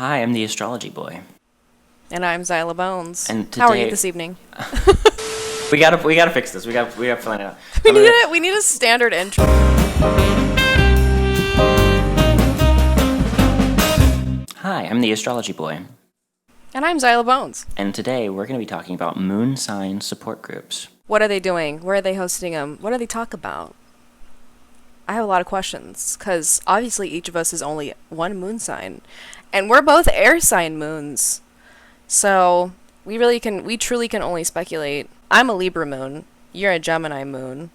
Hi, I'm the Astrology Boy. And I'm Zyla Bones. And How are you today- this evening? We gotta fix this. We gotta find out. We need a standard intro. Hi, I'm the Astrology Boy. And I'm Zyla Bones. And today we're gonna be talking about moon sign support groups. What are they doing? Where are they hosting them? What do they talk about? I have a lot of questions, because obviously each of us is only one moon sign. And we're both air sign moons. So we truly can only speculate. I'm a Libra moon. You're a Gemini moon.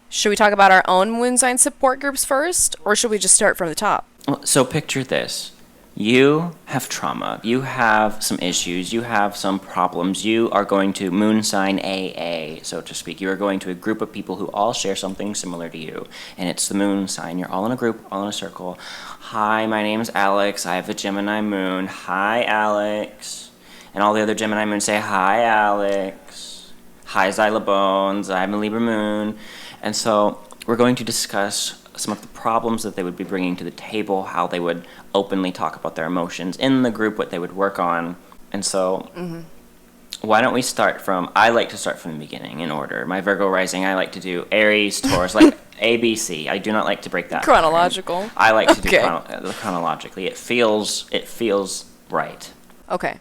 Should we talk about our own moon sign support groups first? Or should we just start from the top? Well, so picture this. You have trauma. You have some issues. You have some problems. You are going to moon sign AA, so to speak. You are going to a group of people who all share something similar to you. And it's the moon sign. You're all in a group, all in a circle. Hi, my name's Alex. I have a Gemini moon. Hi, Alex. And all the other Gemini moons say, hi, Alex. Hi, Zyla Bones. I'm a Libra moon. And so we're going to discuss some of the problems that they would be bringing to the table, how they would openly talk about their emotions in the group, what they would work on. And so why don't we start from, I like to start from the beginning in order. My Virgo rising, I like to do Aries, Taurus, like ABC. I do not like to break that Chronological. pattern. I like to do Okay. chronologically. It feels right. Okay.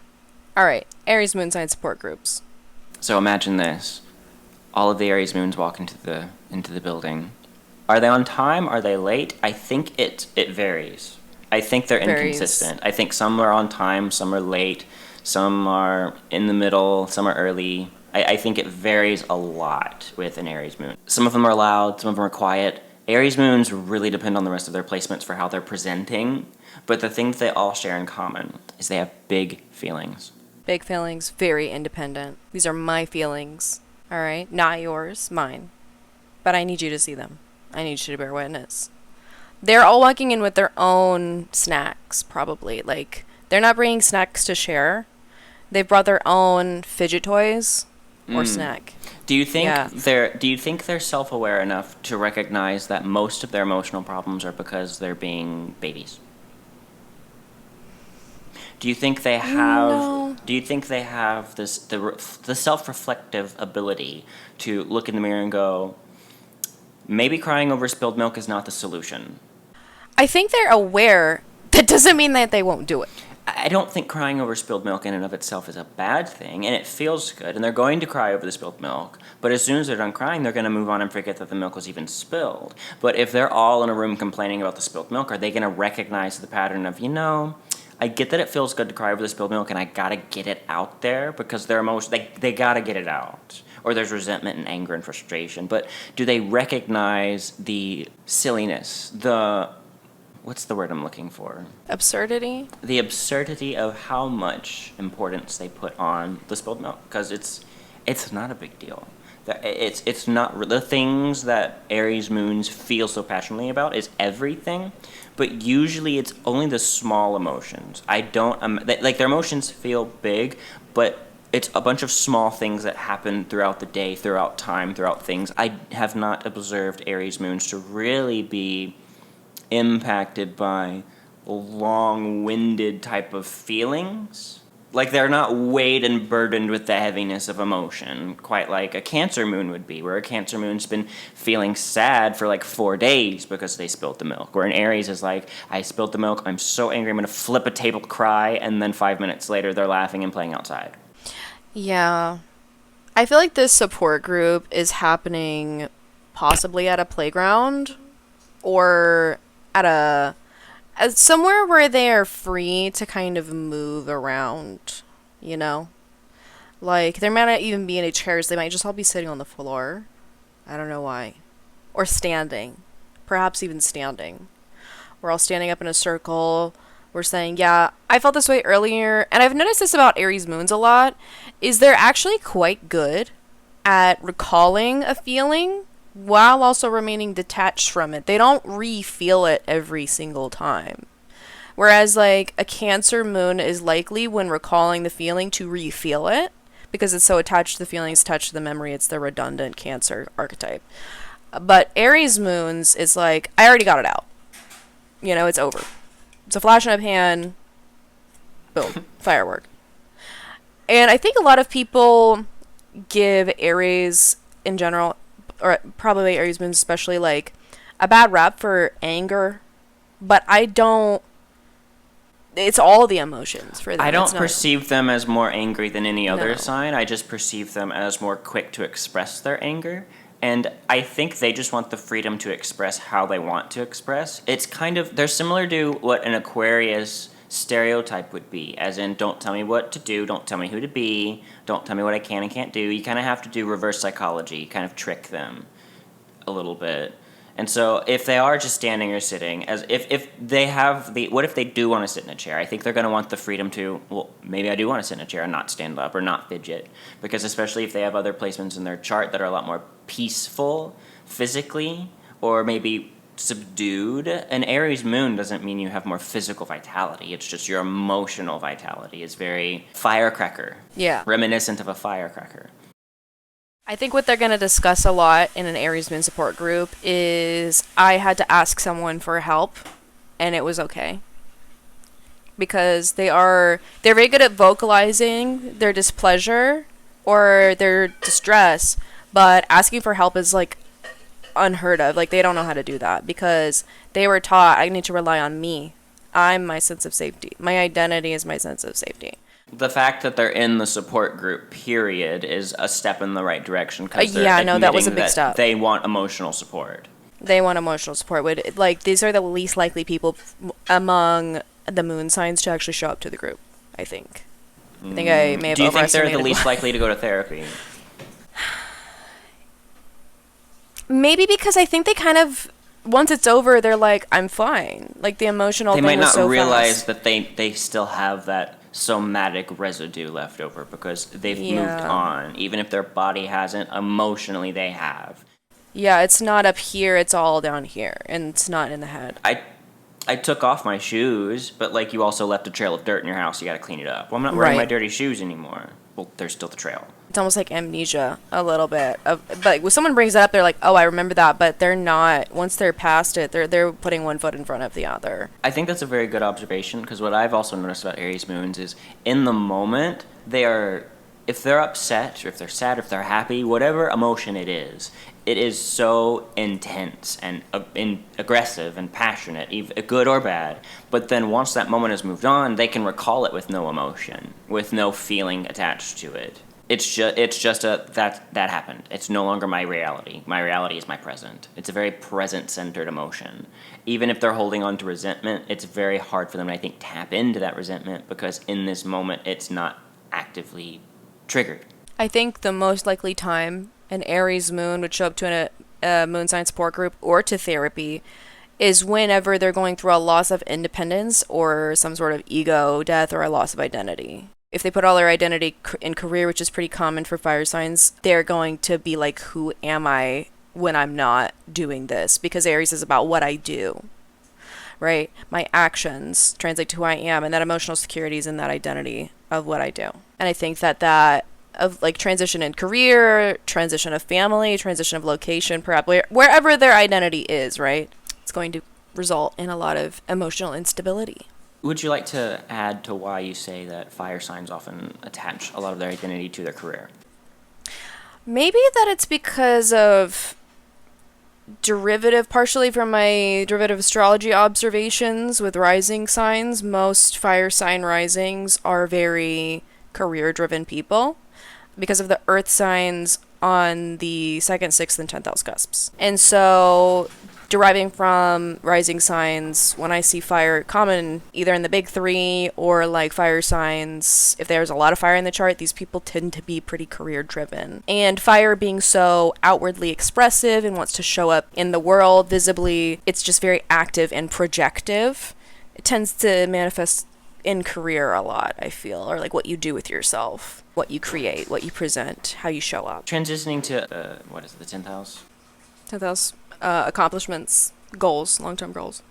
All right. Aries moon sign support groups. So imagine this. All of the Aries moons walk into the building. Are they on time? Are they late? I think it varies. I think they're inconsistent. I think some are on time, some are late, some are in the middle, some are early. I think it varies a lot with an Aries moon. Some of them are loud, some of them are quiet. Aries moons really depend on the rest of their placements for how they're presenting, but the thing that they all share in common is they have big feelings. Big feelings, very independent. These are my feelings. All right? Not yours, mine. But I need you to see them. I need you to bear witness. They're all walking in with their own snacks, probably. Like, they're not bringing snacks to share. They've brought their own fidget toys or snack. Do you think they're self-aware enough to recognize that most of their emotional problems are because they're being babies? Do you think they have? No. Do you think they have the self-reflective ability to look in the mirror and go, maybe crying over spilled milk is not the solution? I think they're aware. That doesn't mean that they won't do it. I don't think crying over spilled milk in and of itself is a bad thing, and it feels good, and they're going to cry over the spilled milk, but as soon as they're done crying, they're going to move on and forget that the milk was even spilled. But if they're all in a room complaining about the spilled milk, are they going to recognize the pattern of, I get that it feels good to cry over the spilled milk, and I gotta get it out there because their emotions, they gotta get it out. Or there's resentment and anger and frustration. But do they recognize the silliness, what's the word I'm looking for? Absurdity? The absurdity of how much importance they put on the spilled milk, because it's not a big deal. It's not the things that Aries moons feel so passionately about is everything, but usually it's only the small emotions. I don't like their emotions feel big, but it's a bunch of small things that happen throughout the day, throughout time, throughout things. I have not observed Aries moons to really be impacted by long-winded type of feelings. Like, they're not weighed and burdened with the heaviness of emotion, quite like a Cancer moon would be, where a Cancer moon's been feeling sad for like 4 days because they spilled the milk. Where an Aries is like, I spilled the milk, I'm so angry, I'm going to flip a table, cry, and then 5 minutes later they're laughing and playing outside. Yeah. I feel like this support group is happening possibly at a playground or at somewhere where they are free to kind of move around, Like, there might not even be any chairs. They might just all be sitting on the floor. I don't know why. Or standing. Perhaps even standing. We're all standing up in a circle. We're saying, yeah, I felt this way earlier. And I've noticed this about Aries moons a lot, is they're actually quite good at recalling a feeling while also remaining detached from it. They don't re-feel it every single time. Whereas, like, a Cancer moon is likely, when recalling the feeling, to re-feel it, because it's so attached to the feelings, attached to the memory. It's the redundant Cancer archetype. But Aries moons is like, I already got it out. It's over. It's a flash in a pan. Boom. Firework. And I think a lot of people give Aries in general, or probably Aries Moon especially, like, a bad rap for anger. But I don't. It's all the emotions for them. I don't perceive them as more angry than any other No. sign. I just perceive them as more quick to express their anger. And I think they just want the freedom to express how they want to express. It's kind of, they're similar to what an Aquarius stereotype would be, as in, don't tell me what to do, don't tell me who to be, don't tell me what I can and can't do. You kind of have to do reverse psychology, kind of trick them a little bit. And so if they are just standing or sitting, as if they have the, what if they do want to sit in a chair? I think they're going to want the freedom to, well, maybe I do want to sit in a chair and not stand up or not fidget. Because especially if they have other placements in their chart that are a lot more peaceful physically, or maybe subdued. An Aries Moon doesn't mean you have more physical vitality. It's just your emotional vitality is very firecracker. Yeah. Reminiscent of a firecracker. I think what they're going to discuss a lot in an Aries Moon support group is I had to ask someone for help, and it was okay. Because they're very good at vocalizing their displeasure or their distress, but asking for help is, like, unheard of. Like, they don't know how to do that because they were taught I need to rely on me. I'm my sense of safety. My identity is my sense of safety. The fact that they're in the support group, period, is a step in the right direction. Because Yeah, no, that was a big step. They want emotional support. They want emotional support. Like, these are the least likely people among the moon signs to actually show up to the group, I think. I think I may have Do you think they're overestimated the least likely to go to therapy? Maybe because I think they kind of, once it's over, they're like, I'm fine. Like, the emotional They thing might was not so realize fast. that they still have that somatic residue left over because they've moved on. Even if their body hasn't, emotionally they have. Yeah, it's not up here, it's all down here, and it's not in the head. I took off my shoes, but like you also left a trail of dirt in your house, you gotta clean it up. Well, I'm not wearing my dirty shoes anymore. Well, there's still the trail. It's almost like amnesia a little bit. But when someone brings it up, they're like, oh, I remember that, but they're not. Once they're past it, they're putting one foot in front of the other. I think that's a very good observation because what I've also noticed about Aries Moons is in the moment, if they're upset or if they're sad or if they're happy, whatever emotion it is so intense and aggressive and passionate, good or bad. But then once that moment has moved on, they can recall it with no emotion, with no feeling attached to it. It's just that happened. It's no longer my reality. My reality is my present. It's a very present-centered emotion. Even if they're holding on to resentment, it's very hard for them to, I think, tap into that resentment because in this moment, it's not actively triggered. I think the most likely time an Aries Moon would show up to a moon sign support group or to therapy is whenever they're going through a loss of independence or some sort of ego death or a loss of identity. If they put all their identity in career, which is pretty common for fire signs, they're going to be like, who am I when I'm not doing this? Because Aries is about what I do, right? My actions translate to who I am, and that emotional security is in that identity of what I do. And I think that of like transition in career, transition of family, transition of location, perhaps wherever their identity is, right? It's going to result in a lot of emotional instability. Would you like to add to why you say that fire signs often attach a lot of their identity to their career? Maybe that it's because of partially from my derivative astrology observations with rising signs. Most fire sign risings are very career-driven people because of the earth signs on the 2nd, 6th, and 10th house cusps. And so deriving from rising signs, when I see fire common either in the big three or like fire signs, if there's a lot of fire in the chart, these people tend to be pretty career driven. And fire being so outwardly expressive and wants to show up in the world visibly, it's just very active and projective. It tends to manifest in career a lot, I feel, or like what you do with yourself, what you create, what you present, how you show up. Transitioning to, the 10th house? 10th house. Accomplishments, goals, long-term goals.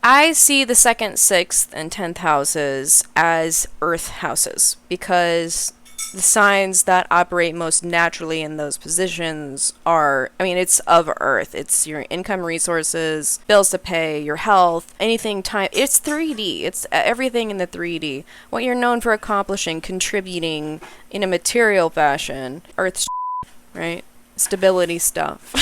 I see the 2nd, 6th, and 10th houses as earth houses because the signs that operate most naturally in those positions are, I mean, it's of Earth. It's your income, resources, bills to pay, your health, anything, time. It's 3D. It's everything in the 3D. What you're known for accomplishing, contributing in a material fashion. Earth, right? Stability stuff.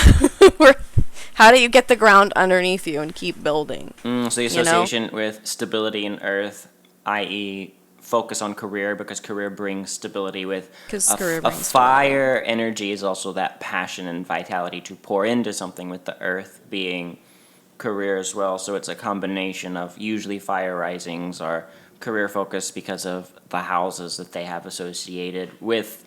How do you get the ground underneath you and keep building? So the association with stability in Earth, i.e., focus on career, because career brings stability. With a fire energy is also that passion and vitality to pour into something, with the Earth being career as well. So it's a combination of, usually fire risings are career focused because of the houses that they have associated with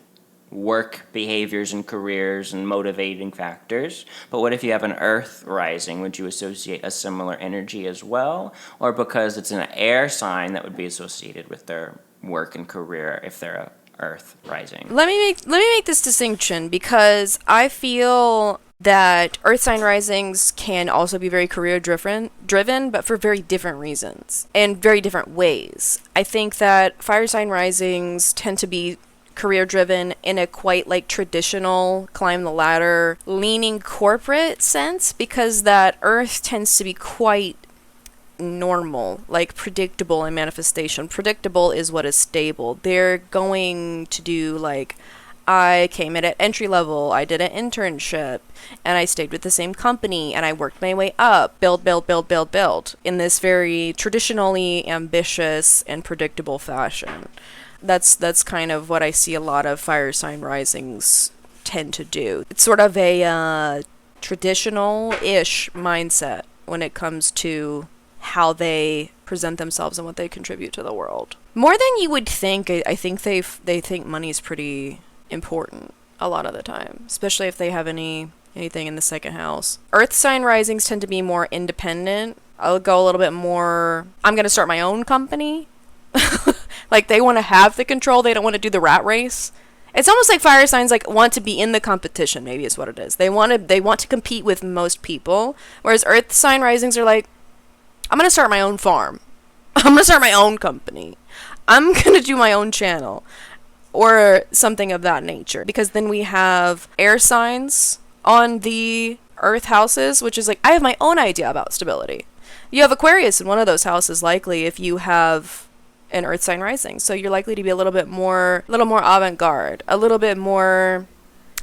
work behaviors and careers and motivating factors. But what if you have an Earth rising? Would you associate a similar energy as well? Or because it's an air sign, that would be associated with their work and career if they're a Earth rising? Let me make this distinction, because I feel that Earth sign risings can also be very career driven, but for very different reasons and very different ways. I think that fire sign risings tend to be career driven in a quite like traditional climb the ladder leaning corporate sense, because that Earth tends to be quite normal, like predictable in manifestation. Predictable is what is stable. They're going to do like, I came in at entry level, I did an internship, and I stayed with the same company, and I worked my way up, build in this very traditionally ambitious and predictable fashion. That's kind of what I see a lot of fire sign risings tend to do. It's sort of a traditional-ish mindset when it comes to how they present themselves and what they contribute to the world. More than you would think. I think they think money is pretty important a lot of the time, especially if they have anything in the second house. Earth sign risings tend to be more independent. I'll go a little bit more, I'm going to start my own company. Like, they want to have the control. They don't want to do the rat race. It's almost like fire signs like want to be in the competition, maybe is what it is. They want to compete with most people, whereas Earth sign risings are like, I'm going to start my own farm. I'm going to start my own company. I'm going to do my own channel, or something of that nature. Because then we have air signs on the Earth houses, which is like, I have my own idea about stability. You have Aquarius in one of those houses, likely, if you have an Earth sign rising. So you're likely to be a little more avant-garde, a little bit more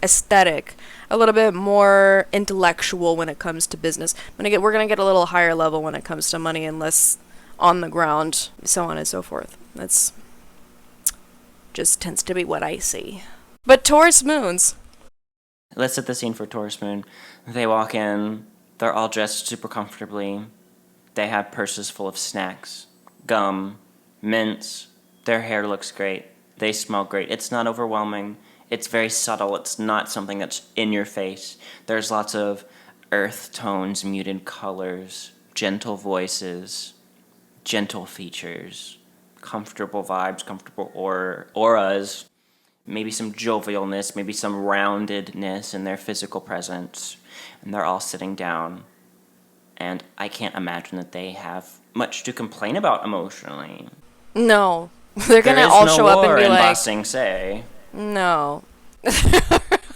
aesthetic, a little bit more intellectual when it comes to business. We're going to get a little higher level when it comes to money, and less on the ground, so on and so forth. That's just tends to be what I see. But Taurus moons. Let's set the scene for Taurus Moon. They walk in, they're all dressed super comfortably. They have purses full of snacks, gum, mints. Their hair looks great. They smell great. It's not overwhelming. It's very subtle. It's not something that's in your face. There's lots of earth tones, muted colors, gentle voices, gentle features, comfortable vibes, comfortable auras, maybe some jovialness, maybe some roundedness in their physical presence. And they're all sitting down. And I can't imagine that they have much to complain about emotionally. No. They're going to all show up and be like... Ba Sing Se. No.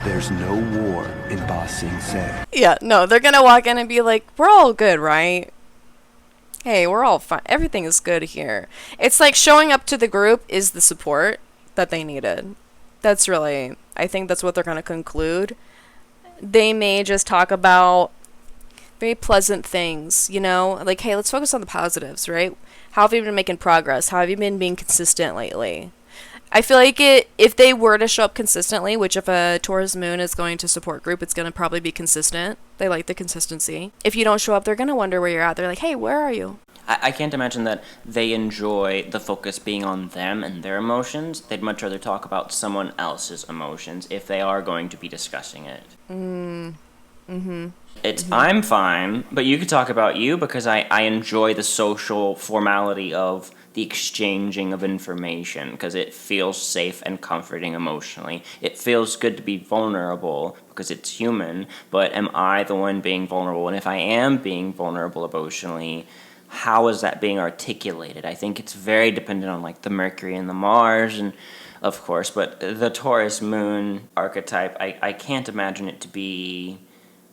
There's no war in Ba Sing Se. Yeah, no. They're going to walk in and be like, we're all good, right? Hey, we're all fine. Everything is good here. It's like showing up to the group is the support that they needed. That's really... I think that's what they're going to conclude. They may just talk about very pleasant things, you know? Like, hey, let's focus on the positives, right? How have you been making progress? How have you been being consistent lately? I feel like if they were to show up consistently, which if a Taurus Moon is going to support group, it's going to probably be consistent. They like the consistency. If you don't show up, they're going to wonder where you're at. They're like, hey, where are you? I can't imagine that they enjoy the focus being on them and their emotions. They'd much rather talk about someone else's emotions if they are going to be discussing it. I'm fine, but you could talk about you, because I enjoy the social formality of the exchanging of information, because it feels safe and comforting emotionally. It feels good to be vulnerable because it's human, but am I the one being vulnerable? And if I am being vulnerable emotionally, how is that being articulated? I think it's very dependent on like the Mercury and the Mars, and of course, but the Taurus Moon archetype, I can't imagine it to be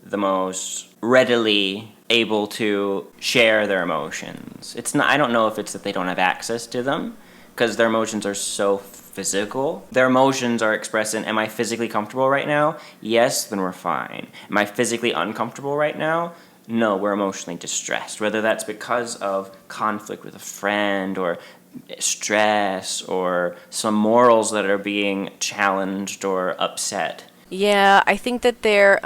the most readily able to share their emotions. It's not. I don't know if it's that they don't have access to them, because their emotions are so physical. Their emotions are expressed in, am I physically comfortable right now? Yes, then we're fine. Am I physically uncomfortable right now? No, we're emotionally distressed. Whether that's because of conflict with a friend or stress or some morals that are being challenged or upset. Yeah, I think that they're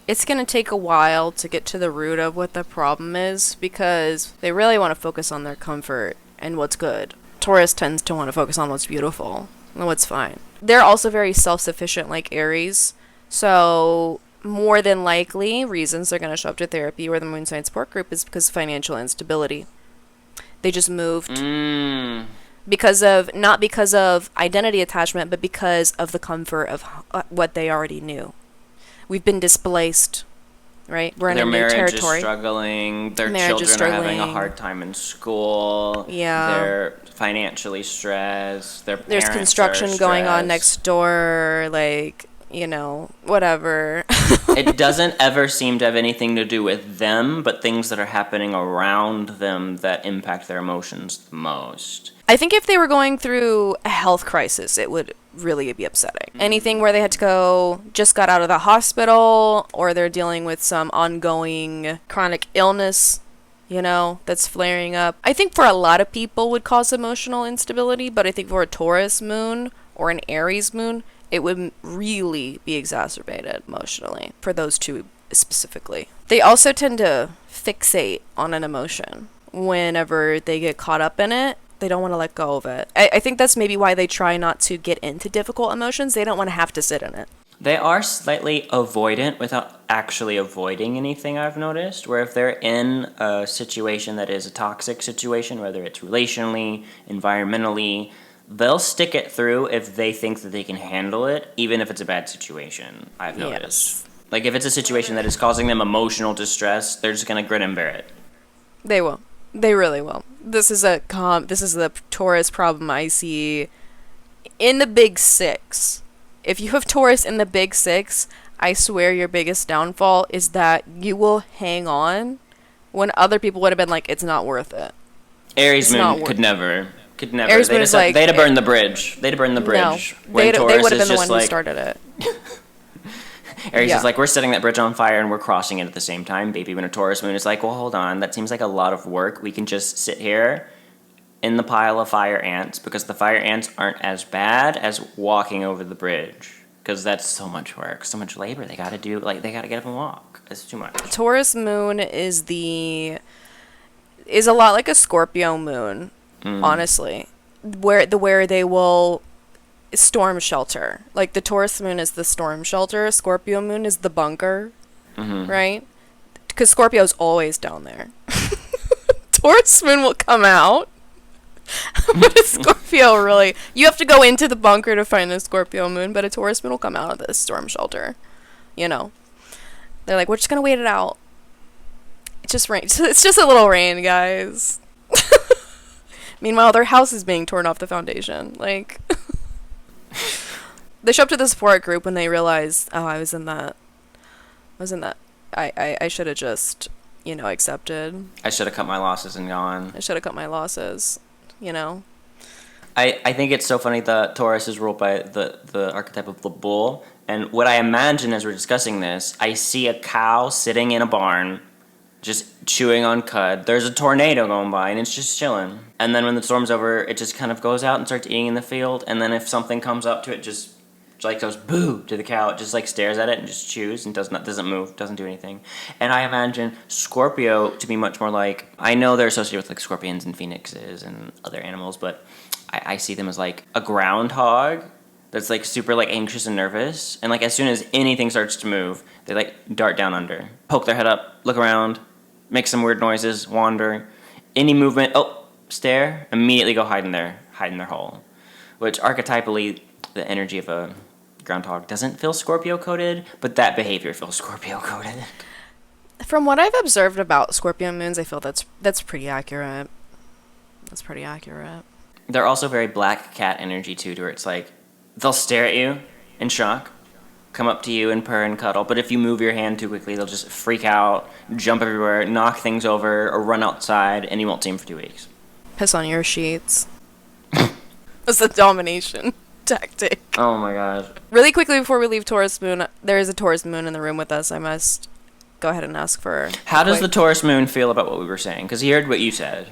it's going to take a while to get to the root of what the problem is, because they really want to focus on their comfort and what's good. Taurus tends to want to focus on what's beautiful and what's fine. They're also very self-sufficient like Aries. So more than likely, reasons they're going to show up to therapy or the moon sign support group is because of financial instability. They just moved because of, not because of identity attachment, but because of the comfort of what they already knew. We've been displaced, right? We're in a new territory. Their marriage is struggling. Their children are having a hard time in school. Yeah. They're financially stressed. Their There's parents construction are going on stressed. next door, like, you know, whatever. It doesn't ever seem to have anything to do with them, but things that are happening around them that impact their emotions the most. I think if they were going through a health crisis, it would really be upsetting. Anything where they had to go, just got out of the hospital, or they're dealing with some ongoing chronic illness, you know, that's flaring up. I think for a lot of people would cause emotional instability, but I think for a Taurus moon or an Aries moon, it would really be exacerbated emotionally for those two specifically. They also tend to fixate on an emotion whenever they get caught up in it. They don't want to let go of it. I think that's maybe why they try not to get into difficult emotions. They don't want to have to sit in it. They are slightly avoidant without actually avoiding anything, I've noticed. Where if they're in a situation that is a toxic situation, whether it's relationally, environmentally, they'll stick it through if they think that they can handle it, even if it's a bad situation, I've noticed. Yes. Like if it's a situation that is causing them emotional distress, they're just going to grin and bear it. They will. They really will. This is the Taurus problem I see in the big six. If you have Taurus in the big six, I swear your biggest downfall is that you will hang on when other people would have been like, it's not worth it. Aries Moon could never. Aries Moon is like, they'd have burned the bridge. They'd have burned the bridge. No, they would have been the one who started it. Aries is like, we're setting that bridge on fire and we're crossing it at the same time, baby. When a Taurus moon is like, well, hold on, that seems like a lot of work. We can just sit here in the pile of fire ants, because the fire ants aren't as bad as walking over the bridge, because that's so much work, so much labor. They got to do, like, they got to get up and walk. It's too much. Taurus moon is a lot like a Scorpio moon, honestly, where they will storm shelter. Like the Taurus moon is the storm shelter, Scorpio moon is the bunker, right? Because Scorpio's always down there. Taurus moon will come out, but a Scorpio really, you have to go into the bunker to find the Scorpio moon, but a Taurus moon will come out of the storm shelter, you know. They're like, we're just gonna wait it out. It just rains. It's just a little rain, guys. Meanwhile, their house is being torn off the foundation. Like, they show up to the support group when they realize, oh, I was in that. I should have just, you know, accepted. I should have cut my losses and gone. I should have cut my losses, you know. I think it's so funny that Taurus is ruled by the archetype of the bull. And what I imagine as we're discussing this, I see a cow sitting in a barn, just chewing on cud. There's a tornado going by, and it's just chilling. And then when the storm's over, it just kind of goes out and starts eating in the field. And then if something comes up to it, just like goes boo to the cow. It just like stares at it and just chews and doesn't move, doesn't do anything. And I imagine Scorpio to be much more like, I know they're associated with like scorpions and phoenixes and other animals, but I see them as like a groundhog that's like super like anxious and nervous. And like as soon as anything starts to move, they like dart down under, poke their head up, look around, make some weird noises, wander. Any movement, stare, immediately go hide in their hole. Which archetypally, the energy of a groundhog doesn't feel Scorpio coded, but that behavior feels Scorpio coded. From what I've observed about Scorpio moons, I feel that's pretty accurate. That's pretty accurate. They're also very black cat energy too, to where it's like they'll stare at you in shock, come up to you and purr and cuddle, but if you move your hand too quickly, they'll just freak out, jump everywhere, knock things over, or run outside, and you won't see them for 2 weeks. Piss on your sheets. That's a domination tactic. Oh my gosh. Really quickly before we leave Taurus Moon, there is a Taurus Moon in the room with us. I must go ahead and ask for... How does the Taurus Moon feel about what we were saying? Because he heard what you said.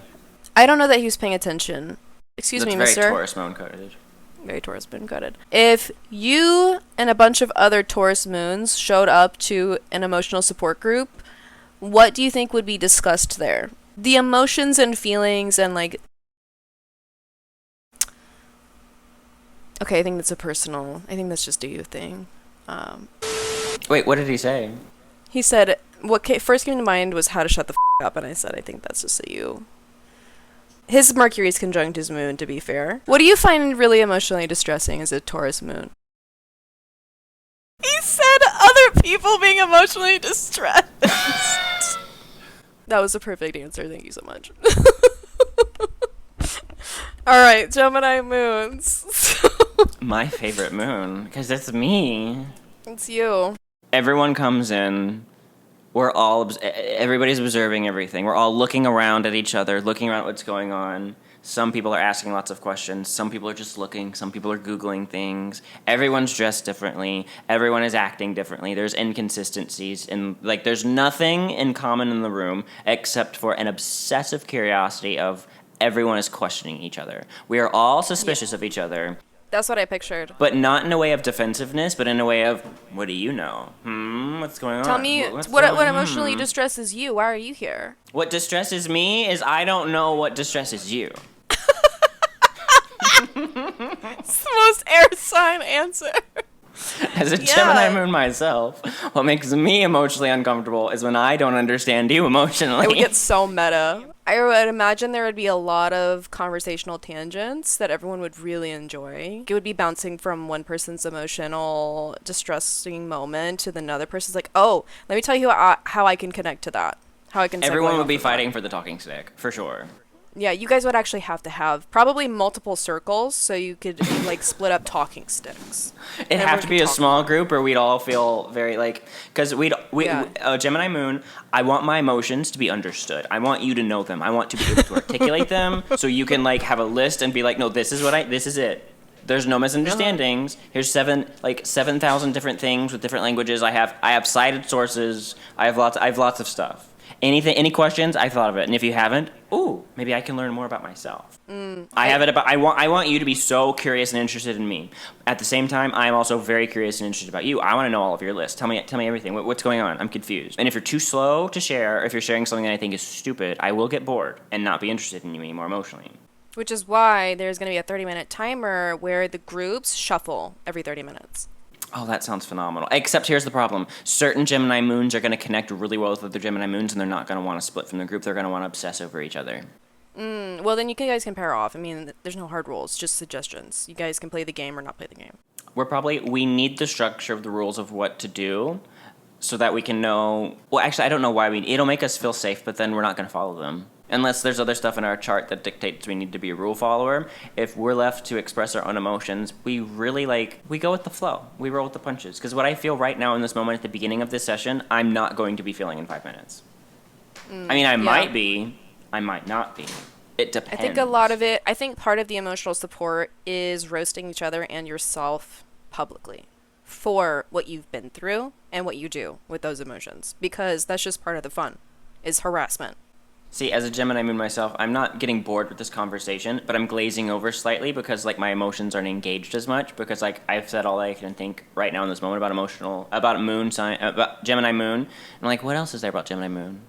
I don't know that he was paying attention. Excuse me, That's mister. very Taurus Moon coded. Very Taurus Moon coded. If you and a bunch of other Taurus Moons showed up to an emotional support group, what do you think would be discussed there? The emotions and feelings and like... Okay, I think that's I think that's just a you thing. Wait, what did he say? He said, what first came to mind was how to shut the up, and I said, I think that's just a you. His Mercury is conjunct his moon, to be fair. What do you find really emotionally distressing as a Taurus moon? He said other people being emotionally distressed. That was a perfect answer. Thank you so much. All right, Gemini moons. My favorite moon, because it's me. It's you. Everyone comes in. Everybody's observing everything. We're all looking around at each other, looking around at what's going on. Some people are asking lots of questions. Some people are just looking. Some people are Googling things. Everyone's dressed differently. Everyone is acting differently. There's inconsistencies. And, like, there's nothing in common in the room except for an obsessive curiosity of everyone is questioning each other. We are all suspicious of each other. That's what I pictured. But not in a way of defensiveness, but in a way of, what do you know? What's going on? Tell me, what emotionally distresses you? Why are you here? What distresses me is I don't know what distresses you. It's the most air sign answer. As a Gemini moon myself, what makes me emotionally uncomfortable is when I don't understand you emotionally. It would get so meta. I would imagine there would be a lot of conversational tangents that everyone would really enjoy. It would be bouncing from one person's emotional, distressing moment to another person's like, oh, let me tell you how I can connect to that. How I can. Everyone would be fighting for the talking stick, for sure. Yeah, you guys would actually have to have probably multiple circles so you could like split up talking sticks. It'd have to be a small group, or we'd all feel very like, because Gemini Moon, I want my emotions to be understood. I want you to know them. I want to be able to articulate them, so you can like have a list and be like, no, this is it. There's no misunderstandings. Here's 7,000 different things with different languages. I have cited sources. I have lots of stuff. Any questions? I thought of it, and if you haven't, maybe I can learn more about myself. I want you to be so curious and interested in me. At the same time, I'm also very curious and interested about you. I want to know all of your lists. Tell me everything. What's going on? I'm confused. And if you're too slow to share, or if you're sharing something that I think is stupid, I will get bored and not be interested in you anymore emotionally. Which is why there's going to be a 30-minute timer where the groups shuffle every 30 minutes. Oh, that sounds phenomenal. Except here's the problem. Certain Gemini moons are going to connect really well with other Gemini moons, and they're not going to want to split from the group. They're going to want to obsess over each other. Well, then you guys can pair off. I mean, there's no hard rules, just suggestions. You guys can play the game or not play the game. We need the structure of the rules of what to do so that we can know... Well, actually, I don't know why it'll make us feel safe, but then we're not going to follow them. Unless there's other stuff in our chart that dictates we need to be a rule follower. If we're left to express our own emotions, we really we go with the flow. We roll with the punches. Because what I feel right now in this moment at the beginning of this session, I'm not going to be feeling in 5 minutes. I mean, I might be. I might not be. It depends. I think part of the emotional support is roasting each other and yourself publicly for what you've been through and what you do with those emotions. Because that's just part of the fun, is harassment. See, as a Gemini moon myself, I'm not getting bored with this conversation, but I'm glazing over slightly because, my emotions aren't engaged as much because, I've said all I can think right now in this moment about moon sign, about Gemini moon. And what else is there about Gemini moon?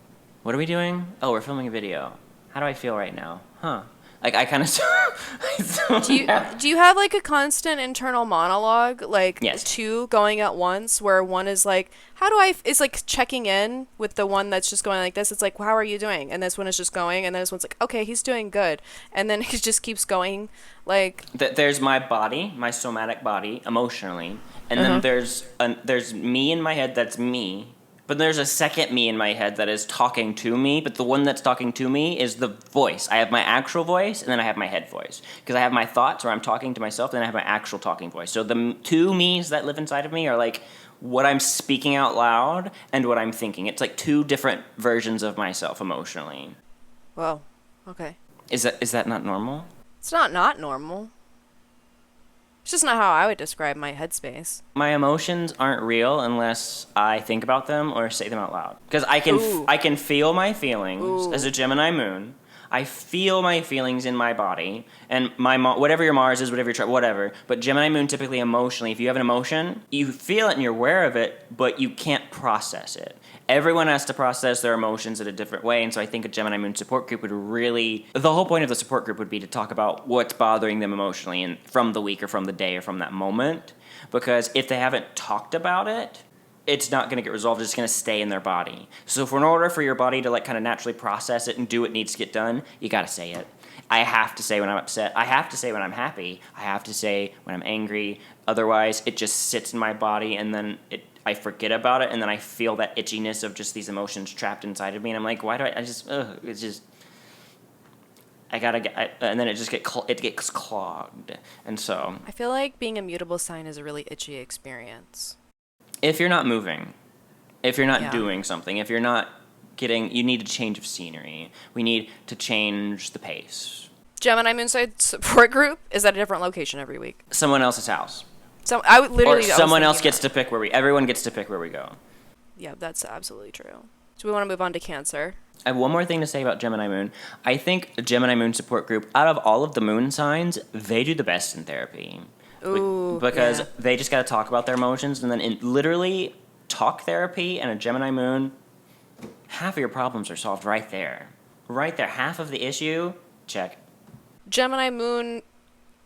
What are we doing? Oh, we're filming a video. How do I feel right now? Huh. I kind of... Do you have, a constant internal monologue, yes. two going at once, where one is it's checking in with the one that's just going like this. It's how are you doing? And this one is just going, and then this one's okay, he's doing good. And then he just keeps going, There's my body, my somatic body, emotionally, and then there's me in my head that's me, But there's a second me in my head that is talking to me, but the one that's talking to me is the voice. I have my actual voice, and then I have my head voice. Because I have my thoughts where I'm talking to myself, and then I have my actual talking voice. So the two me's that live inside of me are like what I'm speaking out loud and what I'm thinking. It's like two different versions of myself emotionally. Whoa. Okay. Is that not normal? It's not normal. It's just not how I would describe my headspace. My emotions aren't real unless I think about them or say them out loud. Because I can feel my feelings as a Gemini Moon. I feel my feelings in my body, and whatever your Mars is, whatever your chart, whatever. But Gemini Moon, typically emotionally, if you have an emotion, you feel it and you're aware of it, but you can't process it. Everyone has to process their emotions in a different way, and so I think a Gemini Moon support group would really... The whole point of the support group would be to talk about what's bothering them emotionally and from the week or from the day or from that moment. Because if they haven't talked about it, it's not going to get resolved. It's going to stay in their body. So in order for your body to like kind of naturally process it and do what needs to get done, you got to say it. I have to say when I'm upset. I have to say when I'm happy. I have to say when I'm angry. Otherwise, it just sits in my body, and then I forget about it, and then I feel that itchiness of just these emotions trapped inside of me, and I'm like, why do it's just... I gotta get... and then it just gets clogged. And so... I feel like being a mutable sign is a really itchy experience. If you're not moving, if you're not doing something, if you're not getting, you need a change of scenery. We need to change the pace. Gemini Moonside support group is at a different location every week. Someone else's house. So I would literally... Or someone else gets to pick everyone gets to pick where we go. Yeah, that's absolutely true. So we want to move on to Cancer. I have one more thing to say about Gemini Moon. I think the Gemini Moon support group, out of all of the moon signs, they do the best in therapy. Ooh, because they just got to talk about their emotions, and then literally talk therapy and a Gemini Moon, half of your problems are solved right there. Right there. Half of the issue, check. Gemini Moon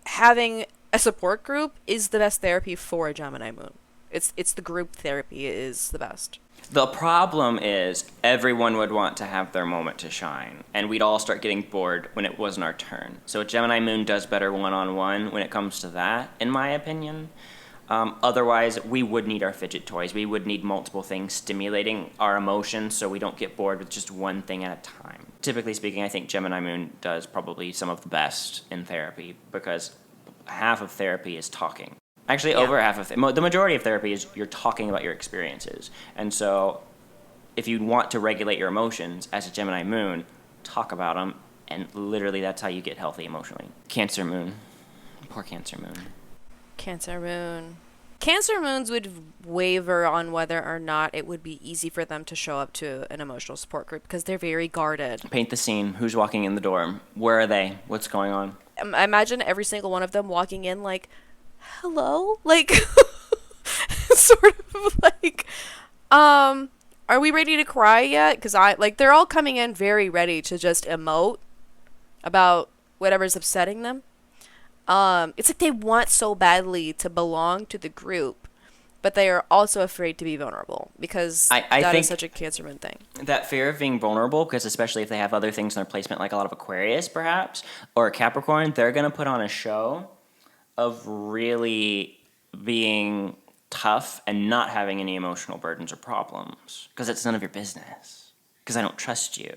having a support group is the best therapy for a Gemini Moon. It's the group therapy is the best. The problem is everyone would want to have their moment to shine, and we'd all start getting bored when it wasn't our turn. So a Gemini Moon does better one-on-one when it comes to that, in my opinion. Otherwise, we would need our fidget toys. We would need multiple things stimulating our emotions so we don't get bored with just one thing at a time. Typically speaking, I think Gemini Moon does probably some of the best in therapy because half of therapy is talking. Actually, over half of the majority of therapy is you're talking about your experiences. And so if you want to regulate your emotions as a Gemini Moon, talk about them, and literally that's how you get healthy emotionally. Cancer Moon. Poor Cancer Moon. Cancer Moon. Cancer Moons would waver on whether or not it would be easy for them to show up to an emotional support group because they're very guarded. Paint the scene. Who's walking in the door? Where are they? What's going on? I imagine every single one of them walking in like, hello? Like, sort of like, are we ready to cry yet? Because they're all coming in very ready to just emote about whatever's upsetting them. It's like they want so badly to belong to the group, but they are also afraid to be vulnerable because that is such a Cancer Moon thing. That fear of being vulnerable, because especially if they have other things in their placement, like a lot of Aquarius, perhaps, or Capricorn, they're going to put on a show of really being tough and not having any emotional burdens or problems because it's none of your business, because I don't trust you.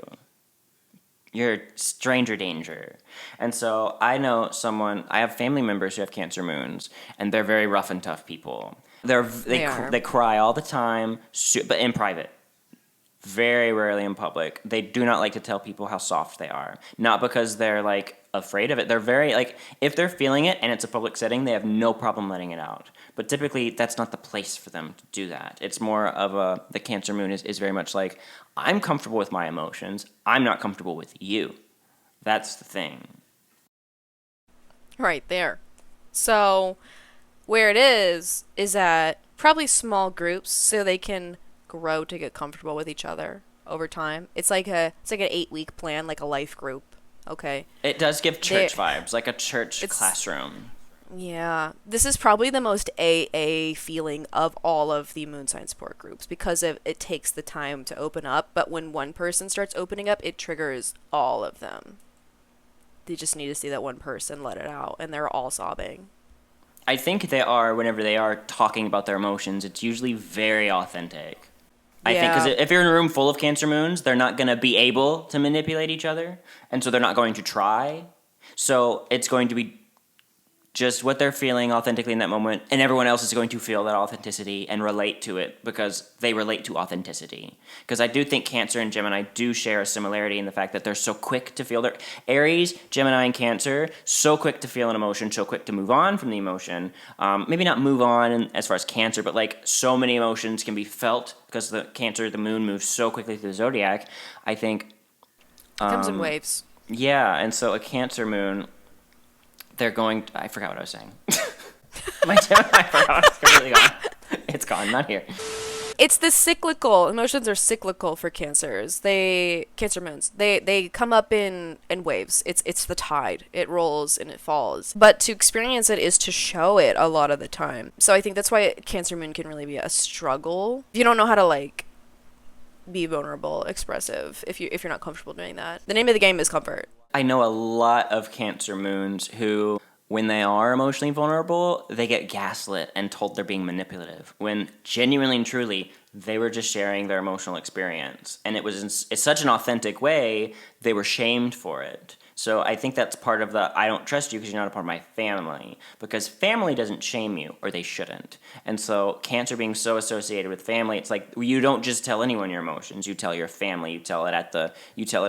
You're stranger danger. And so I have family members who have Cancer Moons, and they're very rough and tough people. They cry all the time, but in private. Very rarely in public. They do not like to tell people how soft they are. Not because they're, like, afraid of it. They're very, like, if they're feeling it and it's a public setting, they have no problem letting it out. But typically, that's not the place for them to do that. It's more of the Cancer Moon is very much like, I'm comfortable with my emotions. I'm not comfortable with you. That's the thing. Right there. So, where it is at probably small groups so they can grow to get comfortable with each other over time. It's like an 8-week plan, like a life group. Okay. It does give church vibes, like a church classroom. Yeah. This is probably the most AA feeling of all of the moon sign support groups because it takes the time to open up, but when one person starts opening up, it triggers all of them. They just need to see that one person let it out, and they're all sobbing. I think whenever they are talking about their emotions, it's usually very authentic. I think Yeah. because if you're in a room full of Cancer moons, they're not going to be able to manipulate each other, and so they're not going to try. So it's going to be just what they're feeling authentically in that moment, and everyone else is going to feel that authenticity and relate to it because they relate to authenticity. Because I do think Cancer and Gemini do share a similarity in the fact that they're so quick to feel their Aries, Gemini, and Cancer, so quick to feel an emotion, so quick to move on from the emotion. Maybe not move on as far as Cancer, but like so many emotions can be felt because the Cancer, the moon moves so quickly through the zodiac. I think It comes in waves. yeah, and so a Cancer moon, they're going to, I forgot what I was saying. My Gemini forgot. It's completely gone. It's gone, not here. It's the cyclical. Emotions are cyclical for Cancers. Cancer moons. They come up in waves. It's the tide. It rolls and it falls. But to experience it is to show it a lot of the time. So I think that's why Cancer moon can really be a struggle. If you don't know how to like be vulnerable, expressive, if you're not comfortable doing that. The name of the game is comfort. I know a lot of Cancer moons who, when they are emotionally vulnerable, they get gaslit and told they're being manipulative, when genuinely and truly, they were just sharing their emotional experience. And it was in such an authentic way, they were shamed for it. So I think that's part of the I don't trust you because you're not a part of my family. Because family doesn't shame you, or they shouldn't. And so Cancer being so associated with family, it's like you don't just tell anyone your emotions. You tell your family. You tell it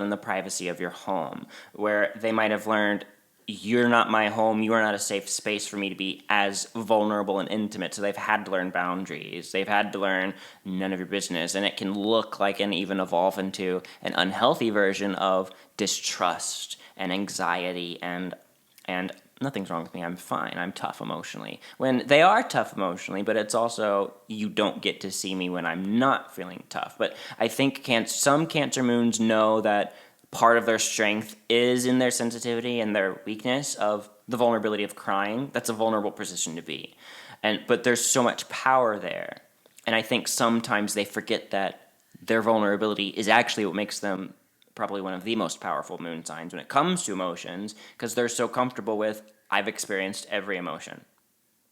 in the privacy of your home, where they might have learned you're not my home, you are not a safe space for me to be as vulnerable and intimate. So they've had to learn boundaries. They've had to learn none of your business. And it can look like and even evolve into an unhealthy version of distrust and anxiety and nothing's wrong with me, I'm fine, I'm tough emotionally. When they are tough emotionally, but it's also you don't get to see me when I'm not feeling tough. But I think some Cancer moons know that part of their strength is in their sensitivity and their weakness of the vulnerability of crying. That's a vulnerable position to be. But there's so much power there. And I think sometimes they forget that their vulnerability is actually what makes them probably one of the most powerful moon signs when it comes to emotions, because they're so comfortable with, I've experienced every emotion.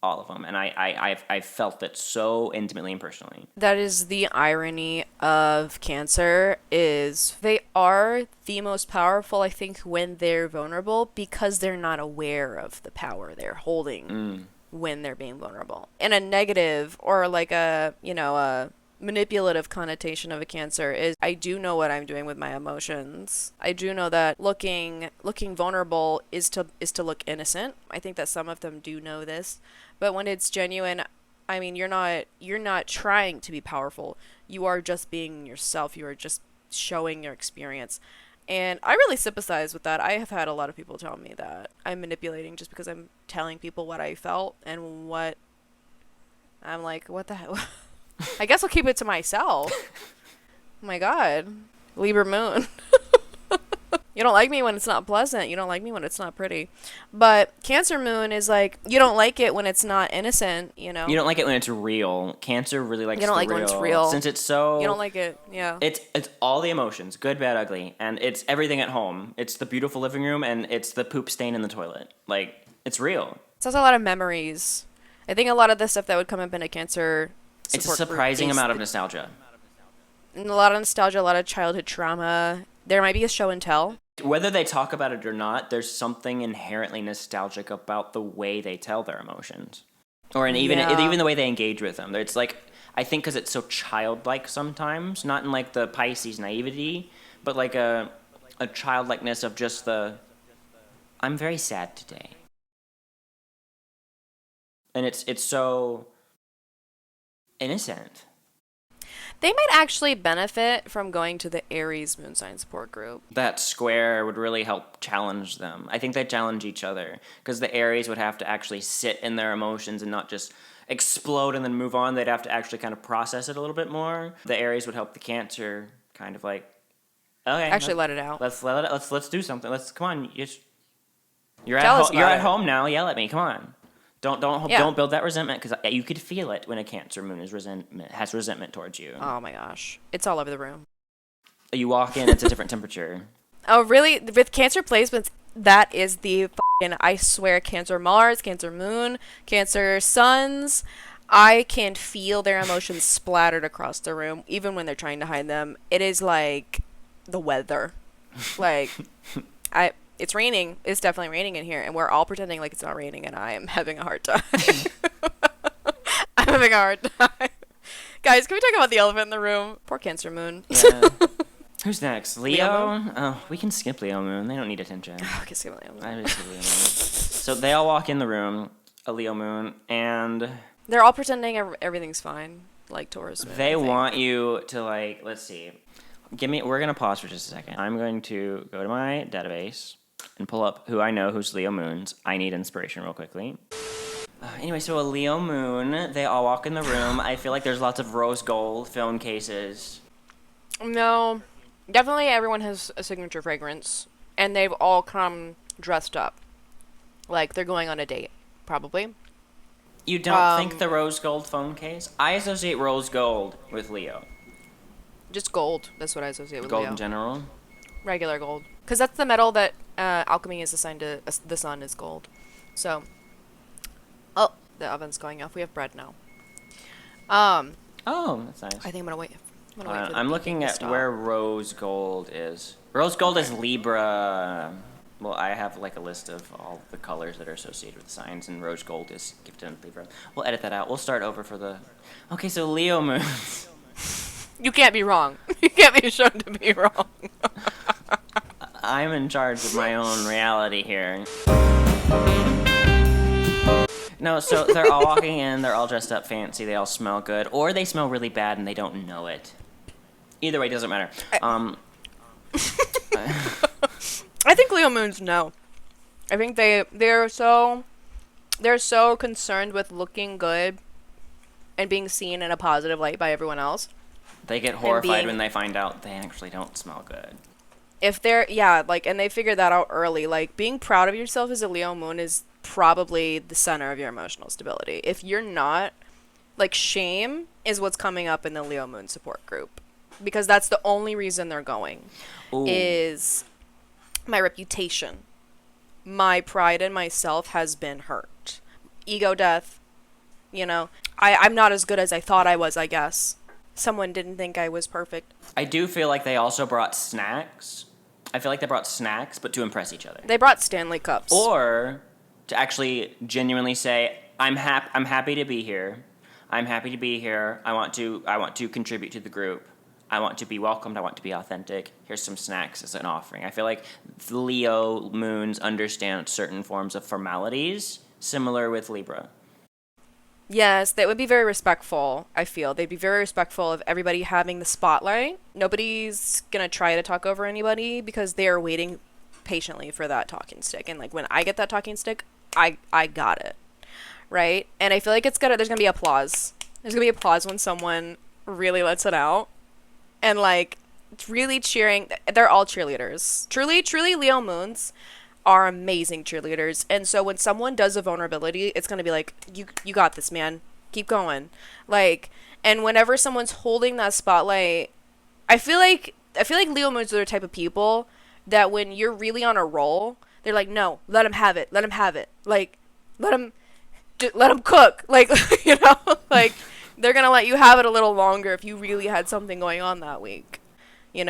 All of them. And I've felt it so intimately and personally. That is the irony of Cancer, is they are the most powerful, I think, when they're vulnerable, because they're not aware of the power they're holding when they're being vulnerable. In a negative or like a manipulative connotation of a Cancer is, I do know what I'm doing with my emotions. I do know that looking vulnerable is to look innocent. I think that some of them do know this. But when it's genuine, I mean, you're not trying to be powerful. You are just being yourself. You are just showing your experience. And I really sympathize with that. I have had a lot of people tell me that I'm manipulating just because I'm telling people what I felt and what I'm like, what the hell? I guess I'll keep it to myself. Oh my God. Libra Moon. You don't like me when it's not pleasant. You don't like me when it's not pretty. But Cancer Moon is like, you don't like it when it's not innocent, you know? You don't like it when it's real. Cancer really likes You don't the like real. when it's real. Since it's so... You don't like it, yeah. It's all the emotions, good, bad, ugly. And it's everything at home. It's the beautiful living room, and it's the poop stain in the toilet. Like, it's real. It's also a lot of memories. I think a lot of the stuff that would come up in a Cancer It's a support group surprising is amount of nostalgia. a lot of nostalgia, a lot of childhood trauma. There might be a show and tell. Whether they talk about it or not, there's something inherently nostalgic about the way they tell their emotions. Or even the way they engage with them. It's like, I think because it's so childlike sometimes, not in like the Pisces naivety, but like a childlikeness of just I'm very sad today. And it's so innocent. They might actually benefit from going to the Aries Moon sign support group. That square would really help challenge them. I think they challenge each other because the Aries would have to actually sit in their emotions and not just explode and then move on. They'd have to actually kind of process it a little bit more. The Aries would help the Cancer kind of like, okay, Actually let it out. Let's do something. Come on, you're Tell us about at it. home now. Yell at me. Come on. Don't build that resentment, because you could feel it when a Cancer moon has resentment towards you. Oh my gosh. It's all over the room. You walk in, it's a different temperature. Oh, really? With Cancer placements, that is the I swear, Cancer Mars, Cancer Moon, Cancer Suns. I can feel their emotions splattered across the room, even when they're trying to hide them. It is like the weather. Like, it's raining. It's definitely raining in here, and we're all pretending like it's not raining, and I am having a hard time. I'm having a hard time. Guys, can we talk about the elephant in the room? Poor Cancer Moon. Yeah. Who's next? Leo? Leo Moon? Oh, we can skip Leo Moon. They don't need attention. Okay, skip Leo Moon. I just skip Leo Moon. So they all walk in the room, a Leo Moon, and They're all pretending everything's fine, like Taurus Moon. they want you to, like, let's see. We're going to pause for just a second. I'm going to go to my database and pull up who I know who's Leo Moons. I need inspiration real quickly. Anyway, so a Leo Moon, they all walk in the room. I feel like there's lots of rose gold phone cases. No, definitely everyone has a signature fragrance, and they've all come dressed up. Like, they're going on a date, probably. You don't think the rose gold phone case? I associate rose gold with Leo. Just gold. That's what I associate with Gold Leo. in general? Regular gold. Because that's the metal that alchemy is assigned to. The sun is gold. So. Oh, the oven's going off. We have bread now. Oh, that's nice. I think I'm going to wait. For the I'm looking beeping to at stop. where rose gold is. Rose gold is Libra. Well, I have like a list of all the colors that are associated with signs, and rose gold is gifted in Libra. We'll edit that out. We'll start over for the... Okay, so Leo moons. You can't be wrong. You can't be shown to be wrong. I'm in charge of my own reality here. No, so they're all walking in, they're all dressed up fancy, they all smell good, or they smell really bad and they don't know it. Either way, doesn't matter. I think Leo moons know. I think they're so concerned with looking good and being seen in a positive light by everyone else. They get horrified when they find out they actually don't smell good. If they're and they figure that out early. Like, being proud of yourself as a Leo moon is probably the center of your emotional stability. If you're not, like, shame is what's coming up in the Leo moon support group, because that's the only reason they're going. Ooh. Is my reputation, my pride in myself has been hurt, ego death. I'm not as good as I thought I was. I guess someone didn't think I was perfect. I do feel like they also brought snacks. I feel like they brought snacks, but to impress each other. They brought Stanley cups. Or to actually genuinely say, I'm happy to be here. I'm happy to be here. I want to contribute to the group. I want to be welcomed. I want to be authentic. Here's some snacks as an offering. I feel like the Leo moons understand certain forms of formalities, similar with Libra. Yes, they would be very respectful, I feel. They'd be very respectful of everybody having the spotlight. Nobody's going to try to talk over anybody because they are waiting patiently for that talking stick. And, like, when I get that talking stick, I got it. Right? And I feel like there's going to be applause. There's going to be applause when someone really lets it out. And, like, it's really cheering. They're all cheerleaders. Truly, Leo moons are amazing cheerleaders. And so when someone does a vulnerability, it's going to be like, you got this, man. Keep going. Like, and whenever someone's holding that spotlight, I feel like Leo moons are the type of people that when you're really on a roll, they're like, no, let him have it. Let him have it. Like, let him cook. Like, like, they're going to let you have it a little longer if you really had something going on that week. They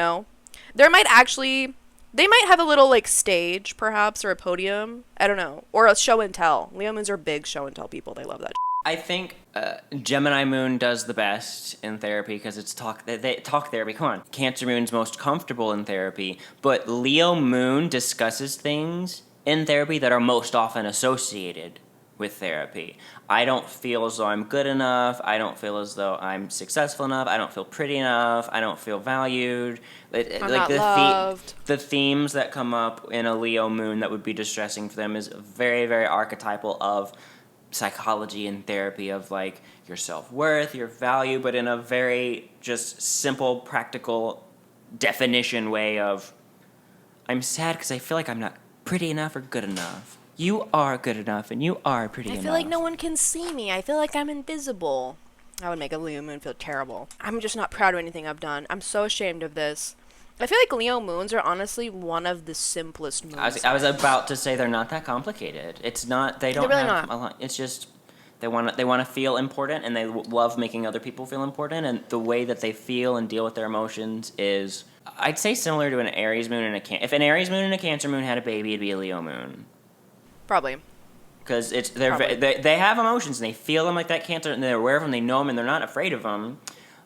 might have a little, like, stage, perhaps, or a podium. I don't know. Or a show and tell. Leo moons are big show and tell people. They love that. I think Gemini Moon does the best in therapy because it's talk therapy. Come on. Cancer Moon's most comfortable in therapy, but Leo Moon discusses things in therapy that are most often associated with therapy. I don't feel as though I'm good enough. I don't feel as though I'm successful enough. I don't feel pretty enough. I don't feel valued. I'm not loved. The themes that come up in a Leo moon that would be distressing for them is very, very archetypal of psychology and therapy, of like your self-worth, your value, but in a very just simple, practical definition way of, I'm sad because I feel like I'm not pretty enough or good enough. You are good enough, and you are pretty enough. I feel like no one can see me. I feel like I'm invisible. That would make a Leo moon feel terrible. I'm just not proud of anything I've done. I'm so ashamed of this. I feel like Leo moons are honestly one of the simplest moons. I was about to say they're not that complicated. It's not. They don't They're really have not. a lot. It's just They want to feel important, and they love making other people feel important. And the way that they feel and deal with their emotions is, I'd say, similar to an Aries moon and if an Aries moon and a Cancer moon had a baby, it'd be a Leo moon. Probably. Because they have emotions and they feel them like that Cancer, and they're aware of them, they know them, and they're not afraid of them.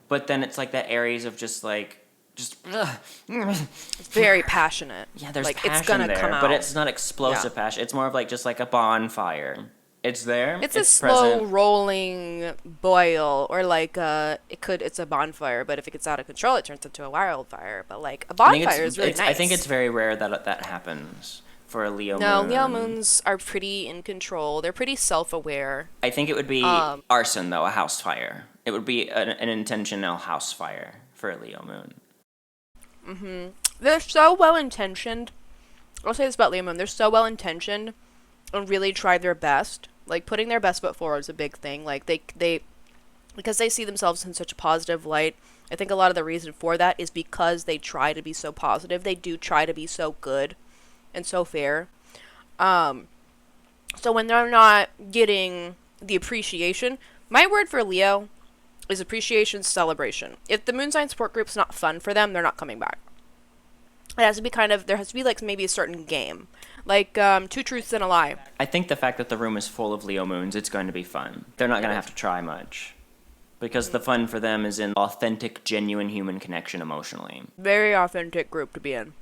But then it's like that Aries of just. It's very passionate. Yeah, there's like, passion it's gonna there, come out. but it's not explosive passion. It's more of like just like a bonfire. It's there. It's a slow rolling boil, or like it's a bonfire, but if it gets out of control, it turns into a wildfire. But like a bonfire is really nice. I think it's very rare that happens for a Leo moon. No, Leo moons are pretty in control. They're pretty self-aware. I think it would be arson, though, a house fire. It would be an intentional house fire for a Leo moon. Mm-hmm. They're so well-intentioned. I'll say this about Leo moon. They're so well-intentioned and really try their best. Like, putting their best foot forward is a big thing. Like, they because they see themselves in such a positive light, I think a lot of the reason for that is because they try to be so positive. They do try to be so good and so fair. So when they're not getting the appreciation, my word for Leo is appreciation, celebration. If the moon sign support group's not fun for them, they're not coming back. It has to be there has to be like maybe a certain game. Like, 2 truths and a lie. I think the fact that the room is full of Leo moons, it's going to be fun. They're not going to have to try much. Because the fun for them is in authentic, genuine human connection emotionally. Very authentic group to be in.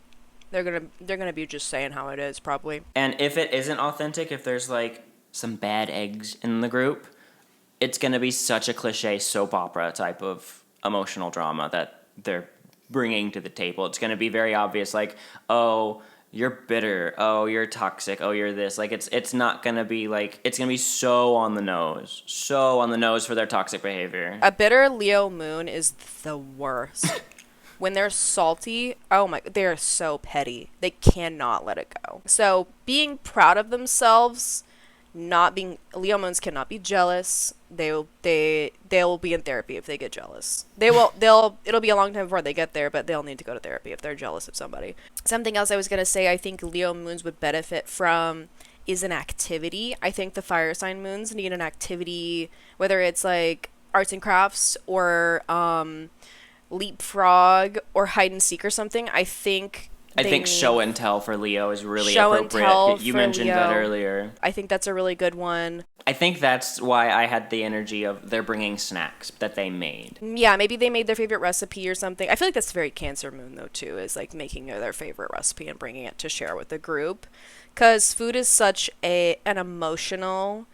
They're gonna be just saying how it is, probably. And if it isn't authentic, if there's like some bad eggs in the group, it's gonna be such a cliche soap opera type of emotional drama that they're bringing to the table. It's gonna be very obvious, like, oh, you're bitter, oh, you're toxic, oh, you're this. Like, it's not gonna be like, it's gonna be so on the nose for their toxic behavior. A bitter Leo moon is the worst. When they're salty, oh my, they're so petty. They cannot let it go. So being proud of themselves, Leo moons cannot be jealous. They'll be in therapy if they get jealous. It'll be a long time before they get there, but they'll need to go to therapy if they're jealous of somebody. Something else I was going to say I think Leo moons would benefit from is an activity. I think the fire sign moons need an activity, whether it's like arts and crafts or, leapfrog or hide and seek or something. I think show and tell for Leo is really appropriate. You mentioned that earlier. I think that's a really good one. I think that's why I had the energy of they're bringing snacks that they made. Yeah, maybe they made their favorite recipe or something. I feel like that's very Cancer moon though too, is like making their favorite recipe and bringing it to share with the group. Because food is such an emotional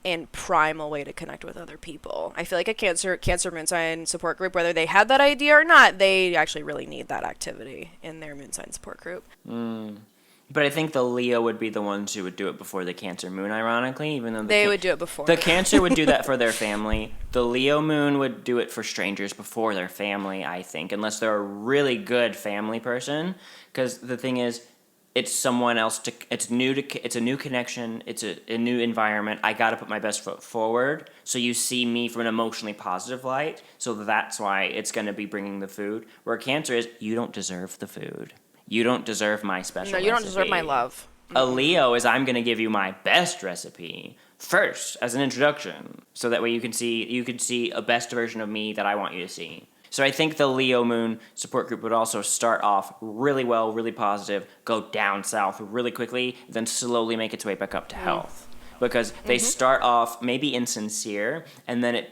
and primal way to connect with other people. I feel like a Cancer moon sign support group, whether they had that idea or not, they actually really need that activity in their moon sign support group. But I think the Leo would be the ones who would do it before the Cancer moon, ironically, even though they would do it before. The Cancer would do that for their family. The Leo moon would do it for strangers before their family, I think, unless they're a really good family person. Because the thing is, it's someone else it's a new connection, it's a new environment. I gotta put my best foot forward, so you see me from an emotionally positive light, so that's why it's gonna be bringing the food. Where Cancer is, you don't deserve the food. You don't deserve my special recipe. No, you don't deserve my love. A Leo is, I'm gonna give you my best recipe first as an introduction, so that way you can see a best version of me that I want you to see. So I think the Leo moon support group would also start off really well, really positive, go down south really quickly, then slowly make its way back up to health. Because they start off maybe insincere, and then it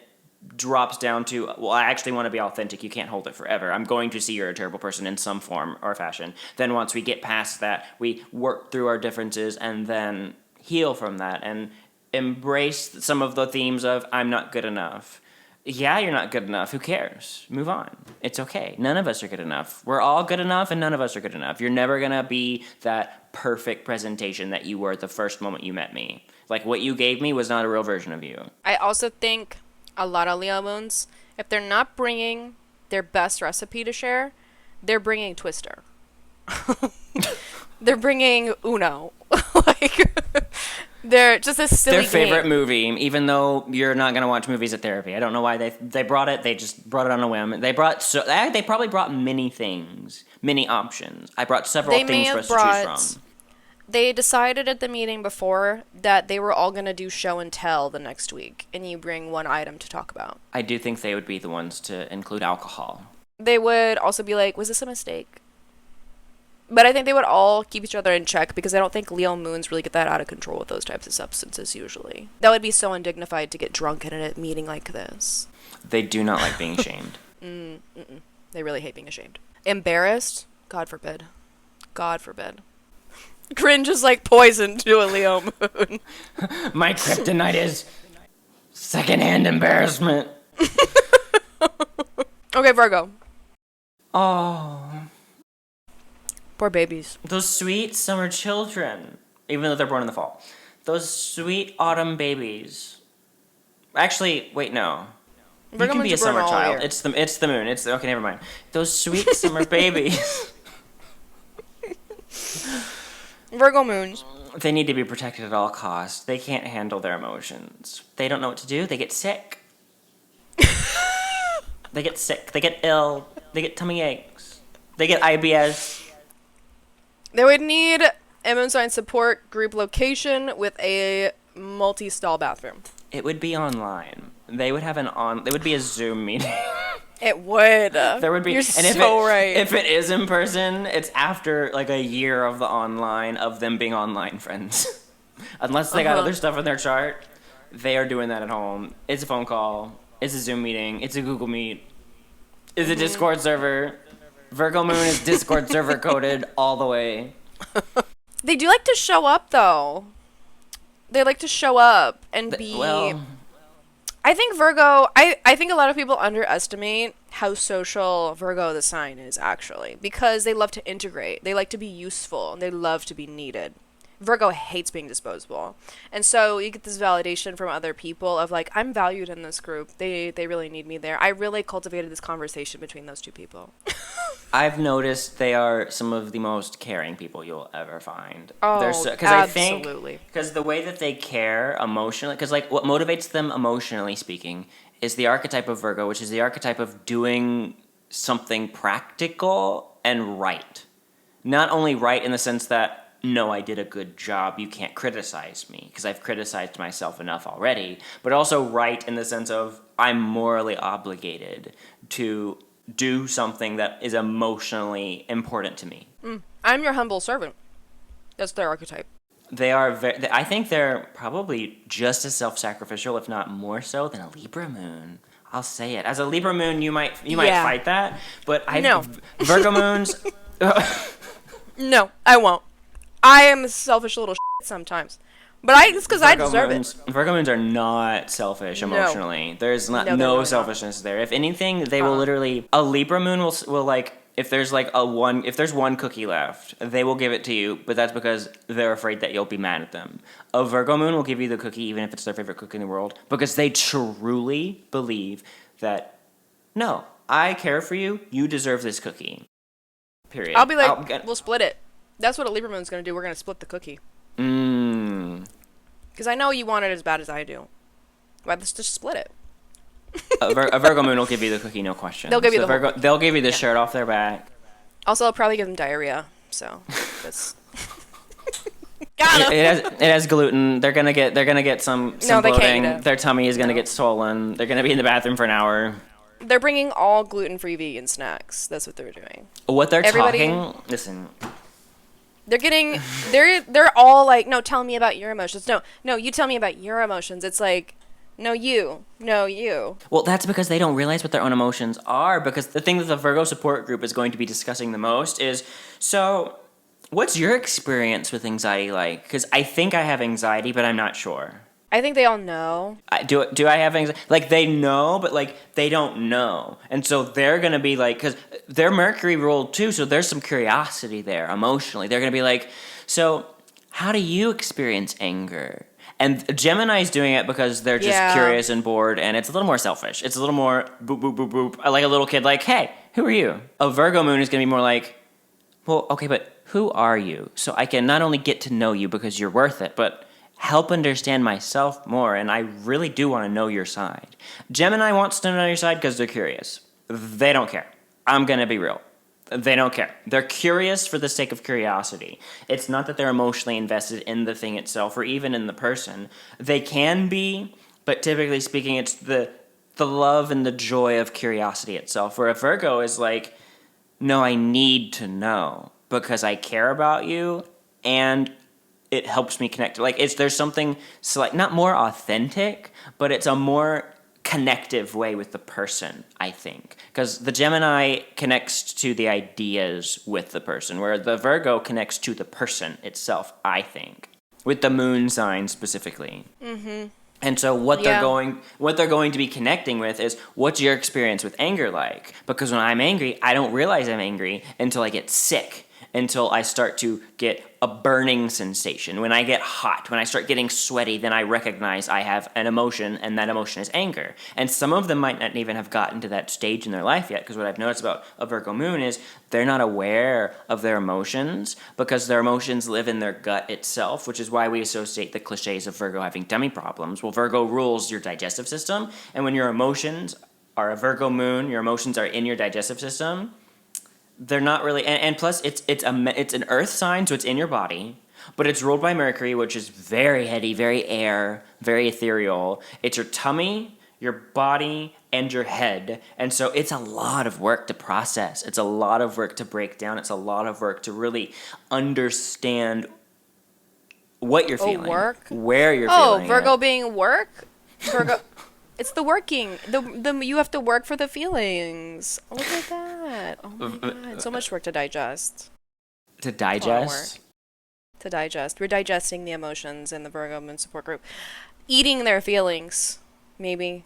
drops down to, well, I actually want to be authentic. You can't hold it forever. I'm going to see you're a terrible person in some form or fashion. Then once we get past that, we work through our differences and then heal from that and embrace some of the themes of, I'm not good enough. Yeah, you're not good enough. Who cares? Move on. It's okay. None of us are good enough. We're all good enough, and none of us are good enough. You're never going to be that perfect presentation that you were at the first moment you met me. Like, what you gave me was not a real version of you. I also think a lot of Leo moons, if they're not bringing their best recipe to share, they're bringing Twister. They're bringing Uno. They're just a silly Their favorite game. movie, even though you're not going to watch movies at therapy. I don't know why they brought it. They just brought it on a whim. They probably brought many things, many options. I brought several things for us to choose from. They decided at the meeting before that they were all going to do show and tell the next week, and you bring one item to talk about. I do think they would be the ones to include alcohol. They would also be like, was this a mistake? But I think they would all keep each other in check because I don't think Leo moons really get that out of control with those types of substances usually. That would be so undignified to get drunk in a meeting like this. They do not like being shamed. They really hate being ashamed. Embarrassed? God forbid. God forbid. Cringe is like poison to a Leo moon. My kryptonite is secondhand embarrassment. Okay, Virgo. Oh, Poor babies. those sweet summer children, even though they're born in the fall. Those sweet autumn babies. Actually, wait, no. Virgo You can be a moons are born summer all child. year. It's the moon. Okay, never mind. Those sweet summer babies. Virgo moons. They need to be protected at all costs. They can't handle their emotions. They don't know what to do. They get sick. They get sick. They get ill. They get tummy aches. They get IBS. They would need a moon sign support group location with a multi-stall bathroom. It would be online. They would have They would be a Zoom meeting. It would. There would be. You're And so right. If it is in person, it's after like a year of the online of them being online friends. Unless they got other stuff in their chart, they are doing that at home. It's a phone call. It's a Zoom meeting. It's a Google Meet. It's a Discord server. Virgo Moon is Discord server coded all the way. They do like to show up, though. They like to show up and be... Well, I think Virgo... I think a lot of people underestimate how social Virgo the sign is, actually. Because they love to integrate. They like to be useful. And they love to be needed. Virgo hates being disposable. And so you get this validation from other people of like, I'm valued in this group. They really need me there. I really cultivated this conversation between those two people. I've noticed they are some of the most caring people you'll ever find. Oh, absolutely. Because the way that they care emotionally, because like what motivates them emotionally speaking is the archetype of Virgo, which is the archetype of doing something practical and right. Not only right in the sense that, no, I did a good job, you can't criticize me, because I've criticized myself enough already, but also right in the sense of I'm morally obligated to do something that is emotionally important to me. I'm your humble servant. That's their archetype. They are I think they're probably just as self-sacrificial, if not more so, than a Libra Moon. I'll say it. As a Libra Moon, you might fight that, but No. Virgo Moons... No, I won't. I am a selfish little shit sometimes. But it's because I deserve it. Virgo Moons are not selfish emotionally. There's No, they're no really selfishness there. If anything, they will literally... A Libra Moon will like... If there's one cookie left, they will give it to you, but that's because they're afraid that you'll be mad at them. A Virgo Moon will give you the cookie even if it's their favorite cookie in the world, because they truly believe that, no, I care for you, you deserve this cookie. Period. I'll be like, we'll split it. That's what a Libra Moon's going to do. We're going to split the cookie. Because I know you want it as bad as I do. But let's just split it. A Virgo Moon will give you the cookie, no question. They'll give you They'll give you the shirt off their back. Also, I'll probably give them diarrhea. So, that's... Got him! It has gluten. They're gonna get some No, they can't bloating. eat it. Their tummy is gonna get swollen. They're gonna be in the bathroom for an hour. They're bringing all gluten-free vegan snacks. That's what they're doing. What they're Everybody- talking... Listen... They're all like, no, tell me about your emotions. No, you tell me about your emotions. It's like, no, you. Well, that's because they don't realize what their own emotions are, because the thing that the Virgo support group is going to be discussing the most is, so, what's your experience with anxiety like? Because I think I have anxiety, but I'm not sure. I think they all know. Do I have anxiety? Like, they know, but, like, they don't know. And so they're going to be, like, because they're Mercury ruled, too, so there's some curiosity there, emotionally. They're going to be like, so, how do you experience anger? And Gemini's doing it because they're just curious and bored, and it's a little more selfish. It's a little more boop, boop, boop, boop. Like a little kid, like, hey, who are you? A Virgo Moon is going to be more like, well, okay, but who are you? So I can not only get to know you because you're worth it, but help understand myself more, and I really do want to know your side. Gemini wants to know your side because they're curious. They don't care. I'm going to be real. They don't care. They're curious for the sake of curiosity. It's not that they're emotionally invested in the thing itself or even in the person. They can be, but typically speaking, it's the love and the joy of curiosity itself. Where a Virgo is like, no, I need to know because I care about you and it helps me connect. Like there's something not more authentic, but it's a more connective way with the person, I think. Because the Gemini connects to the ideas with the person, where the Virgo connects to the person itself, I think. With the moon sign specifically. Mm-hmm. And so what they're going to be connecting with is, what's your experience with anger like? Because when I'm angry, I don't realize I'm angry until I get sick, until I start to get a burning sensation. When I get hot, when I start getting sweaty, then I recognize I have an emotion, and that emotion is anger. And some of them might not even have gotten to that stage in their life yet, because what I've noticed about a Virgo moon is they're not aware of their emotions, because their emotions live in their gut itself, which is why we associate the cliches of Virgo having tummy problems. Well, Virgo rules your digestive system, and when your emotions are a Virgo moon, your emotions are in your digestive system, they're not really, and plus it's an earth sign, so it's in your body, but it's ruled by Mercury, which is very heady, very air, very ethereal. It's your tummy, your body, and your head, and so it's a lot of work to process. It's a lot of work to break down. It's a lot of work to really understand what you're feeling, where you're feeling. Oh, Virgo it. being work? Virgo. It's the working. The you have to work for the feelings. Look at that. Oh my god. So much work to digest. To digest? To digest. We're digesting the emotions in the Virgo Moon support group. Eating their feelings. Maybe.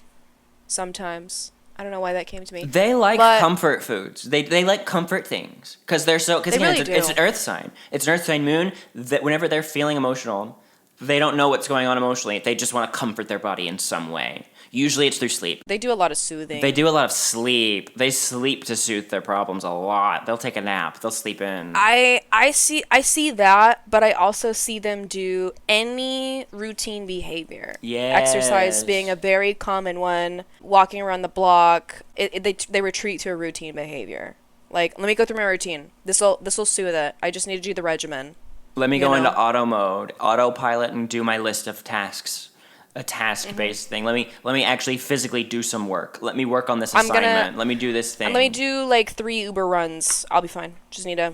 Sometimes. I don't know why that came to me. They like comfort foods. They like comfort things. Because it's an earth sign. It's an earth sign moon that whenever they're feeling emotional, they don't know what's going on emotionally. They just want to comfort their body in some way. Usually it's through sleep. They do a lot of soothing. They do a lot of sleep. They sleep to soothe their problems a lot. They'll take a nap. They'll sleep in. I see that, but I also see them do any routine behavior. Yes. Exercise being a very common one. Walking around the block. They retreat to a routine behavior. Like, let me go through my routine. This'll soothe it. I just need to do the regimen. Let me go into auto mode, autopilot, and do my list of tasks. A task-based thing. Let me actually physically do some work. Let me work on this assignment. Let me do this thing. Let me do like 3 Uber runs. I'll be fine. Just need to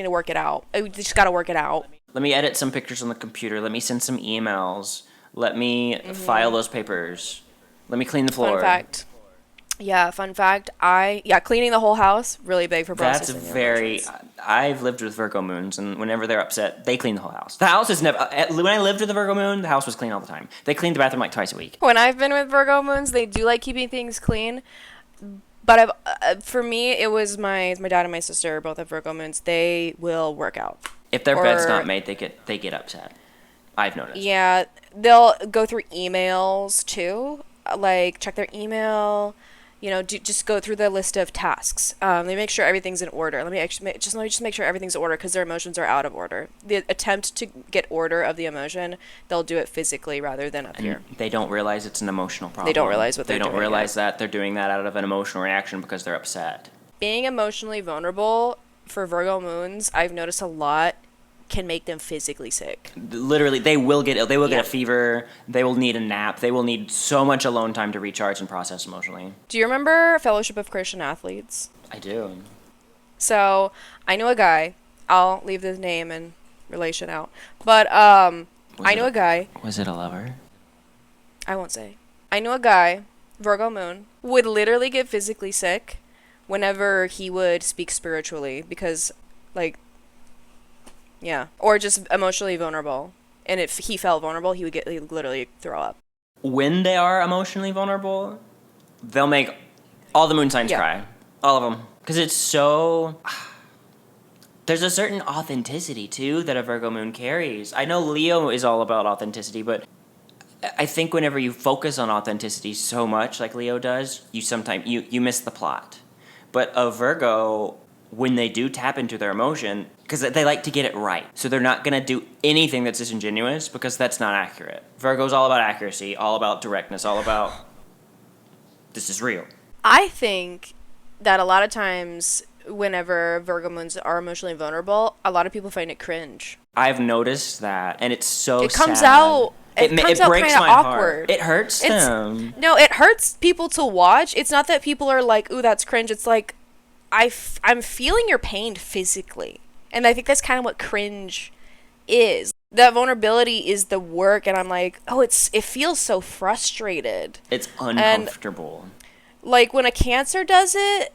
work it out. I just gotta work it out. Let me edit some pictures on the computer. Let me send some emails. Let me file those papers. Let me clean the floor. Fun fact. Cleaning the whole house, really big for processing. I've lived with Virgo moons, and whenever they're upset, they clean the whole house. The house is never, when I lived with the Virgo moon, the house was clean all the time. They cleaned the bathroom like twice a week. When I've been with Virgo moons, they do like keeping things clean. But for me, it was my dad and my sister, both have Virgo moons. They will work out. If their bed's not made, they get upset. I've noticed. Yeah, they'll go through emails too, like check their email. Just go through the list of tasks. They make sure everything's in order. Let me just make sure everything's in order because their emotions are out of order. The attempt to get order of the emotion, they'll do it physically rather than up here. They don't realize it's an emotional problem. They don't realize what they're doing. They don't realize that they're doing that out of an emotional reaction because they're upset. Being emotionally vulnerable for Virgo moons, I've noticed a lot, can make them physically sick. Literally, they will get ill. They will get a fever. They will need a nap. They will need so much alone time to recharge and process emotionally. Do you remember Fellowship of Christian Athletes? I do. So, I knew a guy. I'll leave his name and relation out. But, I knew a guy. Was it a lover? I won't say. I knew a guy, Virgo Moon, would literally get physically sick whenever he would speak spiritually because, or just emotionally vulnerable. And if he felt vulnerable, he would literally throw up. When they are emotionally vulnerable, they'll make all the moon signs cry. All of them. Because it's so... There's a certain authenticity, too, that a Virgo moon carries. I know Leo is all about authenticity, but I think whenever you focus on authenticity so much, like Leo does, you miss the plot. But a Virgo, when they do tap into their emotion, because they like to get it right. So they're not going to do anything that's disingenuous because that's not accurate. Virgo's all about accuracy, all about directness, all about this is real. I think that a lot of times whenever Virgo moons are emotionally vulnerable, a lot of people find it cringe. I've noticed that, and it's so It comes sad. out. It It comes out breaks kind of my heart. awkward. It hurts them. No, it hurts people to watch. It's not that people are like, "Ooh, that's cringe." It's like, I'm feeling your pain physically, and I think that's kind of what cringe is. That vulnerability is the work, and I'm like, oh, it feels so frustrated. It's uncomfortable. Like when a Cancer does it,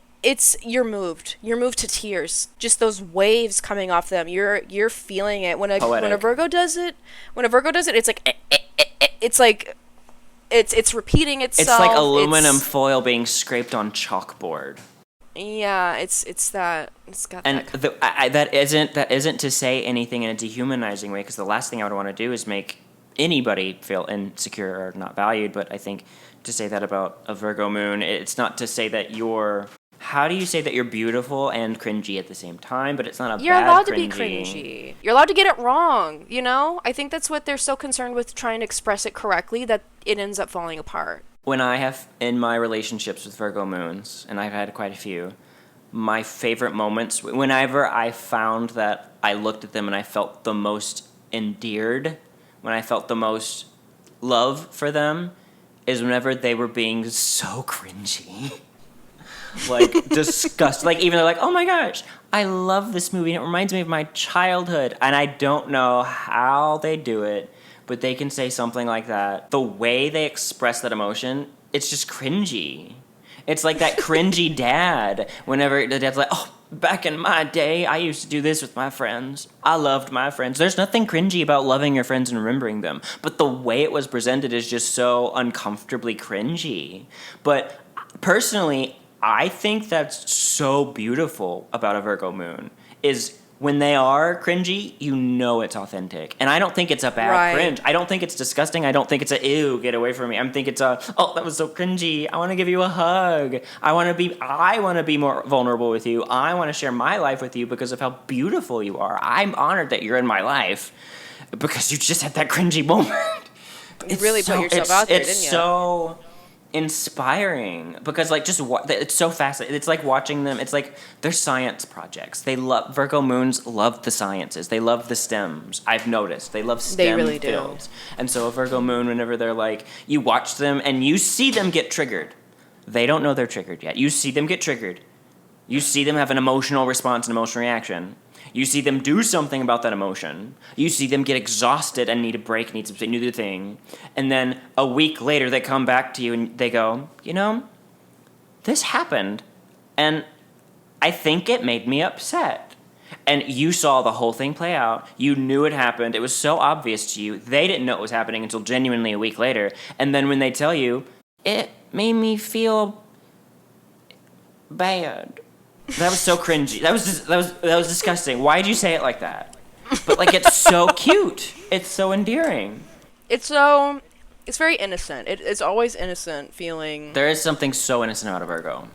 you're moved to tears. Just those waves coming off them. You're feeling it. When a Virgo does it, it's like it's like it's repeating itself. It's like aluminum foil being scraped on chalkboard. Yeah, it's got and that. That isn't to say anything in a dehumanizing way, because the last thing I would want to do is make anybody feel insecure or not valued. But I think to say that about a Virgo moon, it's not to say that you're. How do you say that you're beautiful and cringy at the same time? But it's not a You're bad allowed to cringy. be cringy. You're allowed to get it wrong, you know? I think that's what they're so concerned with, trying to express it correctly, that it ends up falling apart. When I have, in my relationships with Virgo moons, and I've had quite a few, my favorite moments, whenever I found that I looked at them and I felt the most endeared, when I felt the most love for them, is whenever they were being so cringy. Like, disgust. Like, even they're like, oh my gosh, I love this movie, and it reminds me of my childhood. And I don't know how they do it, but they can say something like that. The way they express that emotion, it's just cringy. It's like that cringy dad, whenever the dad's like, oh, back in my day, I used to do this with my friends. I loved my friends. There's nothing cringy about loving your friends and remembering them, but the way it was presented is just so uncomfortably cringy. But personally, I think that's so beautiful about a Virgo moon, is when they are cringy, you know it's authentic. And I don't think it's a bad cringe. I don't think it's disgusting. I don't think it's a, ew, get away from me. I think it's a, oh, that was so cringy. I want to give you a hug. I want to be more vulnerable with you. I want to share my life with you because of how beautiful you are. I'm honored that you're in my life because you just had that cringy moment. You really put yourself out there, didn't you? It's so inspiring because, like, it's so fascinating. It's like watching them. It's like they're science projects. Virgo moons love the sciences. They love the stems. I've noticed they love STEM really fields. Do. And so a Virgo moon, whenever they're like, you watch them and you see them get triggered. They don't know they're triggered yet. You see them get triggered. You see them have an emotional response, an emotional reaction. You see them do something about that emotion. You see them get exhausted and need a break, need something new to thing. And then a week later, they come back to you and they go, you know, this happened. And I think it made me upset. And you saw the whole thing play out. You knew it happened. It was so obvious to you. They didn't know it was happening until genuinely a week later. And then when they tell you, it made me feel bad. That was so cringy. That was disgusting. Why did you say it like that? But, like, it's so cute. It's so endearing. It's very innocent. It's always innocent feeling. There is something so innocent about a Virgo.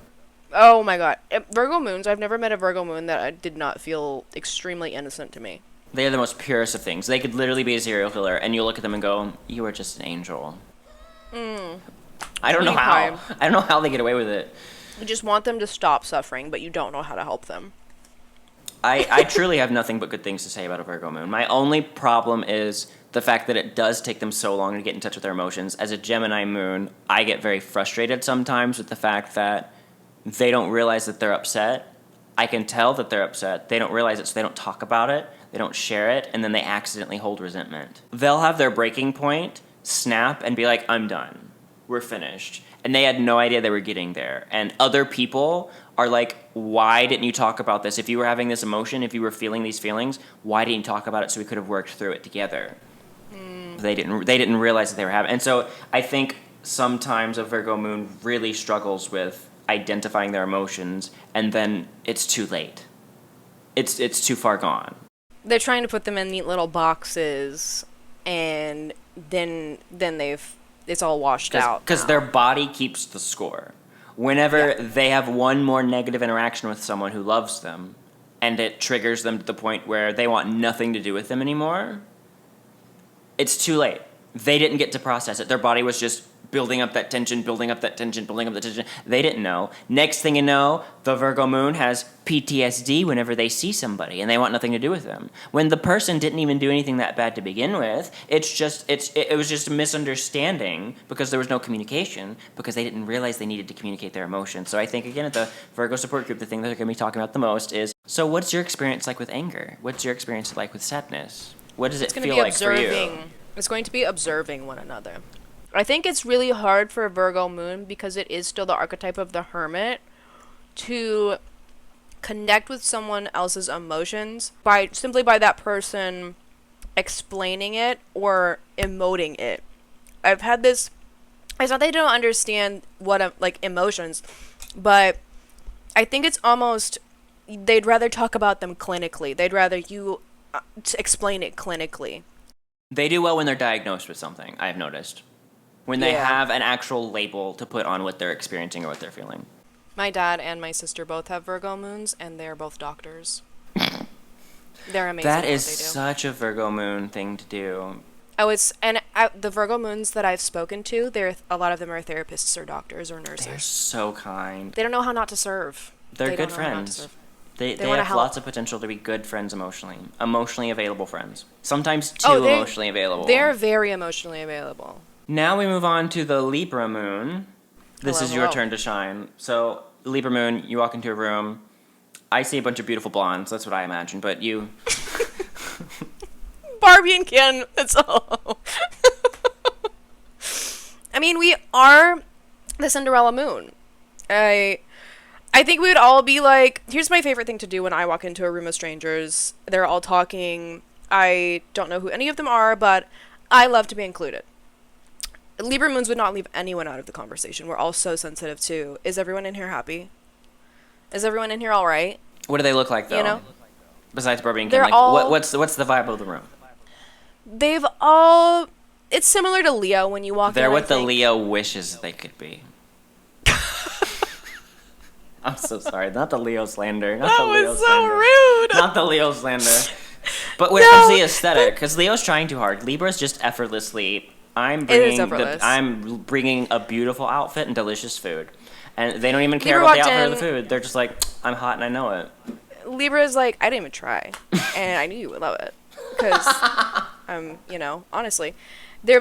Oh my god. Virgo moons, I've never met a Virgo moon that did not feel extremely innocent to me. They are the most purest of things. They could literally be a serial killer, and you look at them and go, you are just an angel. I don't know how. I don't know how they get away with it. You just want them to stop suffering, but you don't know how to help them. I truly have nothing but good things to say about a Virgo moon. My only problem is the fact that it does take them so long to get in touch with their emotions. As a Gemini moon, I get very frustrated sometimes with the fact that they don't realize that they're upset. I can tell that they're upset. They don't realize it, so they don't talk about it. They don't share it, and then they accidentally hold resentment. They'll have their breaking point, snap, and be like, I'm done. We're finished. And they had no idea they were getting there. And other people are like, why didn't you talk about this? If you were having this emotion, if you were feeling these feelings, why didn't you talk about it so we could have worked through it together? They didn't realize that they were having. And so I think sometimes a Virgo moon really struggles with identifying their emotions, and then it's too late. It's too far gone. They're trying to put them in neat little boxes, and then it's all washed out. Because their body keeps the score. Whenever they have one more negative interaction with someone who loves them, and it triggers them to the point where they want nothing to do with them anymore, it's too late. They didn't get to process it. Their body was just building up that tension, building up that tension, building up the tension. They didn't know. Next thing you know, the Virgo Moon has PTSD whenever they see somebody and they want nothing to do with them. When the person didn't even do anything that bad to begin with, it was just a misunderstanding because there was no communication, because they didn't realize they needed to communicate their emotions. So I think, again, at the Virgo support group, the thing that they're going to be talking about the most is, so what's your experience like with anger? What's your experience like with sadness? What does it feel like for you? It's going to be observing one another. I think it's really hard for a Virgo Moon, because it is still the archetype of the hermit, to connect with someone else's emotions simply by that person explaining it or emoting it. I've had this, it's not that they don't understand what like emotions, but I think it's almost, they'd rather talk about them clinically. They'd rather you explain it clinically. They do well when they're diagnosed with something, I've noticed. When they have an actual label to put on what they're experiencing or what they're feeling. My dad and my sister both have Virgo Moons, and they're both doctors. They're amazing. That is at what they do. such a Virgo Moon thing to do. The Virgo Moons that I've spoken to, a lot of them are therapists or doctors or nurses. They're so kind. They don't know how not to serve. They're good friends. They have lots of potential to be good friends emotionally. Emotionally available friends. Sometimes too emotionally available. They're very emotionally available. Now we move on to the Libra Moon. This is your Hello. turn to shine. So, Libra Moon, you walk into a room. I see a bunch of beautiful blondes. That's what I imagine. But you... Barbie and Ken, that's all. I mean, we are the Cinderella Moon. I think we would all be like, here's my favorite thing to do when I walk into a room of strangers. They're all talking. I don't know who any of them are, but I love to be included. Libra Moons would not leave anyone out of the conversation. We're all so sensitive to, is everyone in here happy? Is everyone in here all right? What do they look like, though? You know? Besides Barbie and Ken, They're all... what's the vibe of the room? They've all... It's similar to Leo when you walk in. They're what the Leo wishes they could be. I'm so sorry. Not the Leo slander. That was so rude. Not the Leo slander. But when it comes to the aesthetic, because Leo's trying too hard. Libra's just effortlessly... I'm bringing a beautiful outfit and delicious food. And they don't even care about the outfit or the food. They're just like, I'm hot and I know it. Libra is like, I didn't even try. And I knew you would love it. Because, honestly. They'll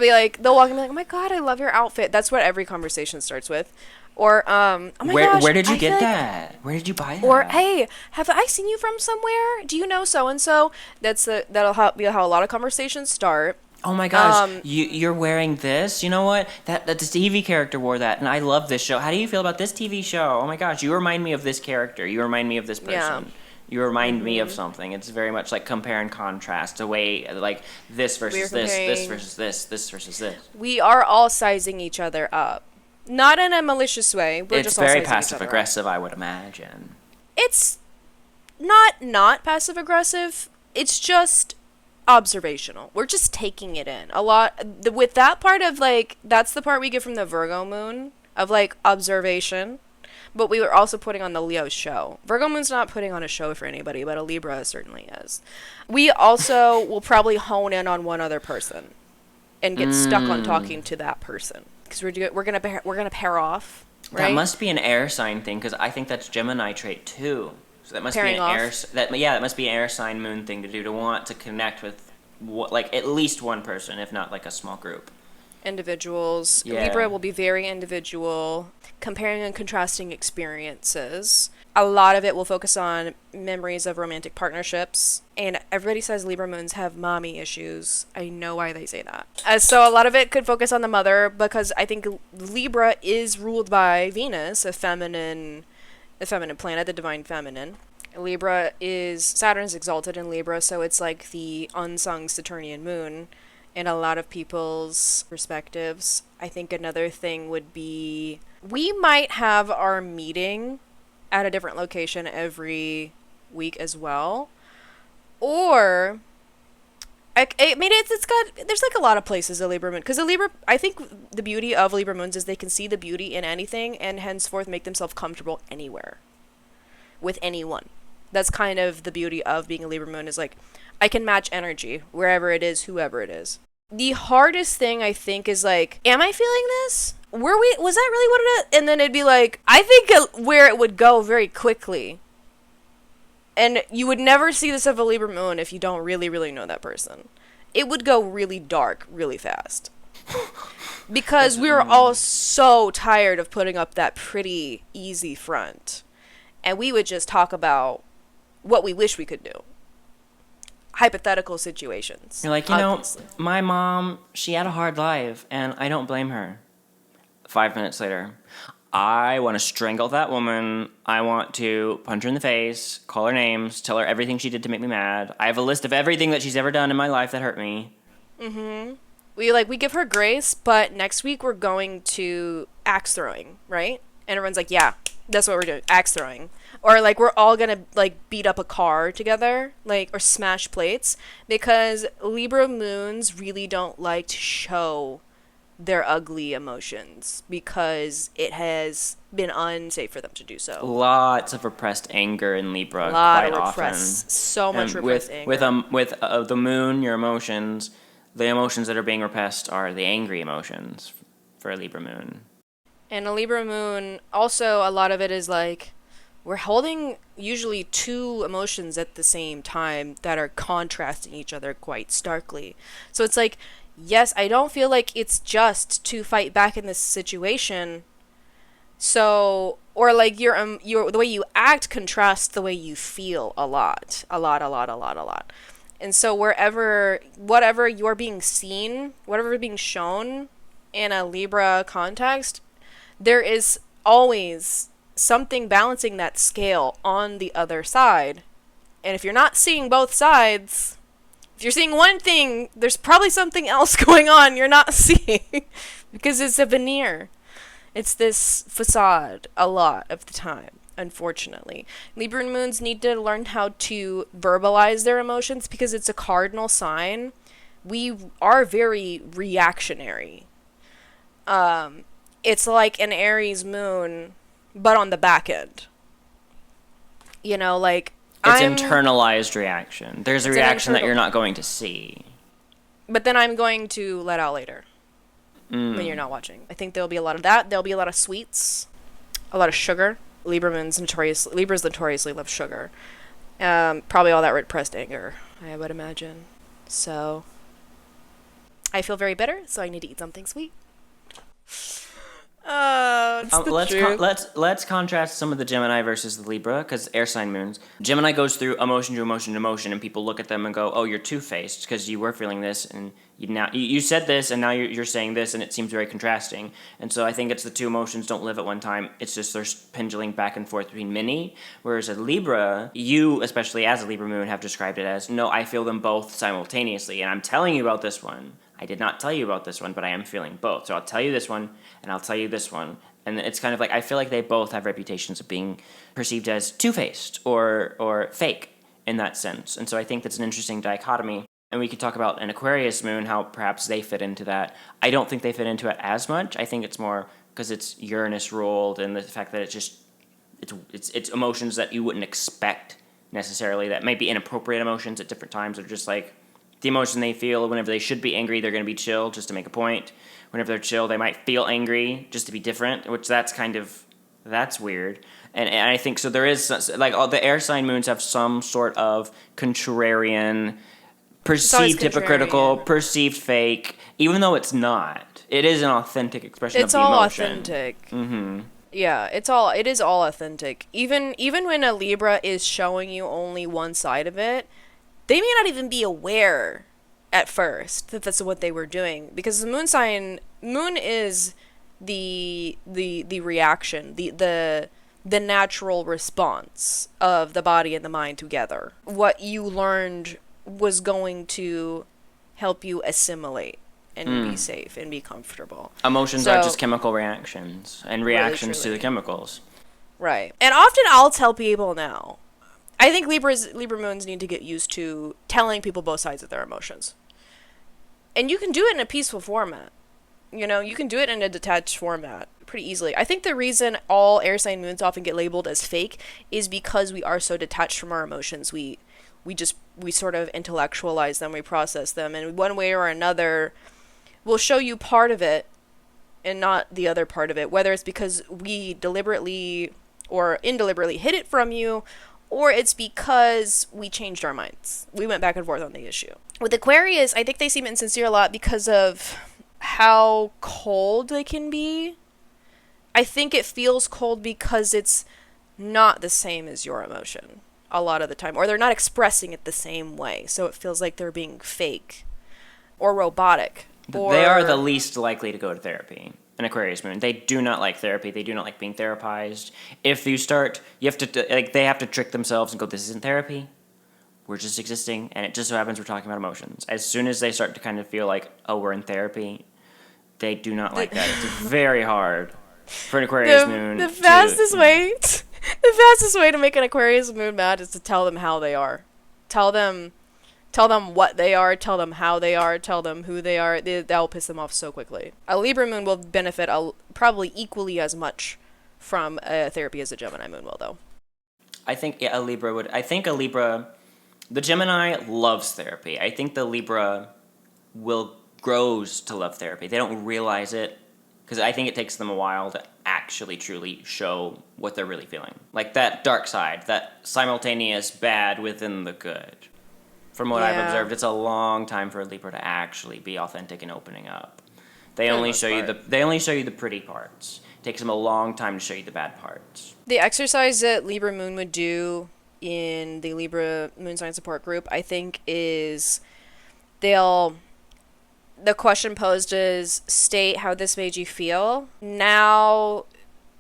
walk in and be like, oh my God, I love your outfit. That's what every conversation starts with. Or, oh my gosh. Where did you get that? Where did you buy that? Or, hey, have I seen you from somewhere? Do you know so-and-so? That'll be how a lot of conversations start. Oh my gosh, you're wearing this? You know what? That TV character wore that, and I love this show. How do you feel about this TV show? Oh my gosh, you remind me of this character. You remind me of this person. Yeah. You remind me of something. It's very much like compare and contrast. A way, like this versus this versus this versus this. We are all sizing each other up. Not in a malicious way. It's very passive-aggressive, I would imagine. It's not passive-aggressive. It's just... observational. We're just taking it in a lot with that part of that's the part we get from the Virgo Moon of observation, but we were also putting on the Leo show. Virgo Moon's not putting on a show for anybody, but a Libra certainly is. We also will probably hone in on one other person and get stuck on talking to that person because we're gonna pair off. Right? That must be an air sign thing because I think that's Gemini trait too. So that must Pairing be that must be an air sign moon thing to do, to want to connect with at least one person, if not a small group. Individuals. Yeah. Libra will be very individual, comparing and contrasting experiences. A lot of it will focus on memories of romantic partnerships, and everybody says Libra moons have mommy issues. I know why they say that. So a lot of it could focus on the mother, because I think Libra is ruled by Venus, a feminine planet, the divine feminine. Libra is Saturn's exalted in Libra, so it's like the unsung Saturnian moon in a lot of people's perspectives. I think another thing would be we might have our meeting at a different location every week as well, or there's a lot of places a Libra moon, because I think the beauty of Libra moons is they can see the beauty in anything and henceforth make themselves comfortable anywhere with anyone. That's kind of the beauty of being a Libra moon, is I can match energy wherever it is, whoever it is. The hardest thing I think is am I feeling this? was that really what it is? And then it'd be like, I think where it would go very quickly. And you would never see this of a Libra Moon if you don't really, really know that person. It would go really dark really fast. Because we were all so tired of putting up that pretty easy front. And we would just talk about what we wish we could do. Hypothetical situations. You're like, obviously. My mom, she had a hard life, and I don't blame her. 5 minutes later, I want to strangle that woman. I want to punch her in the face, call her names, tell her everything she did to make me mad. I have a list of everything that she's ever done in my life that hurt me. Mm-hmm. We give her grace, but next week we're going to axe throwing, right? And everyone's like, yeah, that's what we're doing, axe throwing. Or, like, we're all gonna, like, beat up a car together, like, or smash plates, because Libra moons really don't like to show their ugly emotions, because it has been unsafe for them to do so. Lots of repressed anger in Libra, quite often. So much repressed anger. With the moon, your emotions, the emotions that are being repressed are the angry emotions for a Libra moon. And a Libra moon, also, a lot of it is, like, we're holding usually two emotions at the same time that are contrasting each other quite starkly. So it's like, yes, I don't feel like it's just to fight back in this situation. So, or like your the way you act contrasts the way you feel a lot. And so whatever you're being seen, whatever being shown in a Libra context, there is always something balancing that scale on the other side. And if you're not seeing both sides, if you're seeing one thing, there's probably something else going on you're not seeing. Because it's a veneer. It's this facade a lot of the time, unfortunately. Libra moons need to learn how to verbalize their emotions because it's a cardinal sign. We are very reactionary. It's like an Aries Moon, but on the back end. Like... It's internalized reaction. There's a reaction that you're not going to see. But then I'm going to let out later. When you're not watching. I think there'll be a lot of that. There'll be a lot of sweets. A lot of sugar. Libras notoriously love sugar. Probably all that repressed anger, I would imagine. So... I feel very bitter, so I need to eat something sweet. Let's contrast some of the Gemini versus the Libra, because air sign moons. Gemini goes through emotion to emotion to emotion, and people look at them and go, "Oh, you're two-faced because you were feeling this, and you said this, and now you're saying this, and it seems very contrasting." And so I think it's the two emotions don't live at one time. It's just they're pendulating back and forth between many. Whereas a Libra, you, especially as a Libra moon, have described it as, "No, I feel them both simultaneously, and I'm telling you about this one. I did not tell you about this one, but I am feeling both. So I'll tell you this one, and I'll tell you this one." And it's kind of like, I feel like they both have reputations of being perceived as two-faced or fake in that sense. And so I think that's an interesting dichotomy. And we could talk about an Aquarius moon, how perhaps they fit into that. I don't think they fit into it as much. I think it's more because it's Uranus ruled, and the fact that it's emotions that you wouldn't expect necessarily, that might be inappropriate emotions at different times, or just like the emotion they feel whenever they should be angry, they're going to be chill just to make a point. Whenever they're chill, they might feel angry just to be different, which that's weird. And I think, so there is, like, all the air sign moons have some sort of contrarian, perceived hypocritical, perceived fake, even though it's not. It is an authentic expression of the emotion. It's all authentic. Mm-hmm. Yeah, it is all authentic. Even when a Libra is showing you only one side of it, they may not even be aware at first that that's what they were doing, because the moon is the reaction, the natural response of the body and the mind together. What you learned was going to help you assimilate and be safe and be comfortable. Emotions are just chemical reactions and reactions to the chemicals. Right. And often I'll tell people now, I think Libra moons need to get used to telling people both sides of their emotions. And you can do it in a peaceful format. You can do it in a detached format pretty easily. I think the reason all air sign moons often get labeled as fake is because we are so detached from our emotions. We sort of intellectualize them, we process them, and one way or another, we'll show you part of it, and not the other part of it, whether it's because we deliberately or indeliberately hid it from you, or it's because we changed our minds. We went back and forth on the issue. With Aquarius, I think they seem insincere a lot because of how cold they can be. I think it feels cold because it's not the same as your emotion a lot of the time, or they're not expressing it the same way, so it feels like they're being fake or robotic. They are the least likely to go to therapy. An Aquarius Moon. They do not like therapy. They do not like being therapized. If you start, you have to, like, they have to trick themselves and go, this isn't therapy. We're just existing, and it just so happens we're talking about emotions. As soon as they start to kind of feel like, oh, we're in therapy, they do not like that. It's very hard for an Aquarius Moon. The fastest way to make an Aquarius Moon mad is to tell them how they are. Tell them what they are, tell them how they are, tell them who they are. That'll piss them off so quickly. A Libra Moon will benefit probably equally as much from therapy as a Gemini Moon will, though. I think a Libra would. I think a Libra. The Gemini loves therapy. I think the Libra grows to love therapy. They don't realize it because I think it takes them a while to actually truly show what they're really feeling. Like that dark side, that simultaneous bad within the good. From what I've observed, it's a long time for a Libra to actually be authentic and opening up. They only show you the pretty parts. It takes them a long time to show you the bad parts. The exercise that Libra Moon would do in the Libra Moon Sign Support Group, I think, is the question posed is, state how this made you feel. Now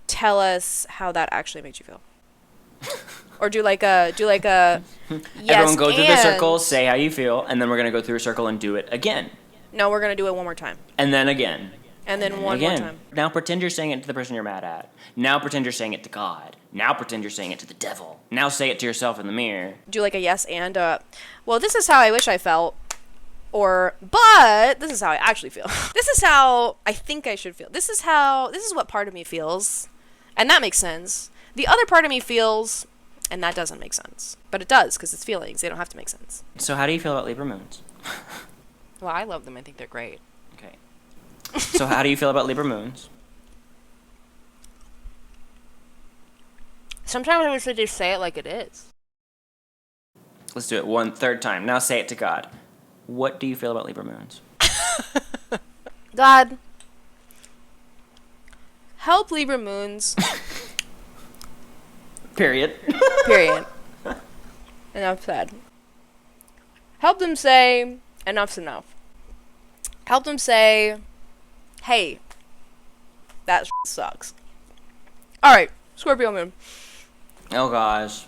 tell us how that actually made you feel. Or do like a yes, everyone go through the circle, say how you feel, and then we're going to go through a circle and do it again. No, we're going to do it one more time. And then again. And then one more time. Now pretend you're saying it to the person you're mad at. Now pretend you're saying it to God. Now pretend you're saying it to the devil. Now say it to yourself in the mirror. Do like a yes and well, this is how I wish I felt. Or, but this is how I actually feel. This is how I think I should feel. This is what part of me feels. And that makes sense. The other part of me feels, and that doesn't make sense. But it does, because it's feelings. They don't have to make sense. So how do you feel about Libra Moons? Well, I love them. I think they're great. Okay. So how do you feel about Libra Moons? Sometimes I wish they just say it like it is. Let's do it third time. Now say it to God. What do you feel about Libra Moons? God, help Libra Moons. Period. Period. Enough said. Help them say, enough's enough. Help them say, hey, that sucks. Alright, Scorpio Moon. Oh gosh.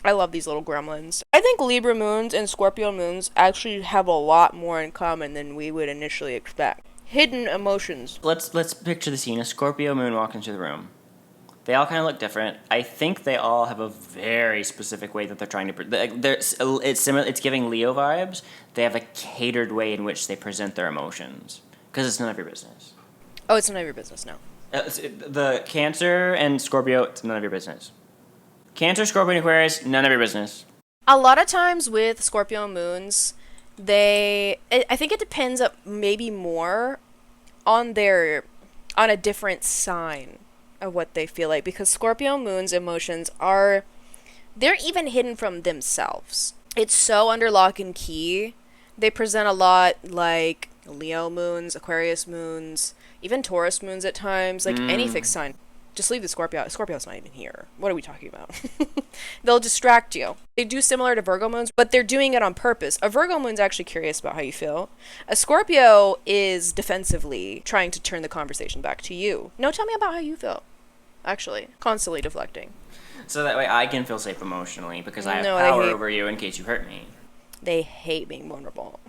I love these little gremlins. I think Libra Moons and Scorpio Moons actually have a lot more in common than we would initially expect. Hidden emotions. Let's picture the scene. A Scorpio Moon walks into the room. They all kind of look different. I think they all have a very specific way that they're trying to... It's similar. It's giving Leo vibes. They have a catered way in which they present their emotions. Because it's none of your business. Oh, it's none of your business, no. The Cancer and Scorpio, it's none of your business. Cancer, Scorpio, and Aquarius, none of your business. A lot of times with Scorpio Moons, I think it depends maybe more on a different sign of what they feel like, because Scorpio Moon's emotions they're even hidden from themselves. It's so under lock and key. They present a lot like Leo Moons, Aquarius Moons, even Taurus Moons at times, like any fixed sign. Just leave the Scorpio. Scorpio's not even here. What are we talking about? They'll distract you. They do similar to Virgo Moons, but they're doing it on purpose. A Virgo Moon's actually curious about how you feel. A Scorpio is defensively trying to turn the conversation back to you. No, tell me about how you feel. Actually, constantly deflecting. So that way I can feel safe emotionally because I have power over you in case you hurt me. They hate being vulnerable.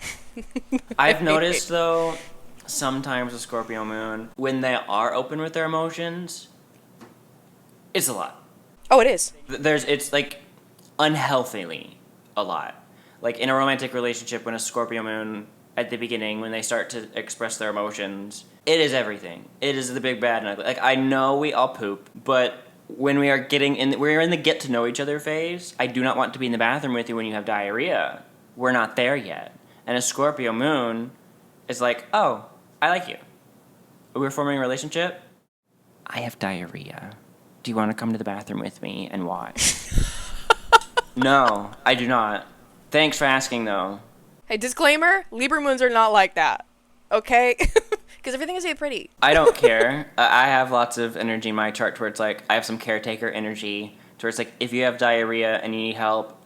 I've noticed, though, sometimes a Scorpio Moon, when they are open with their emotions, it's a lot. Oh, it is. It's like unhealthily a lot. Like in a romantic relationship, when a Scorpio Moon at the beginning, when they start to express their emotions, it is everything. It is the big bad and ugly. Like I know we all poop, but when we're in the get to know each other phase, I do not want to be in the bathroom with you when you have diarrhea. We're not there yet. And a Scorpio Moon is like, oh, I like you. we're forming a relationship. I have diarrhea. Do you want to come to the bathroom with me and watch? No, I do not. Thanks for asking, though. Hey, disclaimer, Libra moons are not like that. Okay? Because everything is pretty. I don't care. I have lots of energy in my chart where it's like, I have some caretaker energy to where it's like, if you have diarrhea and you need help,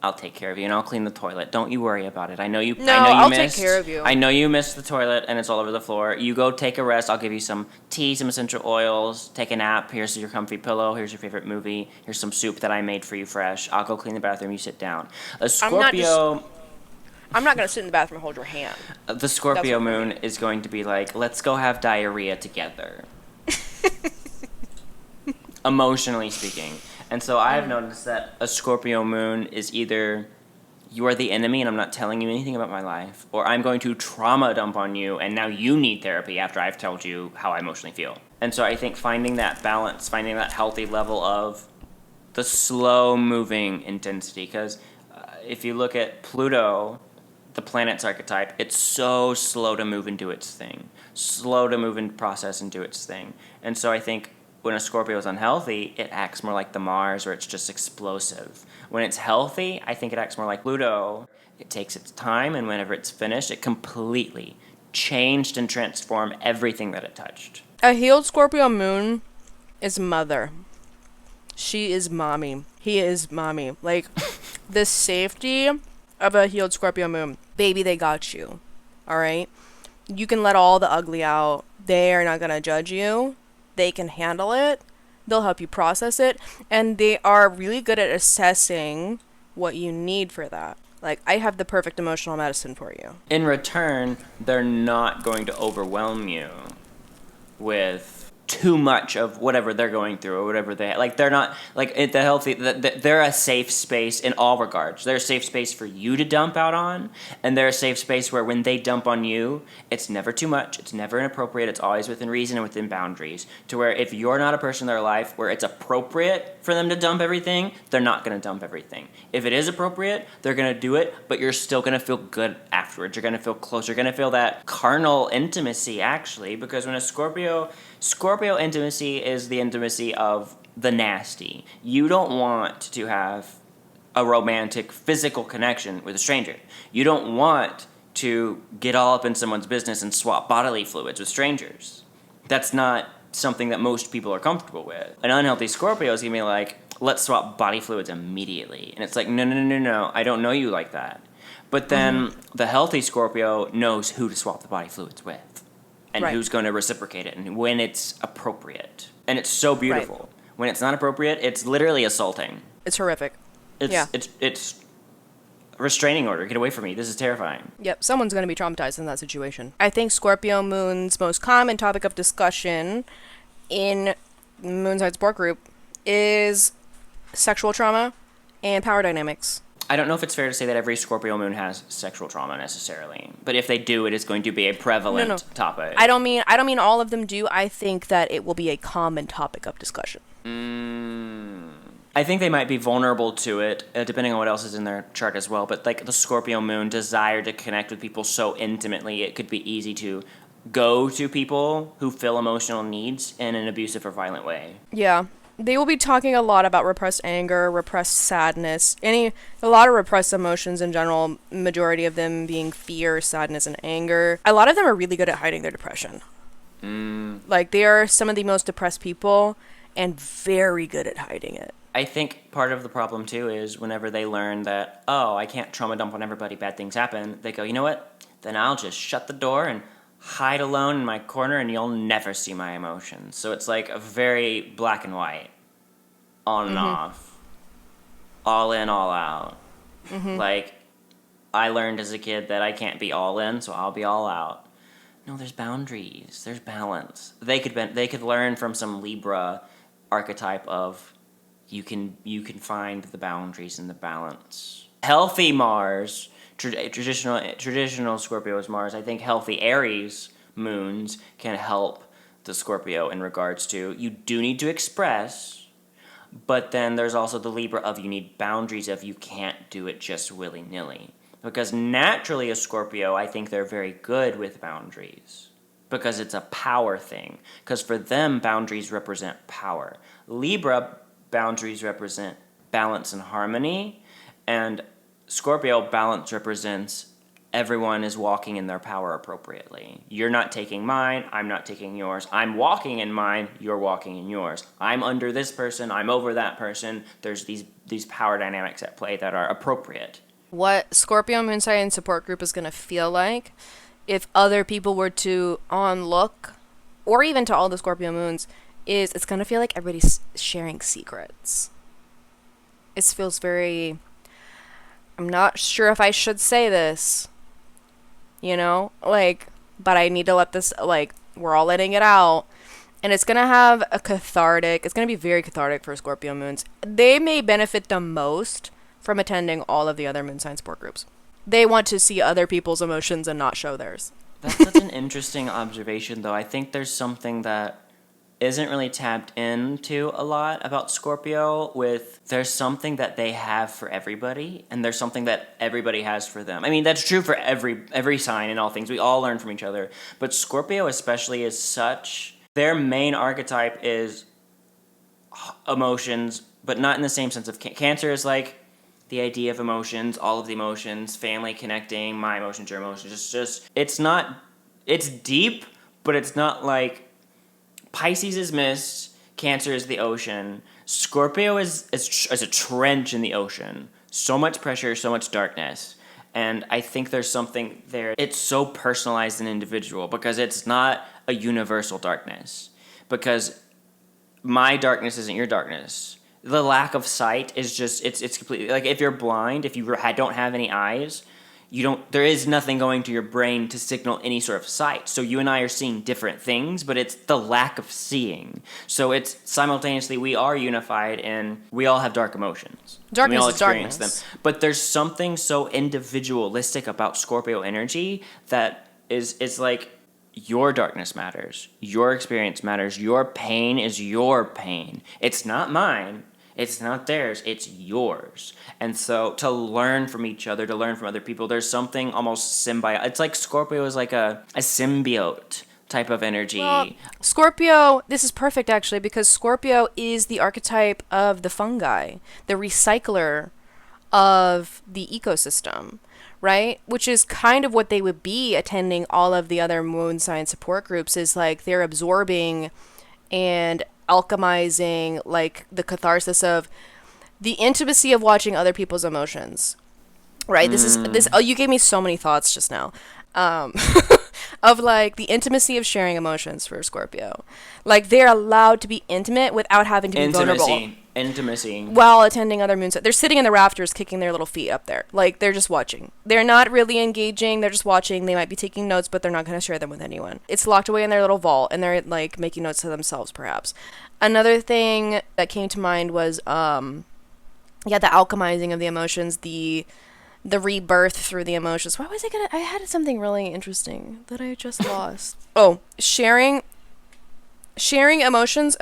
I'll take care of you and I'll clean the toilet. Don't you worry about it. I know you. No, I know you I'll missed, take care of you. I know you missed the toilet and it's all over the floor. You go take a rest. I'll give you some tea, some essential oils. Take a nap. Here's your comfy pillow. Here's your favorite movie. Here's some soup that I made for you fresh. I'll go clean the bathroom. You sit down. A Scorpio. I'm not going to sit in the bathroom and hold your hand. The Scorpio Moon is going to be like, let's go have diarrhea together. Emotionally speaking. And so I've noticed that a Scorpio Moon is either you are the enemy and I'm not telling you anything about my life, or I'm going to trauma dump on you and now you need therapy after I've told you how I emotionally feel. And so I think finding that balance, finding that healthy level of the slow moving intensity, because if you look at Pluto, the planet's archetype, it's so slow to move and do its thing, slow to move and process and do its thing. And so I think when a Scorpio is unhealthy, it acts more like the Mars, where it's just explosive. When it's healthy, I think it acts more like Pluto. It takes its time, and whenever it's finished, it completely changed and transformed everything that it touched. A healed Scorpio moon is mother. She is mommy. He is mommy. Like, the safety of a healed Scorpio moon. Baby, they got you. All right? You can let all the ugly out. They are not going to judge you. They can handle it. They'll help you process it. And they are really good at assessing what you need for that. Like, I have the perfect emotional medicine for you. In return, they're not going to overwhelm you with too much of whatever they're going through or whatever they're not like they're a safe space in all regards. They're a safe space for you to dump out on, and they're a safe space where when they dump on you, it's never too much, it's never inappropriate, it's always within reason and within boundaries, to where if you're not a person in their life where it's appropriate for them to dump everything, they're not going to dump everything. If it is appropriate, they're going to do it, but you're still going to feel good afterwards. You're going to feel close. You're going to feel that carnal intimacy, actually, because when a Scorpio intimacy is the intimacy of the nasty. You don't want to have a romantic physical connection with a stranger. You don't want to get all up in someone's business and swap bodily fluids with strangers. That's not something that most people are comfortable with. An unhealthy Scorpio is going to be like, let's swap body fluids immediately. And it's like, no, I don't know you like that. But then the healthy Scorpio knows who to swap the body fluids with. And who's going to reciprocate it, and when it's appropriate. And it's so beautiful. Right. When it's not appropriate, it's literally assaulting. It's horrific. It's restraining order. Get away from me. This is terrifying. Yep, someone's going to be traumatized in that situation. I think Scorpio Moon's most common topic of discussion in Moonside Support Group is sexual trauma and power dynamics. I don't know if it's fair to say that every Scorpio Moon has sexual trauma necessarily, but if they do, it is going to be a prevalent topic. I don't mean all of them do. I think that it will be a common topic of discussion. I think they might be vulnerable to it, depending on what else is in their chart as well. But like the Scorpio Moon desire to connect with people so intimately, it could be easy to go to people who fill emotional needs in an abusive or violent way. Yeah. They will be talking a lot about repressed anger, repressed sadness, a lot of repressed emotions in general, majority of them being fear, sadness, and anger. A lot of them are really good at hiding their depression. Like, they are some of the most depressed people and very good at hiding it. I think part of the problem, too, is whenever they learn that, I can't trauma dump on everybody, bad things happen, they go, you know what? Then I'll just shut the door and hide alone in my corner and you'll never see my emotions. So it's like a very black and white, on and off, all in, all out. Like, I learned as a kid that I can't be all in, so I'll be all out. No, there's boundaries, there's balance. They could learn from some Libra archetype of you can find the boundaries and the balance. Healthy Mars, traditional Scorpio is Mars. I think healthy Aries moons can help the Scorpio in regards to you do need to express, but then there's also the Libra of you need boundaries of you can't do it just willy-nilly. Because naturally a Scorpio, I think they're very good with boundaries. because it's a power thing. Because for them, boundaries represent power. Libra, boundaries represent balance and harmony. And Scorpio, balance represents everyone is walking in their power appropriately. You're not taking mine, I'm not taking yours. I'm walking in mine, you're walking in yours. I'm under this person, I'm over that person. There's these power dynamics at play that are appropriate. What Scorpio Moon sign support group is going to feel like if other people were to look, or even to all the Scorpio Moons, is it's going to feel like everybody's sharing secrets. It feels very... I'm not sure if I should say this, but I need to let this, we're all letting it out. And it's going to have it's going to be very cathartic for Scorpio Moons. They may benefit the most from attending all of the other moon sign support groups. They want to see other people's emotions and not show theirs. That's such an interesting observation, though. I think there's something that isn't really tapped into a lot about Scorpio there's something that they have for everybody, and there's something that everybody has for them. I mean, that's true for every sign and all things. We all learn from each other. But Scorpio especially is their main archetype is emotions, but not in the same sense of Cancer is like the idea of emotions, all of the emotions, family connecting, my emotions, your emotions. It's deep, but it's not like Pisces is mist, Cancer is the ocean. Scorpio is a trench in the ocean. So much pressure, so much darkness. And I think there's something there. It's so personalized and individual because it's not a universal darkness. Because my darkness isn't your darkness. The lack of sight is just, it's completely, like if you're blind, if you don't have any eyes, there is nothing going to your brain to signal any sort of sight. So you and I are seeing different things, but it's the lack of seeing. So it's simultaneously, we are unified and we all have dark emotions. Darkness we all is experience darkness. them. But there's something so individualistic about Scorpio energy that is like, your darkness matters. Your experience matters. Your pain is your pain. It's not mine. It's not theirs, it's yours. And so to learn from each other, to learn from other people, there's something almost symbiotic. It's like Scorpio is like a symbiote type of energy. Well, Scorpio, this is perfect actually, because Scorpio is the archetype of the fungi, the recycler of the ecosystem, right? Which is kind of what they would be attending all of the other moon sign support groups, is like they're absorbing and alchemizing like the catharsis of the intimacy of watching other people's emotions, right? You gave me so many thoughts just now, of like the intimacy of sharing emotions for Scorpio. Like they're allowed to be intimate without having to be vulnerable. Intimacy. While attending other moon signs. They're sitting in the rafters kicking their little feet up there. Like they're just watching. They're not really engaging. They're just watching. They might be taking notes, but they're not going to share them with anyone. It's locked away in their little vault and they're like making notes to themselves perhaps. Another thing that came to mind was the alchemizing of the emotions, the rebirth through the emotions. I had something really interesting that I just lost. Oh, sharing emotions,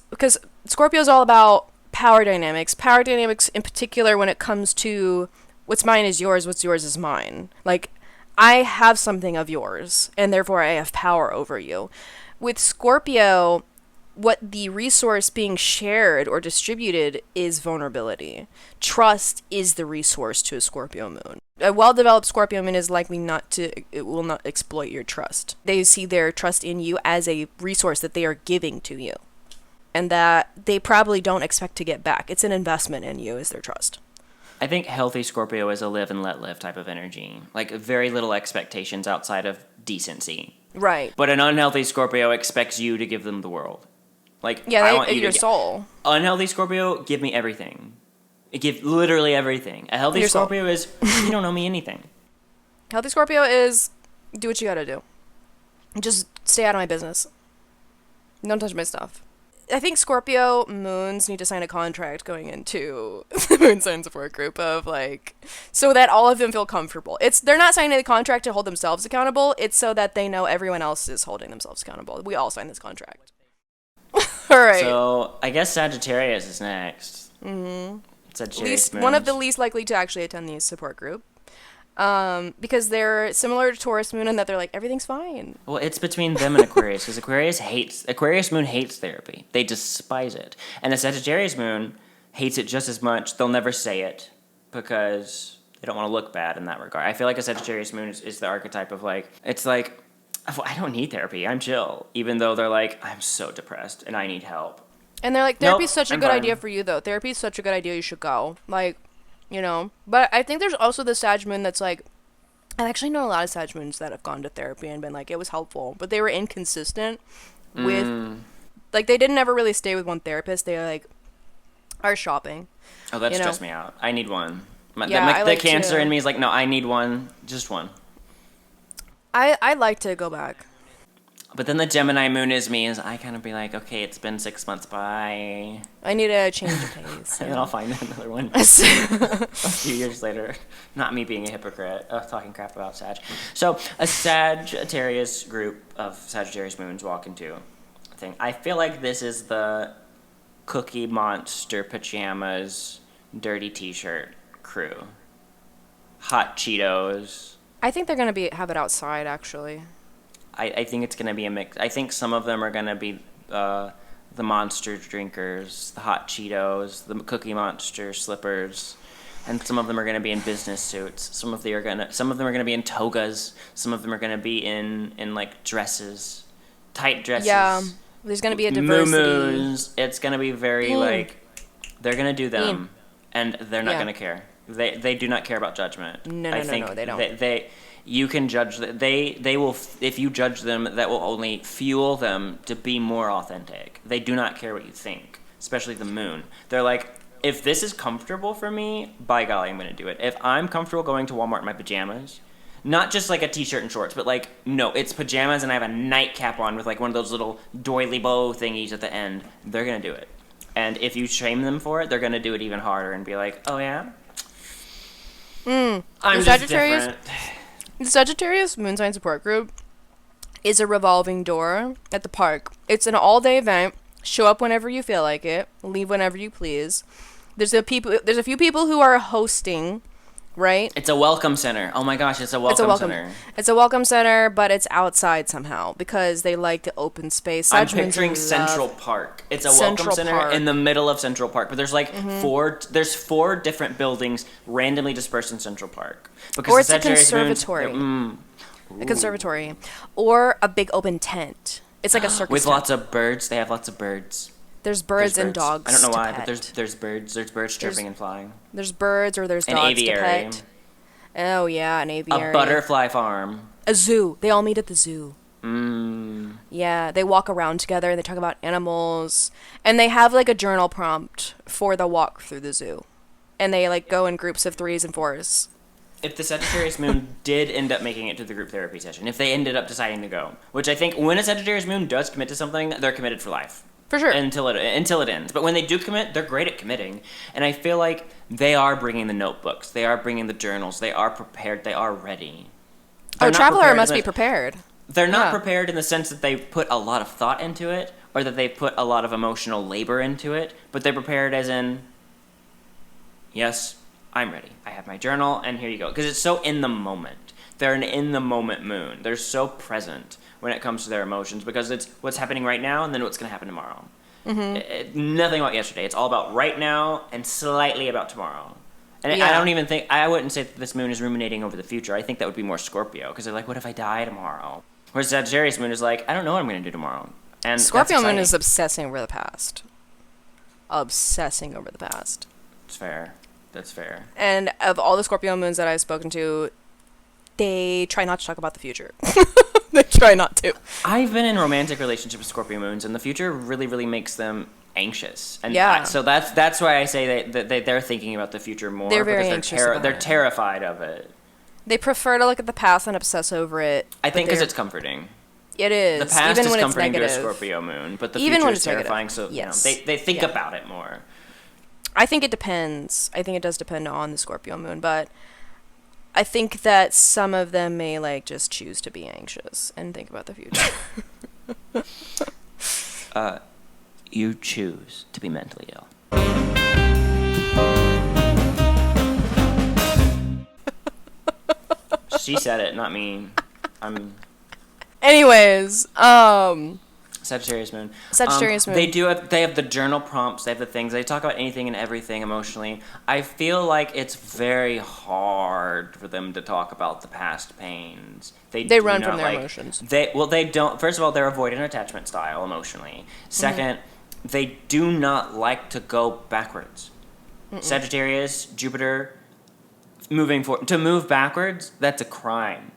because Scorpio is all about power dynamics in particular when it comes to what's mine is yours, what's yours is mine. Like, I have something of yours, and therefore I have power over you. With Scorpio, what the resource being shared or distributed is vulnerability. Trust is the resource to a Scorpio moon. A well-developed Scorpio moon is likely it will not exploit your trust. They see their trust in you as a resource that they are giving to you, and that they probably don't expect to get back. It's an investment in you, is their trust. I think healthy Scorpio is a live and let live type of energy. Like very little expectations outside of decency. Right. But an unhealthy Scorpio expects you to give them the world. Like, yeah, I want you your to soul. Unhealthy Scorpio, give me everything. Give literally everything. A healthy Scorpio is, you don't know me anything. Healthy Scorpio is, do what you gotta do. Just stay out of my business. Don't touch my stuff. I think Scorpio moons need to sign a contract going into the moon sign support group of like, so that all of them feel comfortable. They're not signing the contract to hold themselves accountable. It's so that they know everyone else is holding themselves accountable. We all sign this contract. All right. So I guess Sagittarius is next. Mm-hmm. Sagittarius one of the least likely to actually attend the support group. Because they're similar to Taurus Moon in that they're like, everything's fine. Well, it's between them and Aquarius, because Aquarius Moon hates therapy. They despise it. And the Sagittarius Moon hates it just as much. They'll never say it because they don't want to look bad in that regard. I feel like a Sagittarius Moon is the archetype of like, it's like, I don't need therapy. I'm chill. Even though they're like, I'm so depressed and I need help. And they're like, therapy's such a I'm good fine. idea for you, though. Therapy's such a good idea. You should go. Like, you know. But I think there's also the Sag Moon that's like, I actually know a lot of Sag Moons that have gone to therapy and been like, it was helpful. But they were inconsistent with, like, they didn't ever really stay with one therapist. They, like, are shopping. Oh, that You know? stressed me out. I need one. Yeah, I the like Cancer to- in me is like, no, I need one. Just one. I'd like to go back. But then the Gemini Moon is me, is I kind of be like, okay, it's been 6 months, bye. I need a change of pace. And then I'll find another one a few years later. Not me being a hypocrite, talking crap about Sag. So a Sagittarius group of Sagittarius Moons walk into a thing. I feel like this is the Cookie Monster pajamas, dirty t-shirt crew. Hot Cheetos. I think they're going to have it outside, actually. I think it's going to be a mix. I think some of them are going to be the Monster drinkers, the Hot Cheetos, the Cookie Monster slippers, and some of them are going to be in business suits. Some of them are going to be in togas. Some of them are going to be in like dresses, tight dresses. Yeah, there's going to be a diversity. Moo-moos. It's going to be very like they're going to do them, and they're not Yeah. going to care. They do not care about judgment. No, I no, think no, they don't. They you can judge that they will if you judge them, that will only fuel them to be more authentic. They do not care what you think, especially the moon. They're like, if this is comfortable for me, by golly, I'm going to do it. If I'm comfortable going to Walmart in my pajamas, not just like a t-shirt and shorts, but like, no, it's pajamas and I have a nightcap on with like one of those little doily bow thingies at the end, they're going to do it. And if you shame them for it, they're going to do it even harder and be like, oh yeah? I'm just Sagittarius- different. The Sagittarius Moon Sign Support Group is a revolving door at the park. It's an all-day event. Show up whenever you feel like it. Leave whenever you please. There's a few people who are hosting, right? It's a welcome center. Oh my gosh, it's a welcome center. It's a welcome center, but it's outside somehow because they like the open space. I'm Sag Moons picturing love Central Park. It's a Central welcome center Park. in the middle of Central Park, but there's like four different buildings randomly dispersed in Central Park. Because Or the it's a Sagittarius Moons- conservatory. A conservatory. Or a big open tent. It's like a circus with tent. lots of birds. They have lots of birds. There's birds There's and dogs. I don't know to why, pet. but there's birds. There's birds chirping and flying. There's birds or there's An dogs to aviary. pet. Oh yeah, an aviary. A butterfly farm. A zoo. They all meet at the zoo. Mm. Yeah, they walk around together and they talk about animals. And they have like a journal prompt for the walk through the zoo. And they like go in groups of 3s and 4s. If the Sagittarius Moon did end up making it to the group therapy session, if they ended up deciding to go, which I think when a Sagittarius Moon does commit to something, they're committed for life. For sure. Until it ends. But when they do commit, they're great at committing. And I feel like they are bringing the notebooks. They are bringing the journals. They are prepared. They are ready. They're Oh, not traveler prepared must in be the- prepared. They're not Yeah. prepared in the sense that they put a lot of thought into it or that they put a lot of emotional labor into it, but they're prepared as in, yes, I'm ready. I have my journal, and here you go. Because it's so in the moment. They're an in-the-moment moon. They're so present when it comes to their emotions because it's what's happening right now and then what's going to happen tomorrow. Nothing about yesterday. It's all about right now and slightly about tomorrow. And Yeah. I wouldn't say that this moon is ruminating over the future. I think that would be more Scorpio because they're like, what if I die tomorrow? Whereas Sagittarius Moon is like, I don't know what I'm going to do tomorrow. And Scorpio that's Moon exciting. is obsessing over the past. Obsessing over the past. It's fair. That's fair. And of all the Scorpio Moons that I've spoken to, they try not to talk about the future. They try not to. I've been in romantic relationships with Scorpio Moons, and the future really, really makes them anxious. And Yeah. so that's why I say that they're thinking about the future more. They're very because anxious about they're it. terrified of it. They prefer to look at the past and obsess over it. I but think because they're- it's comforting. It is. The past even is when it's comforting to a negative. Scorpio Moon, but the Even future when is it's negative. terrifying. So Yes. they think Yeah. about it more. I think it depends. I think it does depend on the Scorpio Moon, but I think that some of them may like just choose to be anxious and think about the future. You choose to be mentally ill. She said it, not me. I'm Anyways, Sagittarius Moon. Sagittarius Moon. They have the journal prompts. They have the things. They talk about anything and everything emotionally. I feel like it's very hard for them to talk about the past pains. They run from their emotions. They don't. First of all, they're avoidant attachment style emotionally. Second, they do not like to go backwards. Sagittarius, Jupiter, to move backwards, that's a crime.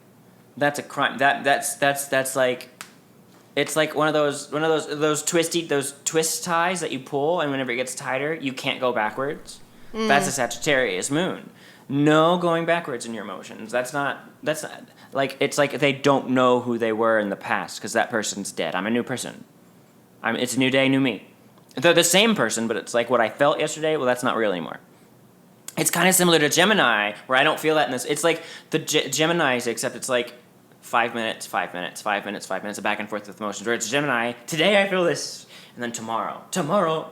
That's a crime. That's like, it's like one of those twist ties that you pull, and whenever it gets tighter, you can't go backwards. That's a Sagittarius Moon. No going backwards in your emotions. That's not like, it's like they don't know who they were in the past because that person's dead. I'm a new person. It's a new day, new me. They're the same person, but it's like what I felt yesterday. Well, that's not real anymore. It's kind of similar to Gemini, where I don't feel that in this. It's like the Geminis, except it's like 5 minutes, 5 minutes, 5 minutes, 5 minutes, back and forth with emotions. Where it's Gemini, today I feel this, and then tomorrow,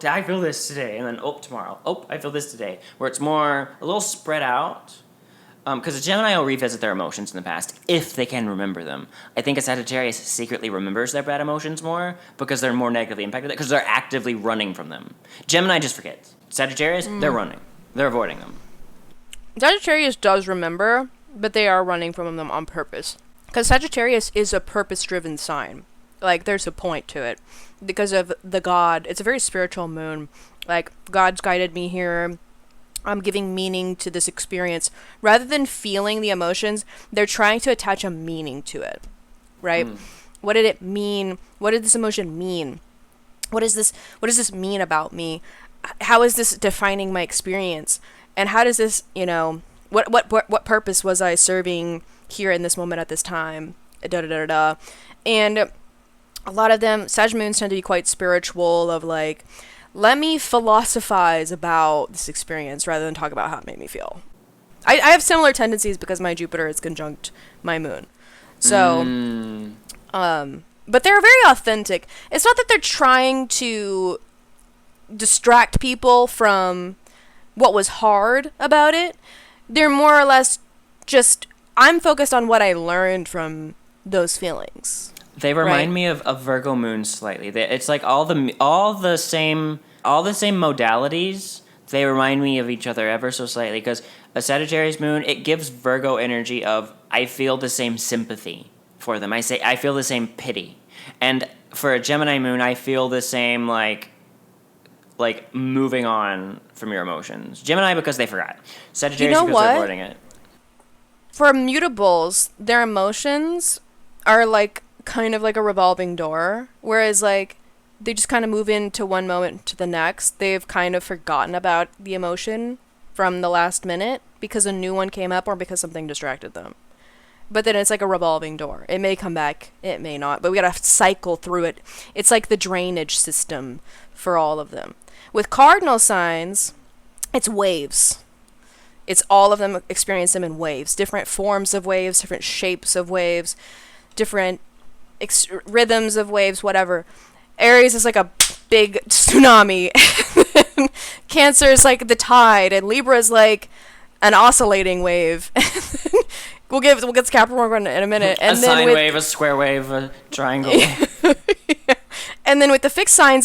I feel this today, and then tomorrow, I feel this today. Where it's more a little spread out. Because a Gemini will revisit their emotions in the past if they can remember them. I think a Sagittarius secretly remembers their bad emotions more because they're more negatively impacted because they're actively running from them. Gemini just forgets. Sagittarius, they're running. They're avoiding them. Sagittarius does remember, but they are running from them on purpose. Because Sagittarius is a purpose-driven sign. Like, there's a point to it. Because of the god. It's a very spiritual moon. Like, God's guided me here. I'm giving meaning to this experience. Rather than feeling the emotions, they're trying to attach a meaning to it. Right? What did it mean? What did this emotion mean? What does this mean about me? How is this defining my experience? And how does this, what purpose was I serving here in this moment at this time? And a lot of them, Sag Moons tend to be quite spiritual, of like, let me philosophize about this experience rather than talk about how it made me feel. I have similar tendencies because my Jupiter is conjunct my moon. So, but they're very authentic. It's not that they're trying to distract people from what was hard about it. They're more or less just, I'm focused on what I learned from those feelings. They remind me of Virgo Moon slightly. It's like all the same modalities. They remind me of each other ever so slightly, because a Sagittarius Moon, it gives Virgo energy of, I feel the same sympathy for them. I feel the same pity. And for a Gemini Moon, I feel the same like moving on from your emotions. Gemini because they forgot. Sagittarius because they're avoiding it. For mutables, their emotions are like kind of like a revolving door, whereas like they just kind of move into one moment to the next. They've kind of forgotten about the emotion from the last minute because a new one came up or because something distracted them. But then it's like a revolving door. It may come back, it may not, but we gotta cycle through it. It's like the drainage system for all of them. With cardinal signs, it's waves. It's all of them experience them in waves. Different forms of waves, different shapes of waves, different rhythms of waves, whatever. Aries is like a big tsunami. Cancer is like the tide, and Libra is like an oscillating wave. We'll get to Capricorn in a minute. And a sine wave, a square wave, a triangle. Yeah. And then with the fixed signs,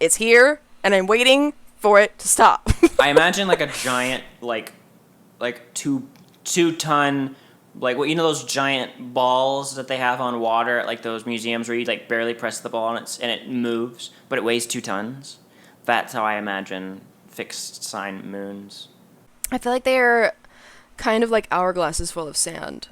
it's here, and I'm waiting for it to stop. I imagine like a giant, like 2-ton, like, what, those giant balls that they have on water at like those museums where you like barely press the ball and it moves, but it weighs 2 tons. That's how I imagine fixed sign moons. I feel like they're kind of like hourglasses full of sand.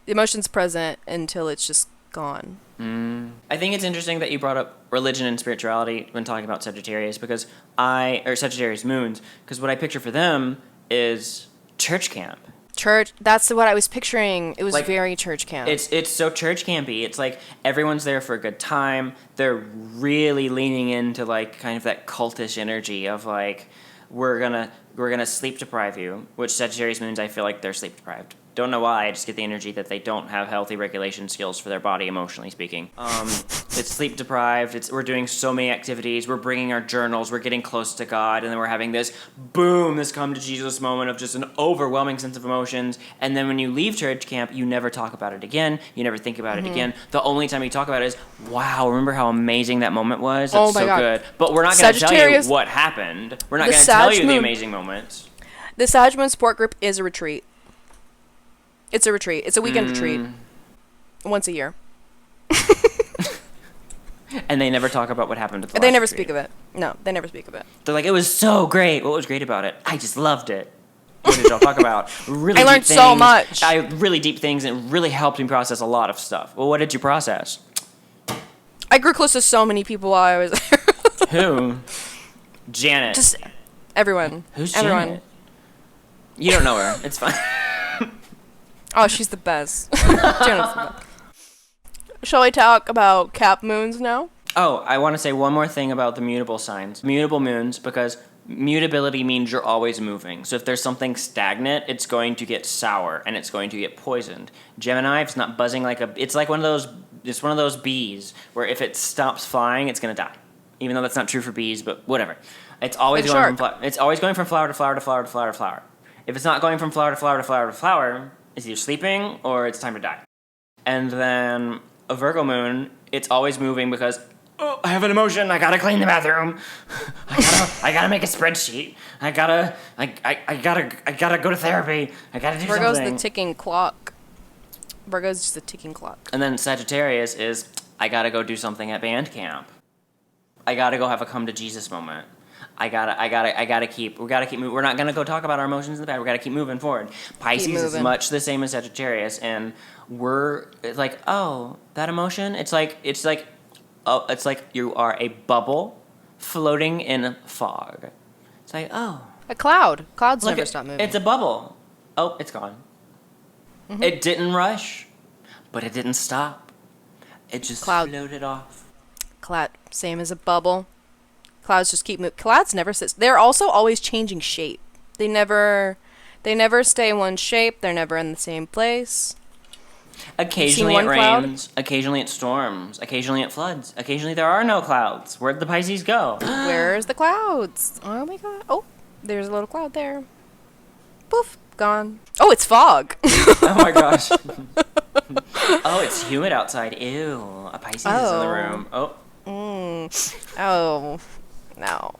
The emotion's present until it's just gone. I think it's interesting that you brought up religion and spirituality when talking about Sagittarius, because Sagittarius moons, because what I picture for them is church camp. Church, that's what I was picturing. It was like, very church camp. It's so church campy. It's like everyone's there for a good time. They're really leaning into like kind of that cultish energy of like, we're gonna sleep deprive you, which Sagittarius moons, I feel like they're sleep deprived. Don't know why, I just get the energy that they don't have healthy regulation skills for their body, emotionally speaking. It's sleep deprived. We're doing so many activities. We're bringing our journals. We're getting close to God. And then we're having this boom, this come to Jesus moment of just an overwhelming sense of emotions. And then when you leave church camp, you never talk about it again. You never think about it again. The only time you talk about it is, wow, remember how amazing that moment was? It's so God. good. But we're not going to tell you what happened. We're not going to tell you the amazing moments. The Sag Moon support group is a retreat. It's a retreat. It's a weekend retreat. Once a year. And they never talk about what happened to the They last never retreat. speak of it. No, they never speak of it. They're like, it was so great. What was great about it? I just loved it. What did y'all talk about? Really I learned deep so things. much. Really deep things, and it really helped me process a lot of stuff. Well, what did you process? I grew close to so many people while I was there. Who? Janet. Just everyone. Who's everyone. Janet? You don't know her. It's fine. Oh, she's the best. Janet's the best. Shall we talk about Cap Moons now? Oh, I want to say one more thing about the mutable signs. Mutable moons, because mutability means you're always moving. So if there's something stagnant, it's going to get sour and it's going to get poisoned. Gemini, if it's not buzzing like it's like one of those bees where if it stops flying, it's going to die. Even though that's not true for bees, but whatever. It's always going from flower to flower to flower to flower to flower. If it's not going from flower to flower to flower to flower, it's either sleeping or it's time to die. And then a Virgo moon, it's always moving because, oh, I have an emotion. I gotta clean the bathroom. I gotta make a spreadsheet. I gotta go to therapy. I gotta do Virgo's something. the ticking clock. Virgo's just the ticking clock. And then Sagittarius is, I gotta go do something at band camp. I gotta go have a come to Jesus moment. We gotta keep moving. We're not gonna go talk about our emotions in the past. We gotta keep moving forward. Pisces is much the same as Sagittarius, and it's like, oh, that emotion. It's like you are a bubble floating in fog. It's like, oh, a cloud. Clouds never stop moving. It's a bubble. Oh, it's gone. Mm-hmm. It didn't rush, but it didn't stop. It just floated off. Cloud, same as a bubble. Clouds just keep moving. Clouds never sit. They're also always changing shape. They never stay in one shape. They're never in the same place. Occasionally it rains. Occasionally it storms. Occasionally it floods. Occasionally there are no clouds. Where'd the Pisces go? Where's the clouds? Oh my god. Oh, there's a little cloud there. Poof, gone. Oh, it's fog. Oh my gosh. Oh, it's humid outside. Ew. A Pisces is in the room. Oh. Oh. No.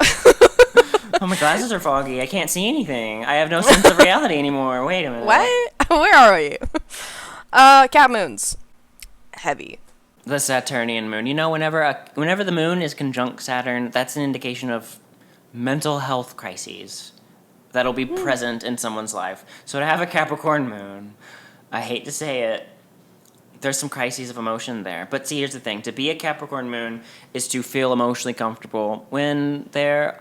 Oh, my glasses are foggy. I can't see anything. I have no sense of reality anymore. Wait a minute. What? Where are you? Cap moons. Heavy. The Saturnian moon. You know, whenever the moon is conjunct Saturn, that's an indication of mental health crises that'll be present in someone's life. So to have a Capricorn moon, I hate to say it, there's some crises of emotion there. But see, here's the thing. To be a Capricorn moon is to feel emotionally comfortable when there's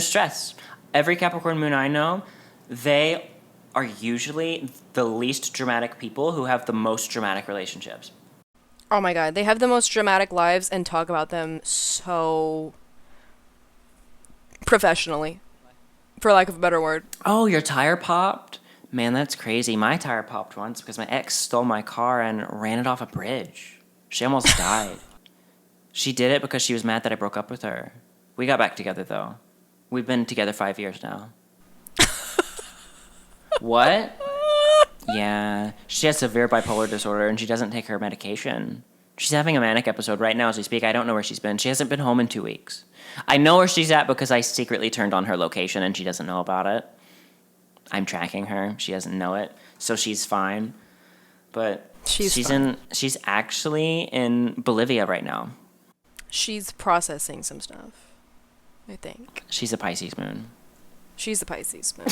stress. Every Capricorn moon I know, they are usually the least dramatic people who have the most dramatic relationships. Oh my god, they have the most dramatic lives and talk about them so professionally, for lack of a better word. Oh, your tire popped? Man, that's crazy. My tire popped once because my ex stole my car and ran it off a bridge. She almost died. She did it because she was mad that I broke up with her. We got back together, though. We've been together 5 years now. What? Yeah. She has severe bipolar disorder, and she doesn't take her medication. She's having a manic episode right now as we speak. I don't know where she's been. She hasn't been home in 2 weeks. I know where she's at because I secretly turned on her location, and she doesn't know about it. I'm tracking her. She doesn't know it. So she's fine. But she's actually in Bolivia right now. She's processing some stuff, I think. She's a Pisces moon. She's a Pisces moon.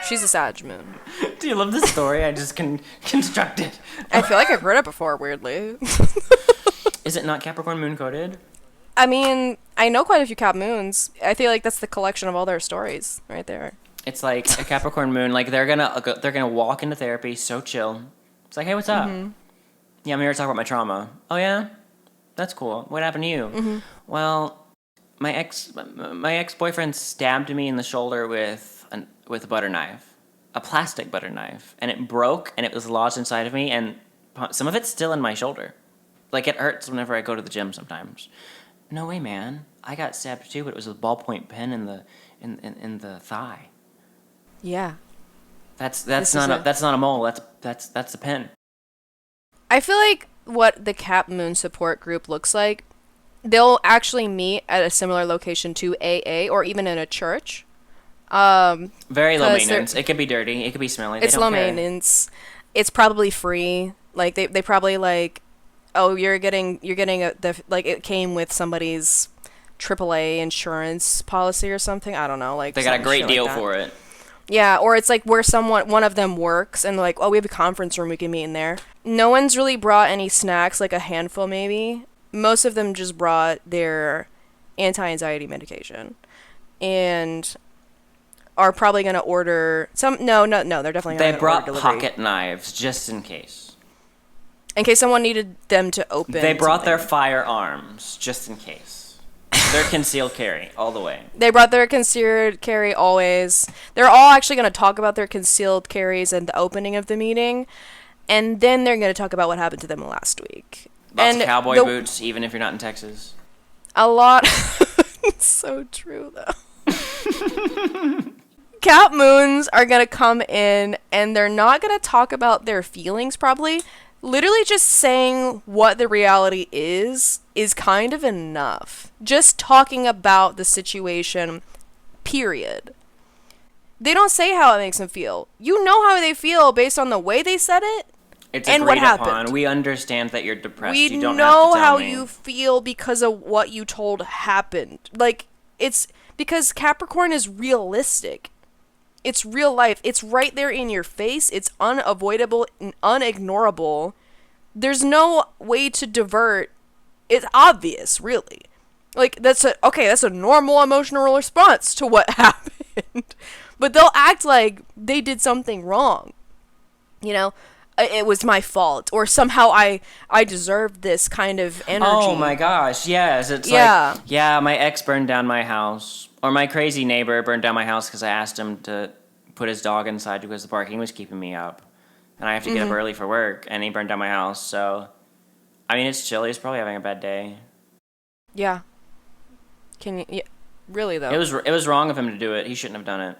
She's a Sag moon. Do you love this story I just constructed? I feel like I've heard it before, weirdly. Is it not Capricorn moon coded? I mean, I know quite a few Cap moons. I feel like that's the collection of all their stories right there. It's like a Capricorn moon. Like they're gonna walk into therapy so chill. It's like, hey, what's up? Mm-hmm. Yeah, I'm here to talk about my trauma. Oh yeah, that's cool. What happened to you? Mm-hmm. Well, my ex-boyfriend stabbed me in the shoulder with a butter knife, a plastic butter knife, and it broke and it was lodged inside of me, and some of it's still in my shoulder. Like, it hurts whenever I go to the gym sometimes. No way, man. I got stabbed too, but it was a ballpoint pen in the thigh. Yeah. That's not a mole. That's a pen. I feel like what the Cap Moon support group looks like, they'll actually meet at a similar location to AA or even in a church. Very low maintenance. It could be dirty. It could be smelly. It's low maintenance. It's probably free. Like they probably like, oh, you're getting like it came with somebody's AAA insurance policy or something. I don't know. Like they got a great deal for it. Yeah, or it's like where one of them works and like, oh, we have a conference room, we can meet in there. No one's really brought any snacks, like a handful maybe. Most of them just brought their anti-anxiety medication. And are probably going to order some. No, they're definitely not. They brought pocket knives just in case. In case someone needed them to open. They brought their firearms just in case. They're concealed carry all the way. They brought their concealed carry always. They're all actually going to talk about their concealed carries at the opening of the meeting, and then they're going to talk about what happened to them last week. Lots of cowboy boots, even if you're not in Texas. A lot. It's so true, though. Cap moons are going to come in, and they're not going to talk about their feelings, probably. Literally just saying what the reality is kind of enough. Just talking about the situation, period. They don't say how it makes them feel. You know how they feel based on the way they said it. It's and agreed what upon. happened. We understand that you're depressed. We you don't know have to tell how me. you feel because of what you told happened. Like, it's because Capricorn is realistic. It's real life. It's right there in your face. It's unavoidable and unignorable. There's no way to divert. It's obvious, really. Like, that's a normal emotional response to what happened. But they'll act like they did something wrong. You know? It was my fault, or somehow I deserved this kind of energy. Oh my gosh, yes. It's like, yeah, my ex burned down my house. Or my crazy neighbor burned down my house because I asked him to put his dog inside because the barking was keeping me up. And I have to get up early for work, and he burned down my house, so... I mean, it's chill. He's probably having a bad day. Yeah. Yeah, really, though. It was wrong of him to do it. He shouldn't have done it.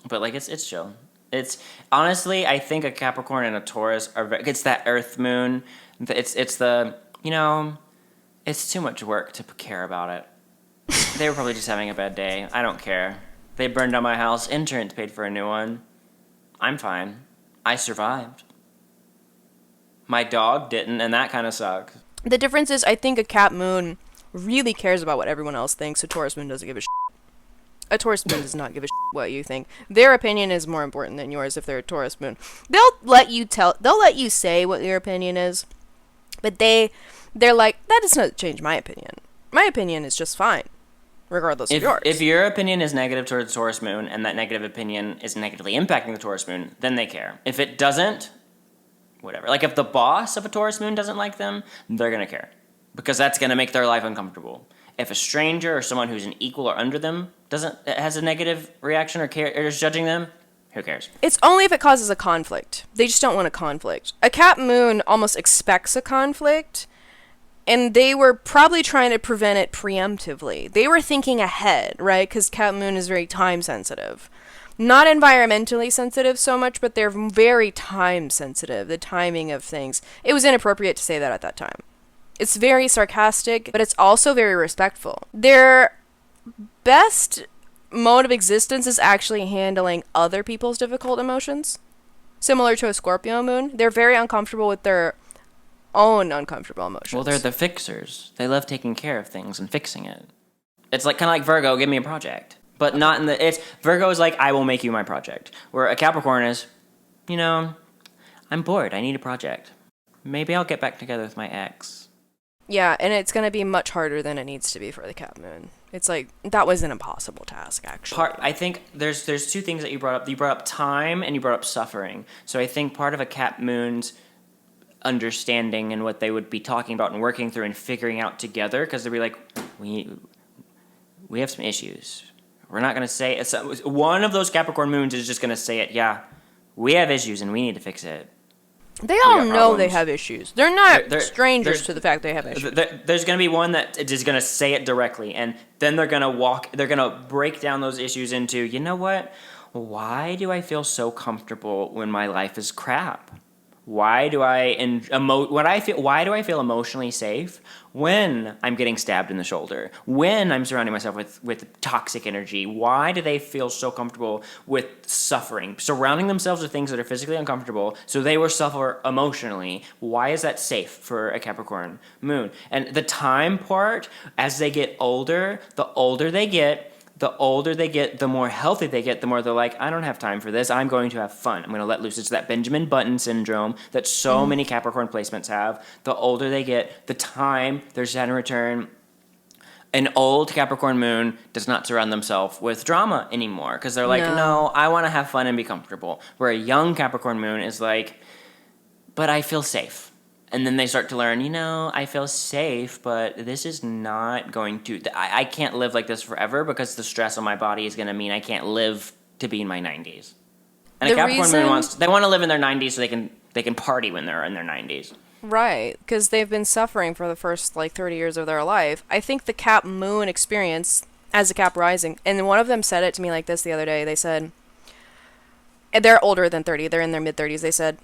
But, like, it's chill. It's honestly, I think a Capricorn and a Taurus it's that Earth Moon. It's the, you know, it's too much work to care about it. They were probably just having a bad day. I don't care. They burned down my house. Insurance paid for a new one. I'm fine. I survived. My dog didn't, and that kind of sucks. The difference is, I think a Cap Moon really cares about what everyone else thinks. A Taurus Moon doesn't give a shit. A Taurus Moon does not give a shit what you think. Their opinion is more important than yours if they're a Taurus Moon. They'll let you say what your opinion is, but they're like, that does not change my opinion. My opinion is just fine, regardless of yours. If your opinion is negative towards the Taurus Moon, and that negative opinion is negatively impacting the Taurus Moon, then they care. If it doesn't, whatever. Like, if the boss of a Taurus Moon doesn't like them, they're gonna care. Because that's gonna make their life uncomfortable. If a stranger or someone who's an equal or under them has a negative reaction or is judging them, who cares? It's only if it causes a conflict. They just don't want a conflict. A Cap Moon almost expects a conflict, and they were probably trying to prevent it preemptively. They were thinking ahead, right? Because Cap Moon is very time sensitive. Not environmentally sensitive so much, but they're very time sensitive, the timing of things. It was inappropriate to say that at that time. It's very sarcastic, but it's also very respectful. Their best mode of existence is actually handling other people's difficult emotions. Similar to a Scorpio Moon, they're very uncomfortable with their own uncomfortable emotions. Well, they're the fixers. They love taking care of things and fixing it. It's like kind of like Virgo, give me a project. But not in the... Virgo is like, I will make you my project. Where a Capricorn is, you know, I'm bored. I need a project. Maybe I'll get back together with my ex. Yeah, and it's going to be much harder than it needs to be for the Cap Moon. It's like, that was an impossible task, actually. I think there's two things that you brought up. You brought up time and you brought up suffering. So I think part of a Cap Moon's understanding and what they would be talking about and working through and figuring out together, because they'd be like, we have some issues. We're not going to say it. One of those Capricorn Moons is just going to say it, yeah, we have issues and we need to fix it. They all got know they problems. have issues. They're not They're- strangers there's- to the fact they have issues. There's going to be one that is going to say it directly, and then they're going to break down those issues into, you know what? Why do I feel so comfortable when my life is crap? Why do I why do I feel emotionally safe when I'm getting stabbed in the shoulder? When I'm surrounding myself with toxic energy? Why do they feel so comfortable with suffering? Surrounding themselves with things that are physically uncomfortable so they will suffer emotionally. Why is that safe for a Capricorn Moon? And the time part, as they get older, the older they get, the more healthy they get, the more they're like, I don't have time for this. I'm going to have fun. I'm going to let loose. It's that Benjamin Button syndrome that so many Capricorn placements have. The older they get, the time their Saturn return. An old Capricorn Moon does not surround themselves with drama anymore because they're like, no, I want to have fun and be comfortable. Where a young Capricorn Moon is like, but I feel safe. And then they start to learn, I feel safe, but this is not going to... I can't live like this forever because the stress on my body is going to mean I can't live to be in my 90s. And a Capricorn Moon they want to live in their 90s so they can party when they're in their 90s. Right, because they've been suffering for the first 30 years of their life. I think the Cap Moon experience as a Cap rising, and one of them said it to me like this the other day. They said, and they're older than 30, they're in their mid-30s. They said,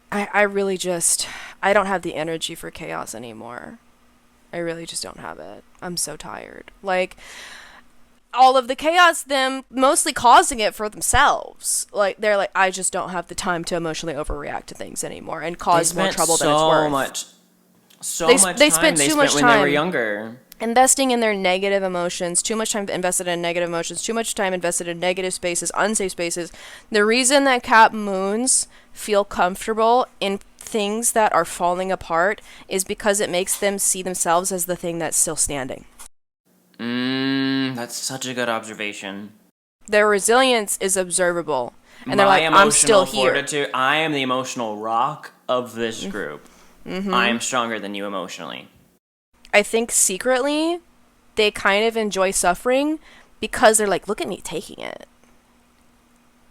I really just, I don't have the energy for chaos anymore. I really just don't have it. I'm so tired. All of the chaos, them mostly causing it for themselves. They're like, I just don't have the time to emotionally overreact to things anymore and cause more trouble than it's worth. They spent too much time when they were younger. Investing in their negative emotions, too much time invested in negative emotions, too much time invested in negative spaces, unsafe spaces. The reason that Cap Moons feel comfortable in things that are falling apart is because it makes them see themselves as the thing that's still standing. That's such a good observation. Their resilience is observable. And they're like, I'm still here. Fortitude, I am the emotional rock of this group. Mm-hmm. I am stronger than you emotionally. I think secretly they kind of enjoy suffering because they're like, look at me taking it.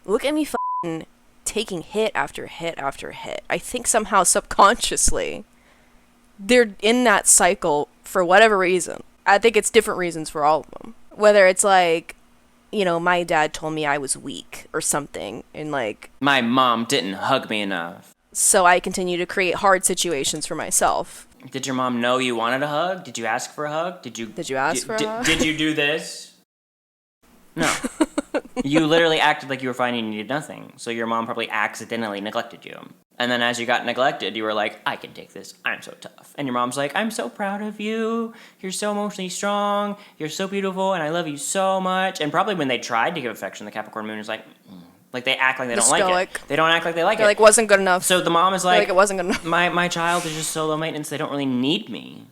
Look at me f***ing taking hit after hit after hit. I think somehow subconsciously they're in that cycle for whatever reason. I think it's different reasons for all of them. Whether it's my dad told me I was weak or something, and my mom didn't hug me enough. So I continue to create hard situations for myself. Did your mom know you wanted a hug? Did you ask for a hug? Did you ask for a hug? Did you do this? No. You literally acted like you were fine and you needed nothing. So your mom probably accidentally neglected you. And then as you got neglected, you were like, I can take this. I'm so tough. And your mom's like, I'm so proud of you. You're so emotionally strong. You're so beautiful. And I love you so much. And probably when they tried to give affection, the Capricorn Moon is like they act like they don't like it. They don't act like they like it. They're like, wasn't good enough. So the mom is like, it wasn't good enough. My child is just so low maintenance. They don't really need me.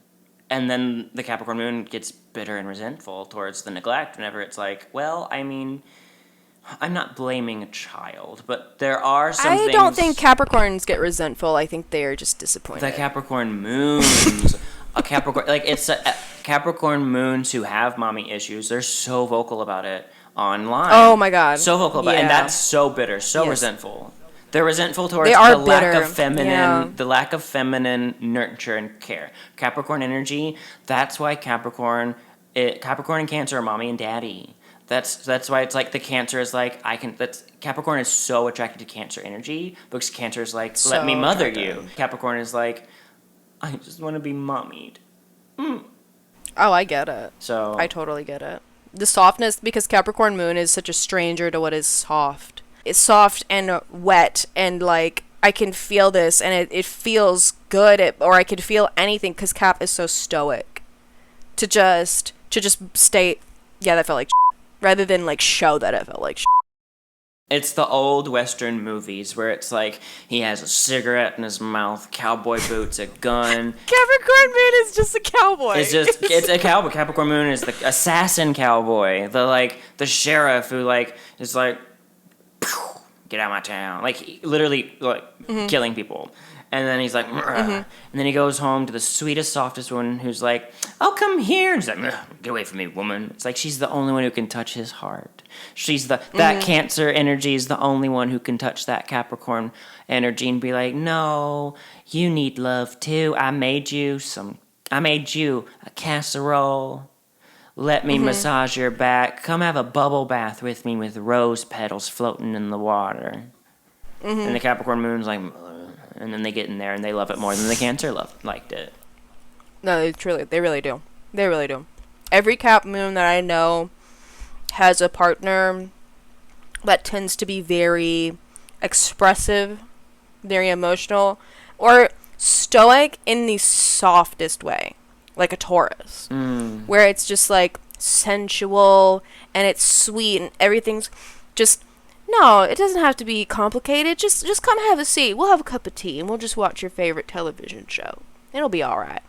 And then the Capricorn Moon gets bitter and resentful towards the neglect whenever it's like, well, I mean, I'm not blaming a child, but there are some things... I don't think Capricorns get resentful. I think they are just disappointed. The Capricorn Moons... Capricorn Moons who have mommy issues, they're so vocal about it online. Oh my god. So vocal about it. And that's so bitter, so resentful. They're resentful towards the lack of feminine nurture and care. Capricorn energy, that's why Capricorn and Cancer are mommy and daddy. That's why it's like the Cancer is like, Capricorn is so attracted to Cancer energy because Cancer is like, let me mother you. Capricorn is like, I just want to be mommied. Oh, I get it. So I totally get it. The softness, because Capricorn Moon is such a stranger to what is soft. It's soft and wet and I can feel this and it feels good or I can feel anything because Cap is so stoic. To just stay, yeah, that felt like shit, rather than show that it felt like shit. It's the old Western movies where it's like he has a cigarette in his mouth, cowboy boots, a gun. Capricorn Moon is just a cowboy. It's a cowboy. Capricorn Moon is the assassin cowboy, the sheriff who is like, get out of my town, literally killing people. And then he's like, and then he goes home to the sweetest, softest woman who's like, oh, come here. And he's like, get away from me, woman. It's like she's the only one who can touch his heart. She's that Cancer energy is the only one who can touch that Capricorn energy and be like, no, you need love too. I made you a casserole. Let me massage your back. Come have a bubble bath with me with rose petals floating in the water. And the Capricorn Moon's like, and then they get in there and they love it more than the Cancer liked it. No, they really do. They really do. Every Cap Moon that I know has a partner that tends to be very expressive, very emotional, or stoic in the softest way, like a Taurus, where it's just like sensual and it's sweet and everything's just. No, it doesn't have to be complicated. Just come have a seat. We'll have a cup of tea and we'll just watch your favorite television show. It'll be all right.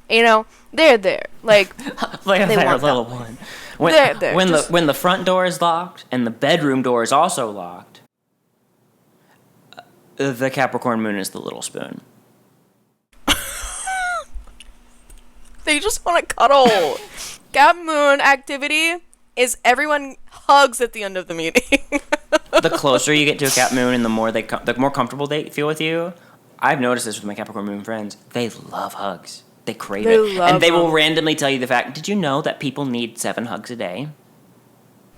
You know, they're there. Like they want little that. one. When the front door is locked and the bedroom door is also locked, the Capricorn Moon is the little spoon. They just want to cuddle. Cap Moon activity is everyone hugs at the end of the meeting. The closer you get to a Cap Moon and the more comfortable they feel with you, I've noticed this with my Capricorn Moon friends. They love hugs. They crave it. And they will randomly tell you the fact, did you know that people need 7 hugs a day?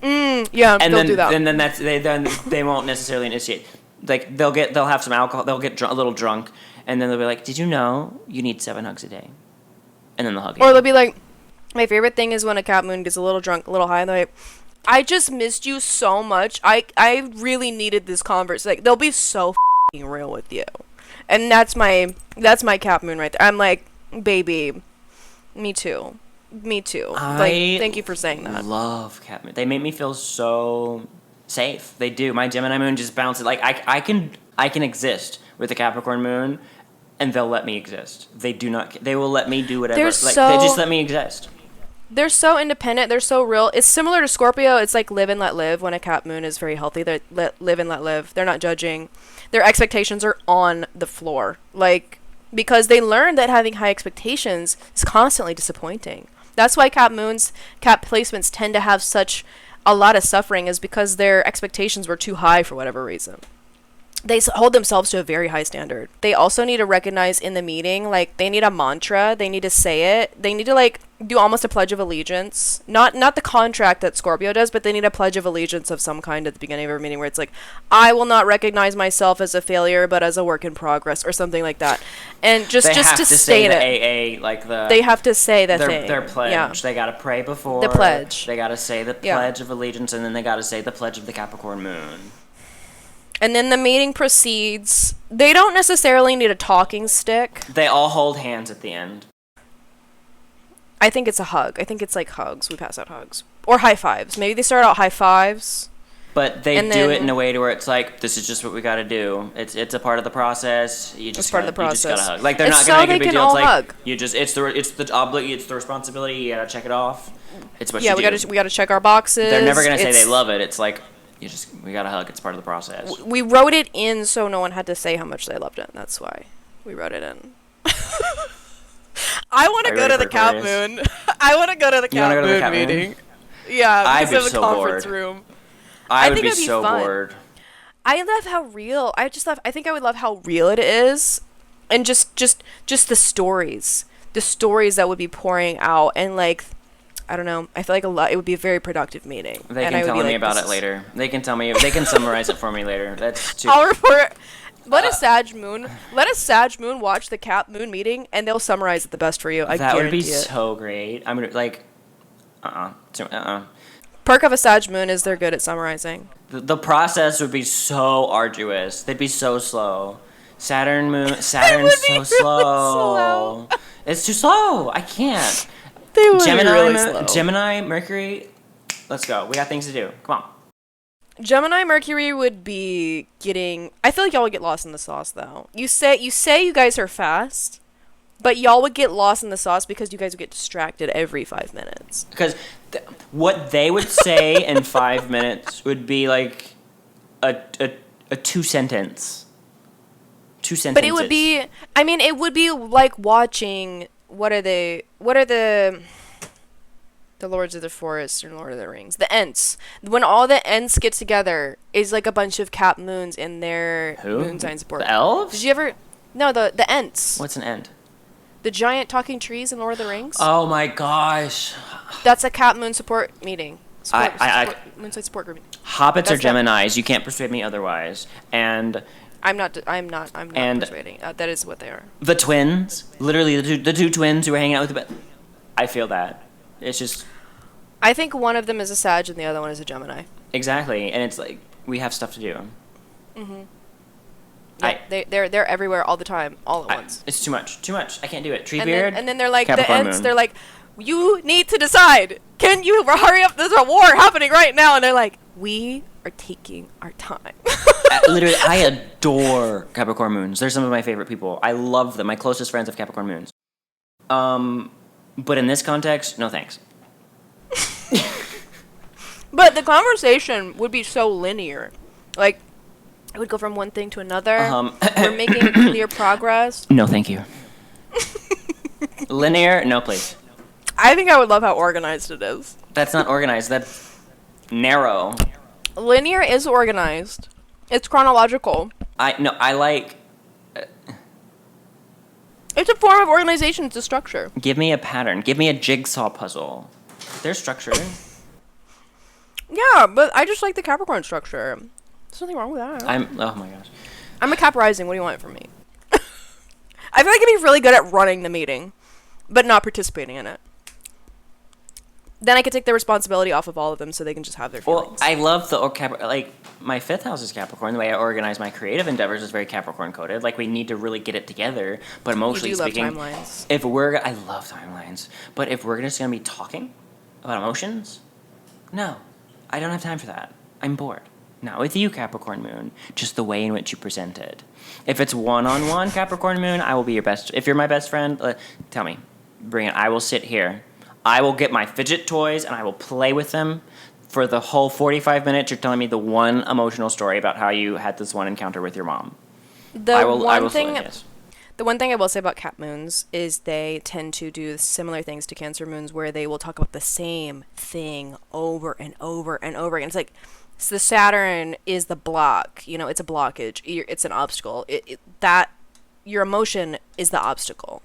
Yeah, and they'll do that. And then they won't necessarily initiate. Like they'll have some alcohol, they'll get a little drunk, and then they'll be like, did you know you need 7 hugs a day? And then they'll hug you. Or they'll be like, my favorite thing is when a Cap Moon gets a little drunk, a little high, and they're like, I just missed you so much. I really needed this conversation. Like, they'll be so f***ing real with you. And that's my Cap Moon right there. I'm like, baby, me too. Thank you for saying that. I love Cap Moon. They make me feel so safe. They do. My Gemini Moon just bounces. Like, I can exist with the Capricorn Moon, and they'll let me exist. They will let me do whatever. They just let me exist. They're so independent. They're so real. It's similar to Scorpio. It's like live and let live. When a Cap Moon is very healthy, they live and let live. They're not judging. Their expectations are on the floor. Like, because they learn that having high expectations is constantly disappointing. That's why Cap placements tend to have such a lot of suffering, is because their expectations were too high for whatever reason. They hold themselves to a very high standard. They also need to recognize in the meeting, like, they need a mantra. They need to say it. They need to, like, do almost a pledge of allegiance. Not the contract that Scorpio does, but they need a pledge of allegiance of some kind at the beginning of every meeting where it's like, I will not recognize myself as a failure, but as a work in progress, or something like that. And just to state it. They have to say the thing. Their pledge. Yeah. They got to pray before. The pledge. They got to say the pledge of allegiance, and then they got to say the pledge of the Capricorn Moon. And then the meeting proceeds. They don't necessarily need a talking stick. They all hold hands at the end. I think it's a hug. I think it's like hugs. We pass out hugs. Or high fives. Maybe they start out high fives. But they do it in a way to where it's like, this is just what we got to do. It's a part of the process. It's part of the process. You just got to hug. Like, they're not going to make a big deal. It's like, hug. It's the responsibility. You got to check it off. It's what you do. Yeah, we got to check our boxes. They're never going to say they love it. It's like, we got to hug. It's part of the process. We wrote it in so no one had to say how much they loved it. That's why we wrote it in. I want to go to the Cap Moon. I want to go to the Cap Moon meeting. Yeah, because of the conference room. I would be so bored. I love how real. I think I would love how real it is, and just the stories that would be pouring out, and like, I don't know. I feel like it would be a very productive meeting. They can tell me about it later. They can tell me. They can summarize it for me later. That's too. I'll report. Let a Sag Moon watch the Cap Moon meeting, and they'll summarize it the best for you. I guarantee it. That would be so great. I'm gonna like, Perk of a Sag Moon is they're good at summarizing. The process would be so arduous. They'd be so slow. Saturn's so slow. It's too slow. I can't. They would be really slow. Gemini, Mercury, let's go. We got things to do. Come on. Gemini, Mercury would be getting. I feel like y'all would get lost in the sauce, though. You say you guys are fast, but y'all would get lost in the sauce because you guys would get distracted every 5 minutes. Because what they would say in 5 minutes would be like a 2-sentence 2 sentences. But it would be, I mean, it would be like watching, what are the Lords of the Forest and Lord of the Rings? The Ents. When all the Ents get together, is like a bunch of Cap Moons in their moon sign support. The elves? Did you ever, no, the Ents. What's an Ent? The giant talking trees in Lord of the Rings. Oh my gosh. That's a Cap Moon support meeting. Moon sign support group. Hobbits are Geminis. You can't persuade me otherwise. And I'm not persuading. That is what they are. the twins, literally the two twins who were hanging out with the. I feel that. It's just I think one of them is a Sag and the other one is a Gemini. exactly, and it's like we have stuff to do. Yeah, they're everywhere all the time, all at once. It's too much. I can't do it. And then they're like Capricorn the Ents. Moon. They're like, you need to decide. Can you hurry up? There's a war happening right now, and they're like, we are taking our time. Literally, I adore Capricorn Moons. They're some of my favorite people. I love them. My closest friends have Capricorn Moons. But in this context, no thanks. But the conversation would be so linear. Like, it would go from one thing to another. We're making clear progress. No, thank you. Linear? No, please. I think I would love how organized it is. That's not organized. That's narrow. Linear is organized. It's chronological. I like. It's a form of organization. It's a structure. Give me a pattern. Give me a jigsaw puzzle. There's structure. Yeah, but I just like the Capricorn structure. There's nothing wrong with that. Oh my gosh. I'm a Cap rising. What do you want from me? I feel like I'd be really good at running the meeting, but not participating in it. Then I could take the responsibility off of all of them so they can just have their feelings. Well, I love like, my 5th house is Capricorn. The way I organize my creative endeavors is very Capricorn coded. Like, we need to really get it together. But emotionally speaking, love timelines. I love timelines. But if we're just going to be talking about emotions, no, I don't have time for that. I'm bored. Not with you, Capricorn Moon, just the way in which you present it. If it's one-on-one Capricorn Moon, I will be your best. If you're my best friend, tell me. Bring it. I will sit here. I will get my fidget toys and I will play with them for the whole 45 minutes. You're telling me the one emotional story about how you had this one encounter with your mom. The one thing I will say about Cap Moons is they tend to do similar things to Cancer Moons where they will talk about the same thing over and over and over again. It's like, so the Saturn is the block. You know, it's a blockage. It's an obstacle. That your emotion is the obstacle.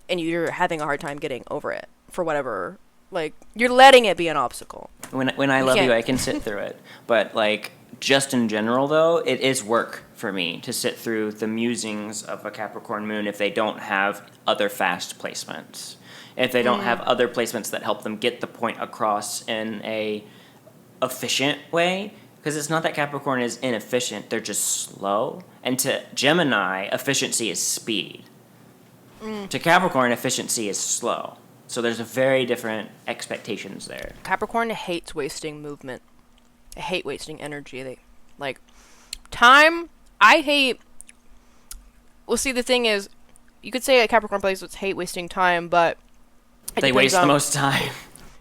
And you're having a hard time getting over it. For whatever, like, you're letting it be an obstacle. When I love you, I can sit through it. But, like, just in general, though, it is work for me to sit through the musings of a Capricorn Moon if they don't have other fast placements. If they don't have other placements that help them get the point across in a efficient way. Because it's not that Capricorn is inefficient, they're just slow. And to Gemini, efficiency is speed. To Capricorn, efficiency is slow. So there's a very different expectations there. Capricorn hates wasting movement. I hate wasting energy. Time, I hate... Well, see, the thing is, you could say a Capricorn places hate wasting time, but... They waste the most time.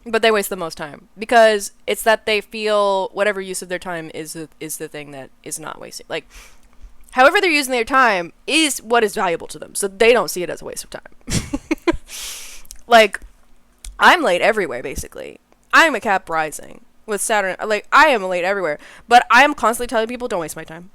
But they waste the most time. Because it's that they feel whatever use of their time is the thing that is not wasting. Like, however they're using their time is what is valuable to them. So they don't see it as a waste of time. Like, I'm late everywhere, basically. I'm a Cap rising with Saturn. Like, I am late everywhere. But I am constantly telling people, don't waste my time.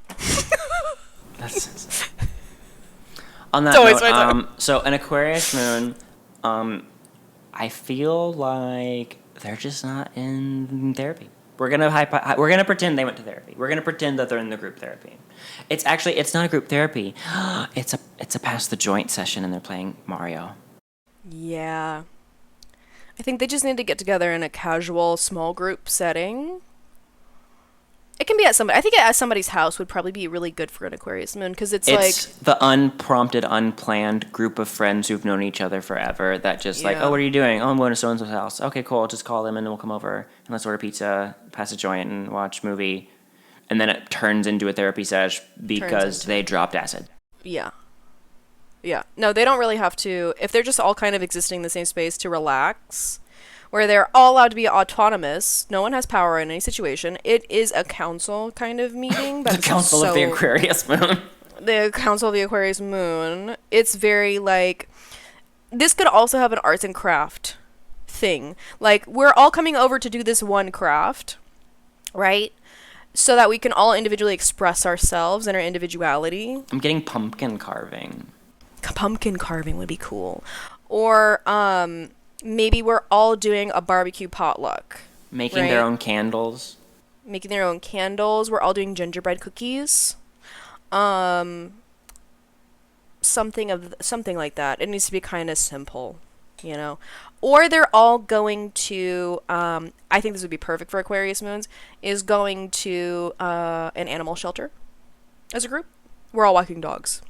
On that note, so an Aquarius Moon, I feel like they're just not in therapy. We're gonna pretend they went to therapy. We're gonna pretend that they're in the group therapy. It's not a group therapy. It's a pass the joint session, and they're playing Mario. Yeah. I think they just need to get together in a casual, small group setting. It can be at somebody. I think at somebody's house would probably be really good for an Aquarius Moon because it's like the unprompted, unplanned group of friends who've known each other forever. That just like, oh, what are you doing? Oh, I'm going to so and so's house. Okay, cool. I'll just call them and then we'll come over and let's order pizza, pass a joint, and watch movie. And then it turns into a therapy sesh because they dropped acid. Yeah. Yeah. No, they don't really have to. If they're just all kind of existing in the same space to relax, where they're all allowed to be autonomous, no one has power in any situation. It is a council kind of meeting. The council of the Aquarius Moon. the Council of the Aquarius Moon, it's very like, this could also have an arts and craft thing. Like, we're all coming over to do this one craft, right? So that we can all individually express ourselves and our individuality. I'm getting pumpkin carving. Pumpkin carving would be cool. Or maybe we're all doing a barbecue potluck. Making their own candles. Making their own candles. We're all doing gingerbread cookies. Something like that. It needs to be kind of simple, you know. Or they're all going to, I think this would be perfect for Aquarius moons, is going to an animal shelter as a group. We're all walking dogs.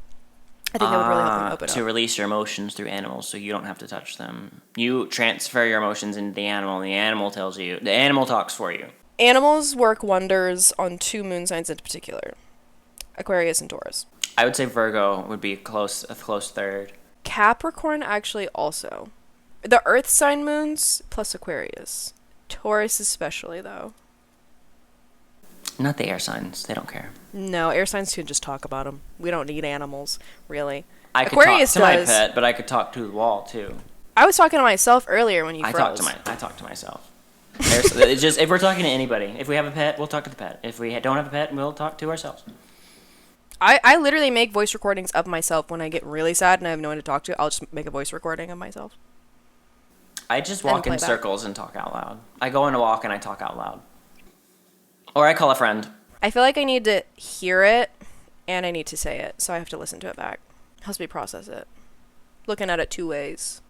I think that would really help them open up. To release your emotions through animals so you don't have to touch them. You transfer your emotions into the animal, and the animal tells you. The animal talks for you. Animals work wonders on 2 moon signs in particular. Aquarius and Taurus. I would say Virgo would be a close third. Capricorn actually also. The earth sign moons plus Aquarius. Taurus especially, though. Not the air signs. They don't care. No, air signs can just talk about them. We don't need animals, really. I could Aquarius talk to does. my pet, but I could talk to the wall, too. I was talking to myself earlier when you I froze. talk to myself. It's just, if we're talking to anybody, if we have a pet, we'll talk to the pet. If we don't have a pet, we'll talk to ourselves. I literally make voice recordings of myself when I get really sad and I have no one to talk to. I'll just make a voice recording of myself. I just walk in circles and talk out loud. I go on a walk and I talk out loud. Or I call a friend. I feel like I need to hear it and I need to say it, so I have to listen to it back. Helps me process it. Looking at it 2 ways.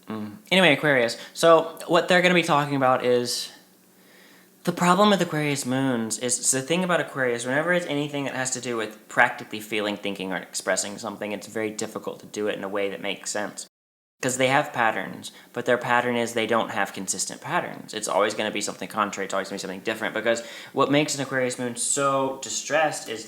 Anyway, Aquarius. So what they're going to be talking about is the problem with Aquarius moons is the thing about Aquarius, whenever it's anything that has to do with practically feeling, thinking, or expressing something, it's very difficult to do it in a way that makes sense. Because they have patterns, but their pattern is they don't have consistent patterns. It's always going to be something contrary. It's always going to be something different. Because what makes an Aquarius moon so distressed is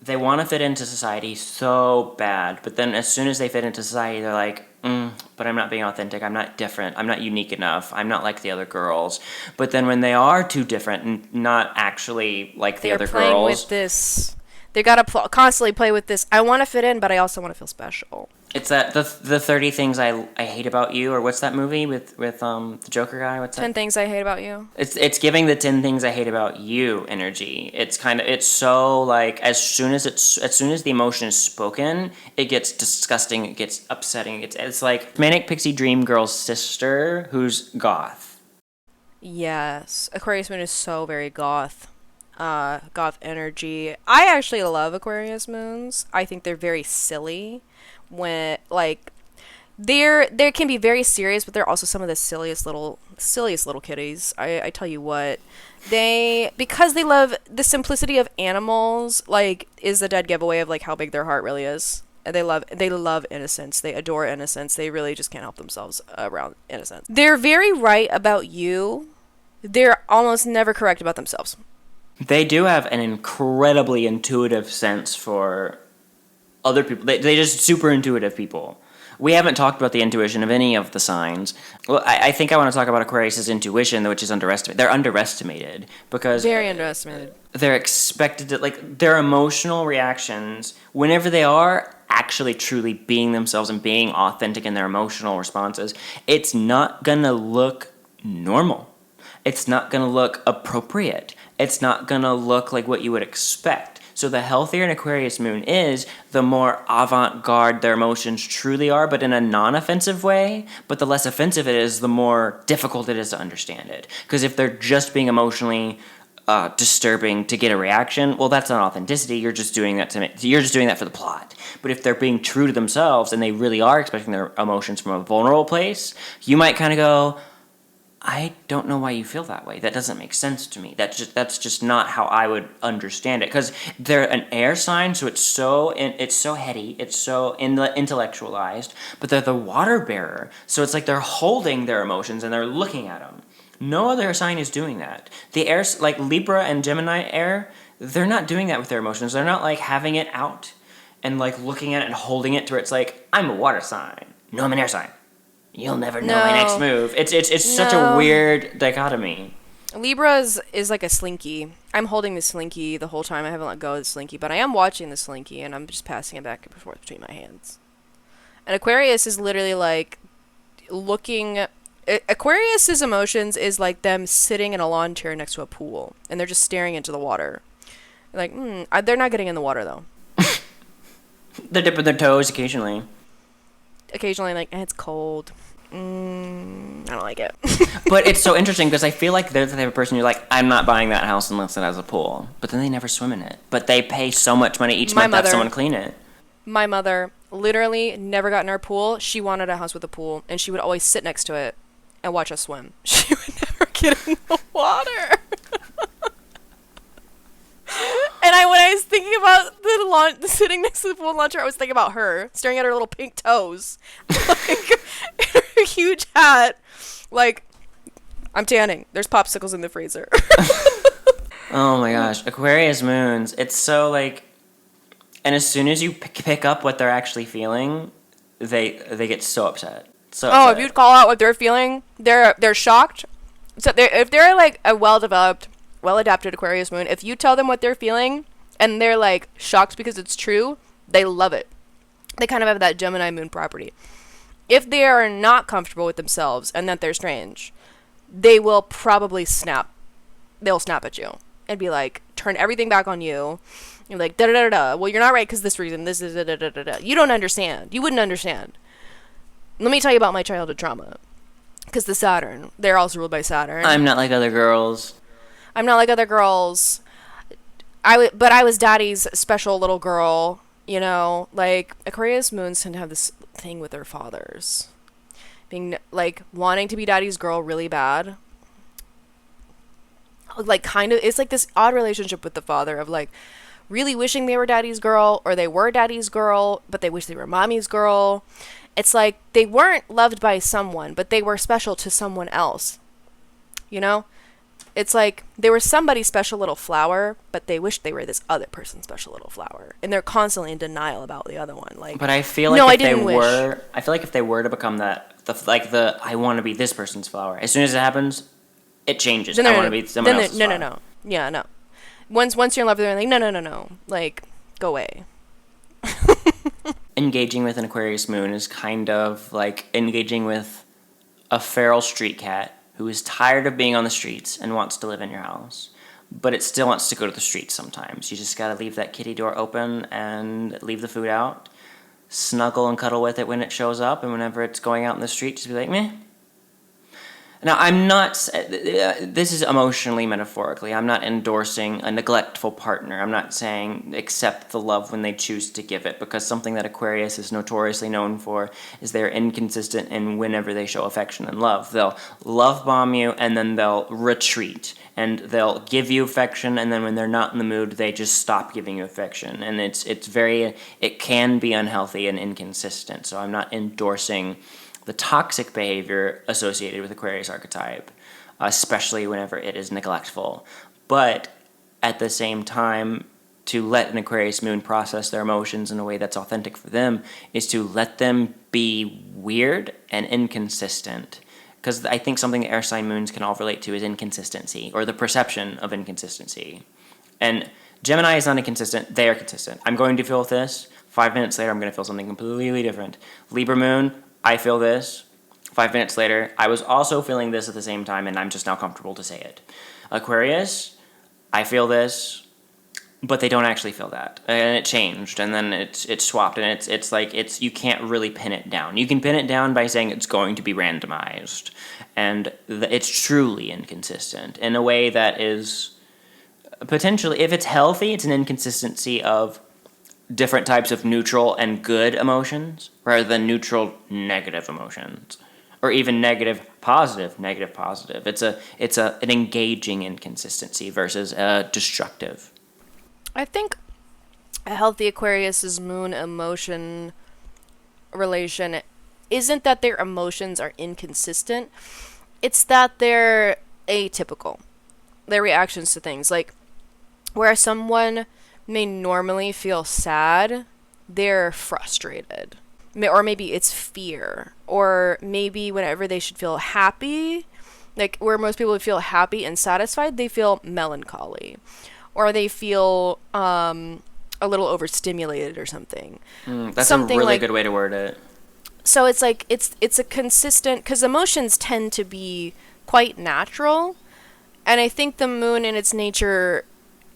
they want to fit into society so bad, but then as soon as they fit into society, they're like, but I'm not being authentic. I'm not different. I'm not unique enough. I'm not like the other girls. But then when they are too different and not actually like the other girls, playing with this. They gotta constantly play with this. I want to fit in, but I also want to feel special. it's that the 30 things I hate about you, or what's that movie with the Joker guy? What's that? 10 things I hate about you. It's giving the 10 things I hate about you energy. It's so like as soon as the emotion is spoken, it gets disgusting, it gets upsetting. It's like Manic Pixie Dream Girl's sister who's goth. Yes, Aquarius Moon is so very goth. Goth energy. I actually love Aquarius moons. I think they're very silly. When like they can be very serious, but they're also some of the silliest little kitties. I tell you what, because they love the simplicity of animals, like is the dead giveaway of like how big their heart really is. And they love innocence. They adore innocence. They really just can't help themselves around innocence. They're very right about you. They're almost never correct about themselves. They do have an incredibly intuitive sense for other people. They just super intuitive people. We haven't talked about the intuition of any of the signs. Well, I think I want to talk about Aquarius' intuition, which is underestimated. They're underestimated because Very underestimated. They're expected to, like, their emotional reactions, whenever they are actually truly being themselves and being authentic in their emotional responses, it's not gonna look normal. It's not gonna look appropriate. It's not gonna look like what you would expect. So the healthier an Aquarius moon is, the more avant-garde their emotions truly are, but in a non-offensive way. But the less offensive it is, the more difficult it is to understand it. Because if they're just being emotionally disturbing to get a reaction, well, that's not authenticity. You're just doing that for the plot. But if they're being true to themselves and they really are expressing their emotions from a vulnerable place, you might kind of go, I don't know why you feel that way. That doesn't make sense to me. That's just not how I would understand it. Because they're an air sign, so it's so heady, it's so intellectualized. But they're the water bearer, so it's like they're holding their emotions and they're looking at them. No other sign is doing that. The air, like Libra and Gemini air, they're not doing that with their emotions. They're not like having it out and like looking at it and holding it to where it's like, I'm a water sign. No, I'm an air sign. You'll never know my next move. It's such a weird dichotomy. Libra is like a slinky. I'm holding the slinky the whole time. I haven't let go of the slinky, but I am watching the slinky, and I'm just passing it back and forth between my hands. And Aquarius is literally like looking. Aquarius's emotions is like them sitting in a lawn chair next to a pool, and they're just staring into the water. Like, they're not getting in the water though. They're dipping their toes occasionally. Occasionally, like, it's cold. I don't like it. But it's so interesting because I feel like they're the type of person you're like, I'm not buying that house unless it has a pool. But then they never swim in it. But they pay so much money each month to have someone clean it. My mother literally never got in our pool. She wanted a house with a pool, and she would always sit next to it and watch us swim. She would never get in the water. And when I was thinking about the sitting next to the pool launcher, I was thinking about her, staring at her little pink toes, like, in her huge hat. Like, I'm tanning. There's popsicles in the freezer. Oh my gosh. Aquarius moons. It's so like, and as soon as you pick up what they're actually feeling, they get so upset. So upset. If you'd call out what they're feeling, they're shocked. So if they're like a well-developed, well-adapted Aquarius moon, if you tell them what they're feeling and they're like shocked because it's true, they love it. They kind of have that Gemini moon property. If they are not comfortable with themselves and that they're strange, they will probably snap. They'll snap at you and be like, turn everything back on you. You're like, da da da da. Well, you're not right because this reason. This is da da da da da. You don't understand. You wouldn't understand. Let me tell you about my childhood trauma. Because the Saturn, they're also ruled by Saturn. I'm not like other girls. I'm not like other girls. But I was daddy's special little girl, you know? Like, Aquarius moons tend to have this thing with their fathers. Being, like, wanting to be daddy's girl really bad. Like, kind of, it's like this odd relationship with the father of, like, really wishing they were daddy's girl, or they were daddy's girl, but they wish they were mommy's girl. It's like, they weren't loved by someone, but they were special to someone else. You know? It's like they were somebody's special little flower, but they wished they were this other person's special little flower, and they're constantly in denial about the other one. Like, but I feel like no, if they were to become that, I want to be this person's flower. As soon as it happens, it changes. I want to be someone else's flower. No. Yeah, no. Once you're in love with her, they're like, no. Like, go away. Engaging with an Aquarius moon is kind of like engaging with a feral street cat who is tired of being on the streets and wants to live in your house, but it still wants to go to the streets sometimes. You just gotta leave that kitty door open and leave the food out, snuggle and cuddle with it when it shows up, and whenever it's going out in the street, just be like, meh. Now, I'm not, this is emotionally, metaphorically, I'm not endorsing a neglectful partner. I'm not saying accept the love when they choose to give it, because something that Aquarius is notoriously known for is they're inconsistent in whenever they show affection and love. They'll love bomb you, and then they'll retreat, and they'll give you affection, and then when they're not in the mood, they just stop giving you affection. And it can be unhealthy and inconsistent, so I'm not endorsing the toxic behavior associated with Aquarius archetype, especially whenever it is neglectful. But at the same time, to let an Aquarius moon process their emotions in a way that's authentic for them is to let them be weird and inconsistent. Because I think something that air sign moons can all relate to is inconsistency, or the perception of inconsistency. And Gemini is not inconsistent, they are consistent. I'm going to feel this, 5 minutes later I'm going to feel something completely different. Libra moon, I feel this. 5 minutes later, I was also feeling this at the same time, and I'm just now comfortable to say it. Aquarius, I feel this, but they don't actually feel that. And it changed, and then it's swapped, and it's like, you can't really pin it down. You can pin it down by saying it's going to be randomized, and it's truly inconsistent in a way that is potentially, if it's healthy, it's an inconsistency of different types of neutral and good emotions rather than neutral negative emotions, or even negative positive. It's an engaging inconsistency versus a destructive. I think a healthy Aquarius's moon emotion relation isn't that their emotions are inconsistent, it's that they're atypical. Their reactions to things, like where someone may normally feel sad, they're frustrated. Or maybe it's fear. Or maybe whenever they should feel happy, Like, where most people would feel happy and satisfied, they feel melancholy. Or they feel a little overstimulated or something. That's Something a really like- good way to word it. So it's like, it's a consistent, because emotions tend to be quite natural. And I think the moon in its nature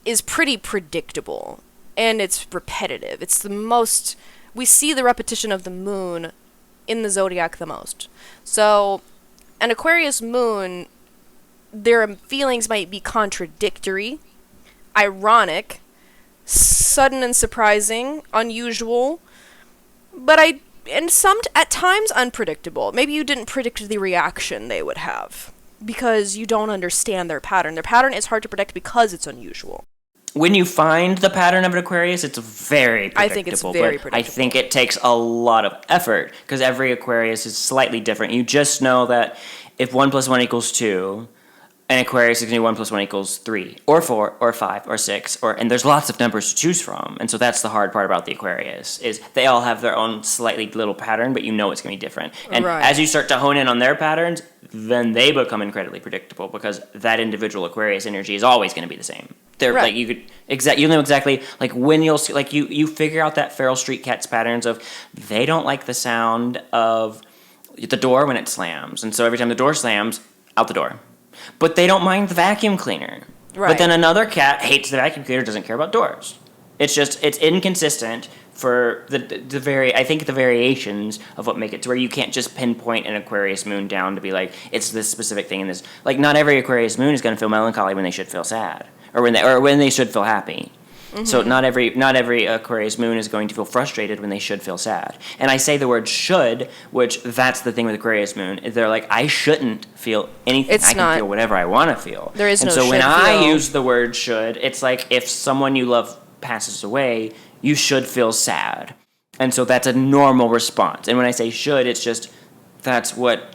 is pretty predictable. And it's repetitive. It's the most, we see the repetition of the moon in the zodiac the most. So an Aquarius moon, their feelings might be contradictory, ironic, sudden and surprising, unusual, but at times unpredictable. Maybe you didn't predict the reaction they would have because you don't understand their pattern. Their pattern is hard to predict because it's unusual. When you find the pattern of an Aquarius, it's very predictable. I think it's very but predictable. I think it takes a lot of effort because every Aquarius is slightly different. You just know that if 1 + 1 = 2, an Aquarius is going to be 1 + 1 = 3, or 4, or 5, or 6, and there's lots of numbers to choose from. And so that's the hard part about the Aquarius, is they all have their own slightly little pattern, but you know it's going to be different. And Right. as you start to hone in on their patterns, then they become incredibly predictable because that individual Aquarius energy is always going to be the same. They're Right. like you know exactly like when you'll see, like you figure out that feral street cat's patterns of they don't like the sound of the door when it slams, and so every time the door slams, out the door. But they don't mind the vacuum cleaner. Right. But then another cat hates the vacuum cleaner, doesn't care about doors. It's inconsistent for I think the variations of what make it to where you can't just pinpoint an Aquarius moon down to be like, it's this specific thing in this. Like, not every Aquarius moon is going to feel melancholy when they should feel sad. Or when they should feel happy. Mm-hmm. So not every Aquarius moon is going to feel frustrated when they should feel sad. And I say the word should, which that's the thing with Aquarius moon. They're like, I shouldn't feel anything. I can feel whatever I want to feel. There is and no so when should I feel. use the word should, it's like if someone you love passes away, you should feel sad. And so that's a normal response. And when I say should, it's just that's what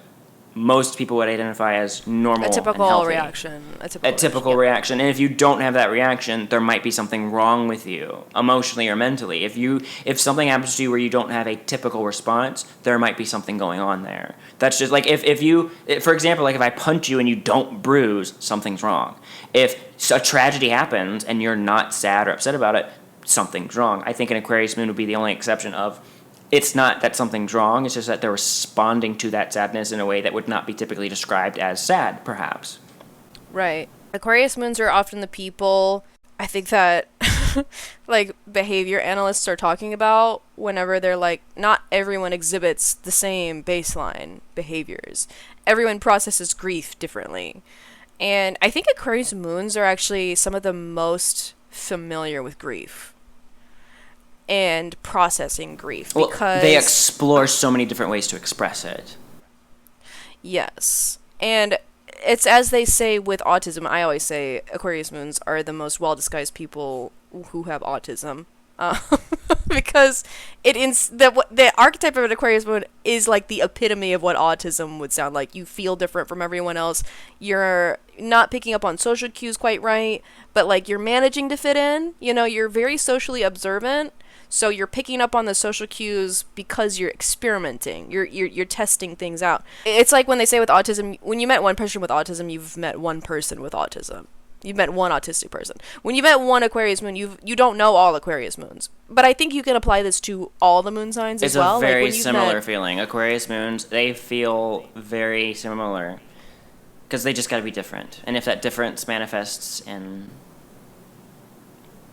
most people would identify as normal. A typical and healthy. reaction. A typical reaction. And if you don't have that reaction, there might be something wrong with you, emotionally or mentally. If something happens to you where you don't have a typical response, there might be something going on there. That's just like for example, like if I punch you and you don't bruise, something's wrong. If a tragedy happens and you're not sad or upset about it, something's wrong. I think an Aquarius moon would be the only exception of, it's not that something's wrong, it's just that they're responding to that sadness in a way that would not be typically described as sad, perhaps. Right. Aquarius moons are often the people, I think, that like behavior analysts are talking about whenever they're like, not everyone exhibits the same baseline behaviors. Everyone processes grief differently. And I think Aquarius moons are actually some of the most familiar with grief and processing grief, because they explore so many different ways to express it. Yes. And it's as they say with autism. I always say Aquarius moons are the most well-disguised people who have autism. Because the archetype of an Aquarius moon is like the epitome of what autism would sound like. You feel different from everyone else. You're not picking up on social cues quite right, but like you're managing to fit in. You know, you're very socially observant. So you're picking up on the social cues because you're experimenting. You're testing things out. It's like when they say with autism, when you met one person with autism, you've met one person with autism. You've met one autistic person. When you met one Aquarius moon, you don't know all Aquarius moons. But I think you can apply this to all the moon signs as well. It's a very similar feeling. Aquarius moons, they feel very similar because they just got to be different. And if that difference manifests in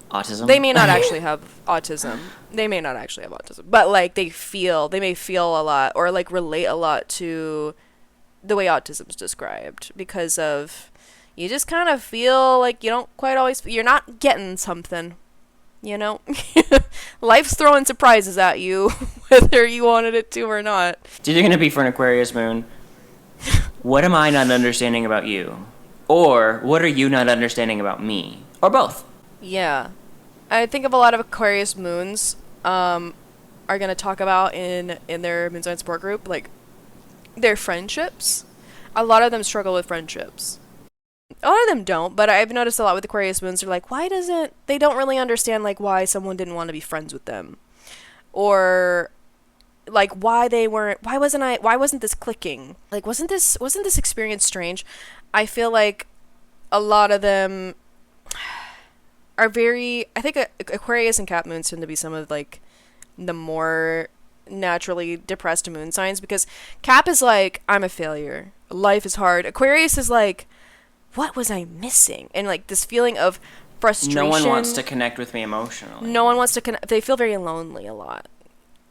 autism, they may not actually have autism. But like they may feel a lot or like relate a lot to the way autism's described, because of, you just kind of feel like you don't quite always, you're not getting something, you know? Life's throwing surprises at you, whether you wanted it to or not. So you're going to be for an Aquarius moon. What am I not understanding about you? Or what are you not understanding about me? Or both. Yeah. I think of a lot of Aquarius moons are going to talk about in their moon sign support group, like their friendships. A lot of them struggle with friendships. A lot of them don't, but I've noticed a lot with Aquarius moons, they're like, they don't really understand like why someone didn't want to be friends with them. Or like why wasn't this clicking? Like wasn't this experience strange? I feel like a lot of them are very, I think Aquarius and Cap moons tend to be some of like the more naturally depressed moon signs, because Cap is like, I'm a failure, life is hard. Aquarius is like, what was I missing? And like this feeling of frustration. No one wants to connect with me emotionally. No one wants to connect. They feel very lonely a lot.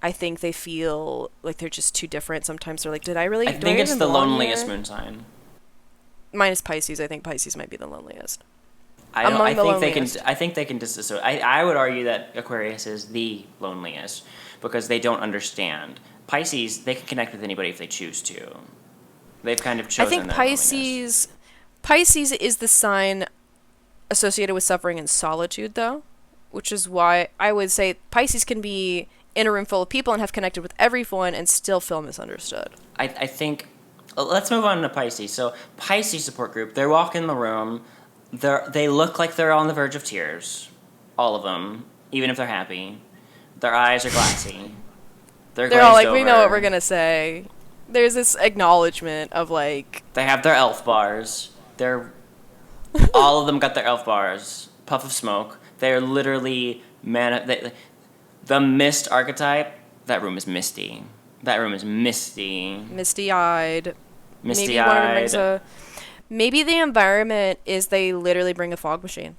I think they feel like they're just too different. Sometimes they're like, did I really? I think it's the loneliest moon sign. Mine is Pisces. I think Pisces might be the loneliest. I think they can disassociate. I would argue that Aquarius is the loneliest because they don't understand. Pisces, they can connect with anybody if they choose to. They've kind of chosen. I think Pisces is the sign associated with suffering and solitude, though, which is why I would say Pisces can be in a room full of people and have connected with everyone and still feel misunderstood. I think. Let's move on to Pisces. So Pisces support group. They walk in the room. They look like they're on the verge of tears, all of them, even if they're happy. Their eyes are glassy. They're all like, we know what we're gonna say. There's this acknowledgement of like, they have their elf bars. All of them got their elf bars. Puff of smoke. They're literally the mist archetype. That room is misty. That room is misty. Misty-eyed. Misty-eyed. Maybe the environment is they literally bring a fog machine.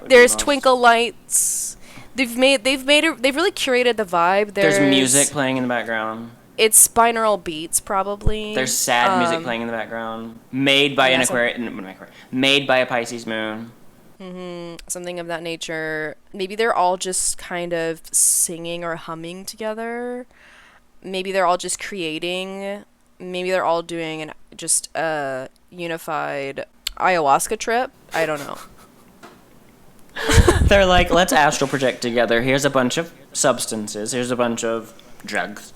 There's twinkle lights. They've really curated the vibe. There's music playing in the background. It's binaural beats, probably. There's sad music playing in the background. Made by made by a Pisces moon. Something of that nature. Maybe they're all just kind of singing or humming together. Maybe they're all just creating. Maybe they're all doing just a unified ayahuasca trip. I don't know. They're like, let's astral project together. Here's a bunch of substances. Here's a bunch of drugs.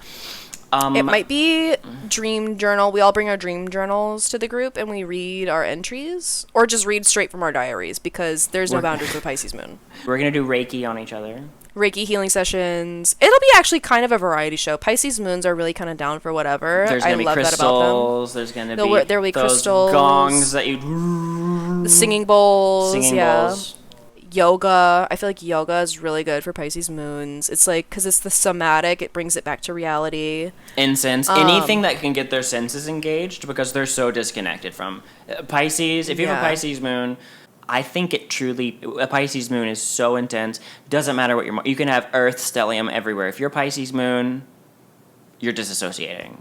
It might be dream journal. We all bring our dream journals to the group and we read our entries, or just read straight from our diaries, because there's no boundaries with Pisces Moon. We're going to do Reiki on each other. Reiki healing sessions. It'll be actually kind of a variety show. Pisces moons are really kind of down for whatever. There's going to be crystals. There's going to be there'll be those crystals, gongs that you... The singing bowls. Bowls. Yoga. I feel like yoga is really good for Pisces moons. It's like, because it's the somatic, it brings it back to reality. Incense. Anything that can get their senses engaged, because they're so disconnected from Pisces. If you have a Pisces moon... I think a Pisces moon is so intense. Doesn't matter what you can have Earth, stellium everywhere. If you're a Pisces moon, you're disassociating.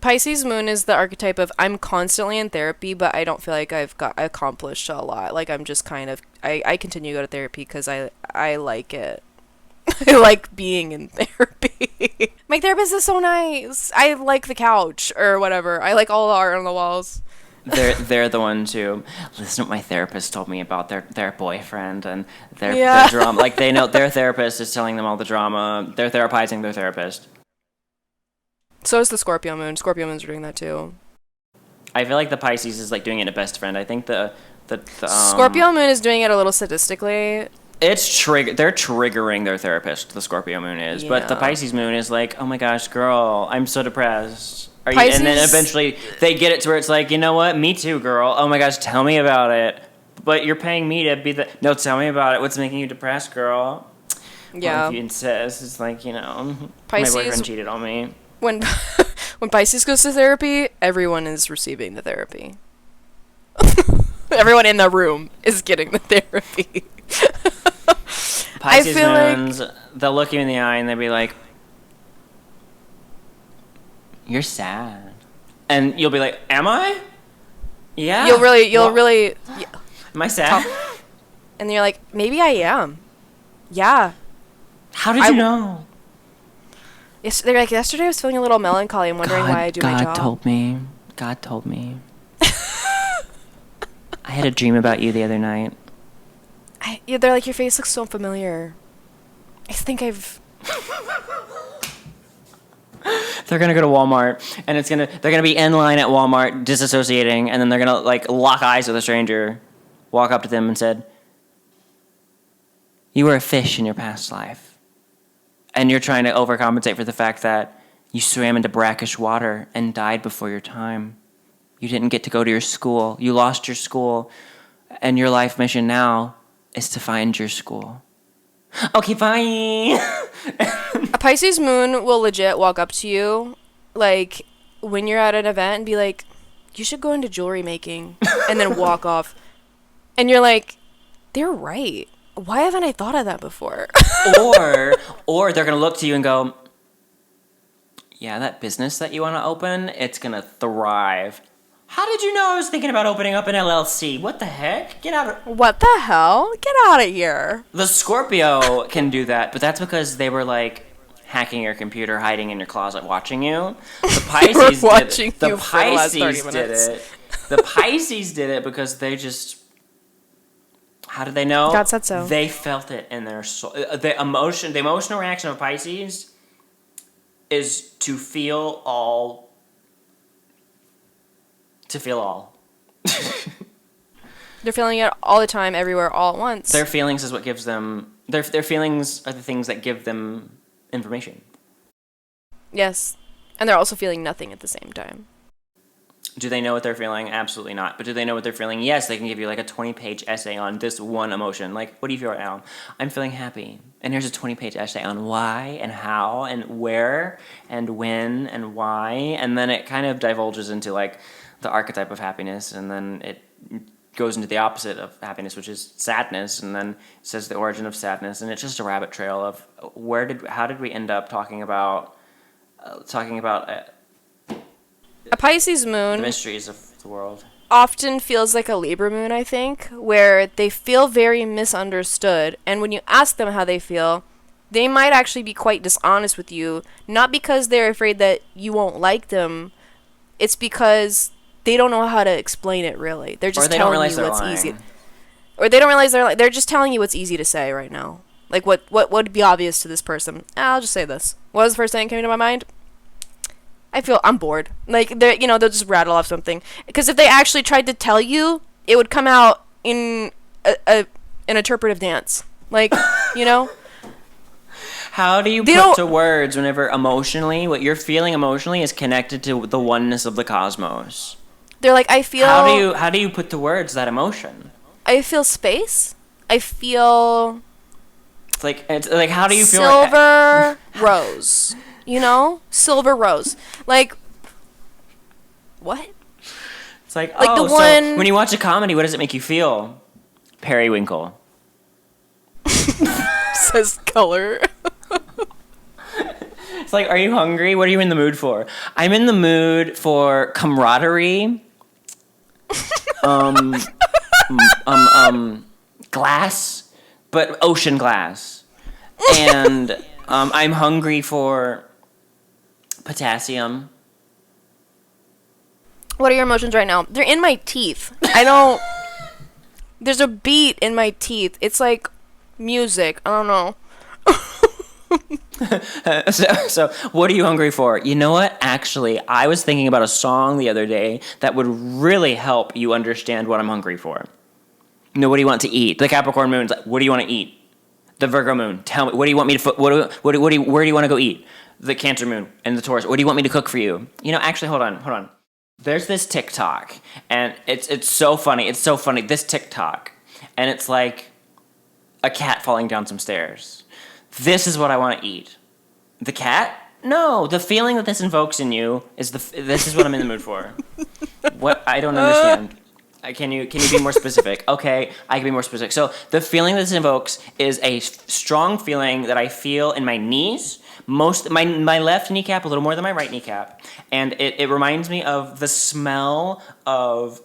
Pisces moon is the archetype of, I'm constantly in therapy, but I don't feel like I've accomplished a lot. Like, I'm just kind of, I continue to go to therapy because I like it. I like being in therapy. My therapist is so nice. I like the couch or whatever. I like all the art on the walls. They're the ones who listen to what my therapist told me about their boyfriend and their drama. Like, they know their therapist is telling them all the drama. They're therapizing their therapist. So is the Scorpio Moon. Scorpio Moons are doing that too. I feel like the Pisces is like doing it a best friend. I think the Scorpio Moon is doing it a little sadistically. They're triggering their therapist. The Scorpio Moon is, but the Pisces Moon is like, oh my gosh, girl, I'm so depressed. And then eventually they get it to where it's like, you know what? Me too, girl. Oh my gosh, tell me about it. But you're paying me to be no, tell me about it. What's making you depressed, girl? Yeah. Well, if you insist, it's like, my boyfriend cheated on me. When Pisces goes to therapy, everyone is receiving the therapy. Everyone in the room is getting the therapy. Pisces moons, they'll look you in the eye and they'll be like, you're sad. And you'll be like, am I? Yeah. You'll really... Am I sad? And you're like, maybe I am. Yeah. How did you know? Yes, they're like, yesterday I was feeling a little melancholy and wondering why I do my job. God told me. I had a dream about you the other night. They're like, your face looks so familiar. I think I've... They're gonna go to Walmart, and they're gonna be in line at Walmart, disassociating, and then they're gonna like lock eyes with a stranger, walk up to them and said, "You were a fish in your past life. And you're trying to overcompensate for the fact that you swam into brackish water and died before your time. You didn't get to go to your school. You lost your school. And your life mission now is to find your school. Okay, bye. A Pisces moon will legit walk up to you, like, when you're at an event and be like, you should go into jewelry making, and then walk off. And you're like, they're right. Why haven't I thought of that before? or they're going to look to you and go, yeah, that business that you want to open, it's going to thrive. How did you know I was thinking about opening up an LLC? What the heck? Get out of... What the hell? Get out of here. The Scorpio can do that, but that's because they were like hacking your computer, hiding in your closet, watching you. The Pisces watching did it. you The for the last 30 Pisces did minutes. it. The Pisces did it because they just... How did they know? God said so. They felt it in their soul. The emotional reaction of Pisces is to feel all. To feel all. They're feeling it all the time, everywhere, all at once. Their feelings is what gives them... Their feelings are the things that give them information. Yes. And they're also feeling nothing at the same time. Do they know what they're feeling? Absolutely not. But do they know what they're feeling? Yes, they can give you like a 20-page essay on this one emotion. Like, what do you feel right now? I'm feeling happy. And here's a 20-page essay on why and how and where and when and why. And then it kind of divulges into like the archetype of happiness. And then it goes into the opposite of happiness, which is sadness. And then it says the origin of sadness. And it's just a rabbit trail of how did we end up talking about A Pisces the moon mysteries of the world. often feels like a Libra moon, I think, where they feel very misunderstood. And when you ask them how they feel, they might actually be quite dishonest with you. Not because they're afraid that you won't like them. It's because they don't know how to explain it, really. They're just telling you what's easy. Or they don't realize they're just telling you what's easy to say right now. Like, what would be obvious to this person? I'll just say this. What was the first thing that came to my mind? I'm bored. Like, they'll just rattle off something. Because if they actually tried to tell you, it would come out in an interpretive dance. Like, How do you put to words whenever emotionally, what you're feeling emotionally is connected to the oneness of the cosmos? They're like, I feel... How do you put to words that emotion? I feel space. I feel... It's like how do you feel... Silver rose. Silver rose. Like, what? It's like the so one... when you watch a comedy, what does it make you feel? Periwinkle. Says color. It's like, are you hungry? What are you in the mood for? I'm in the mood for camaraderie. Glass, but ocean glass. And I'm hungry for potassium. What are your emotions right now? They're in my teeth. There's a beat in my teeth. It's like music. I don't know. So what are you hungry for? You know what? Actually, I was thinking about a song the other day that would really help you understand what I'm hungry for. What do you want to eat? The Capricorn Moon's like, what do you want to eat? The Virgo Moon, tell me, what do you want me to, where do you want to go eat? The Cancer Moon and the Taurus, what do you want me to cook for you? Actually, hold on. There's this TikTok, and it's so funny. It's so funny, this TikTok. And it's like a cat falling down some stairs. This is what I want to eat. The cat? No, the feeling that this invokes in you is this is what I'm in the mood for. What? I don't understand. Can you be more specific? Okay, I can be more specific. So the feeling this invokes is a strong feeling that I feel in my knees, my left kneecap, a little more than my right kneecap, and it reminds me of the smell of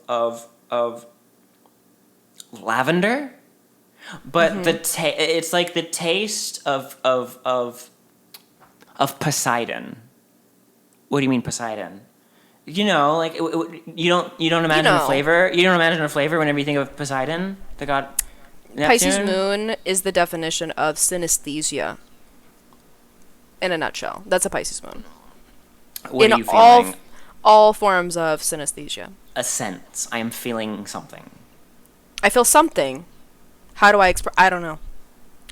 lavender, but it's like the taste of Poseidon. What do you mean Poseidon? You don't imagine a flavor. You don't imagine a flavor whenever you think of Poseidon, the god Neptune? Pisces Moon is the definition of synesthesia. In a nutshell, that's a Pisces Moon. What are you feeling? All forms of synesthesia. A sense. I am feeling something. I feel something. How do I express? I don't know.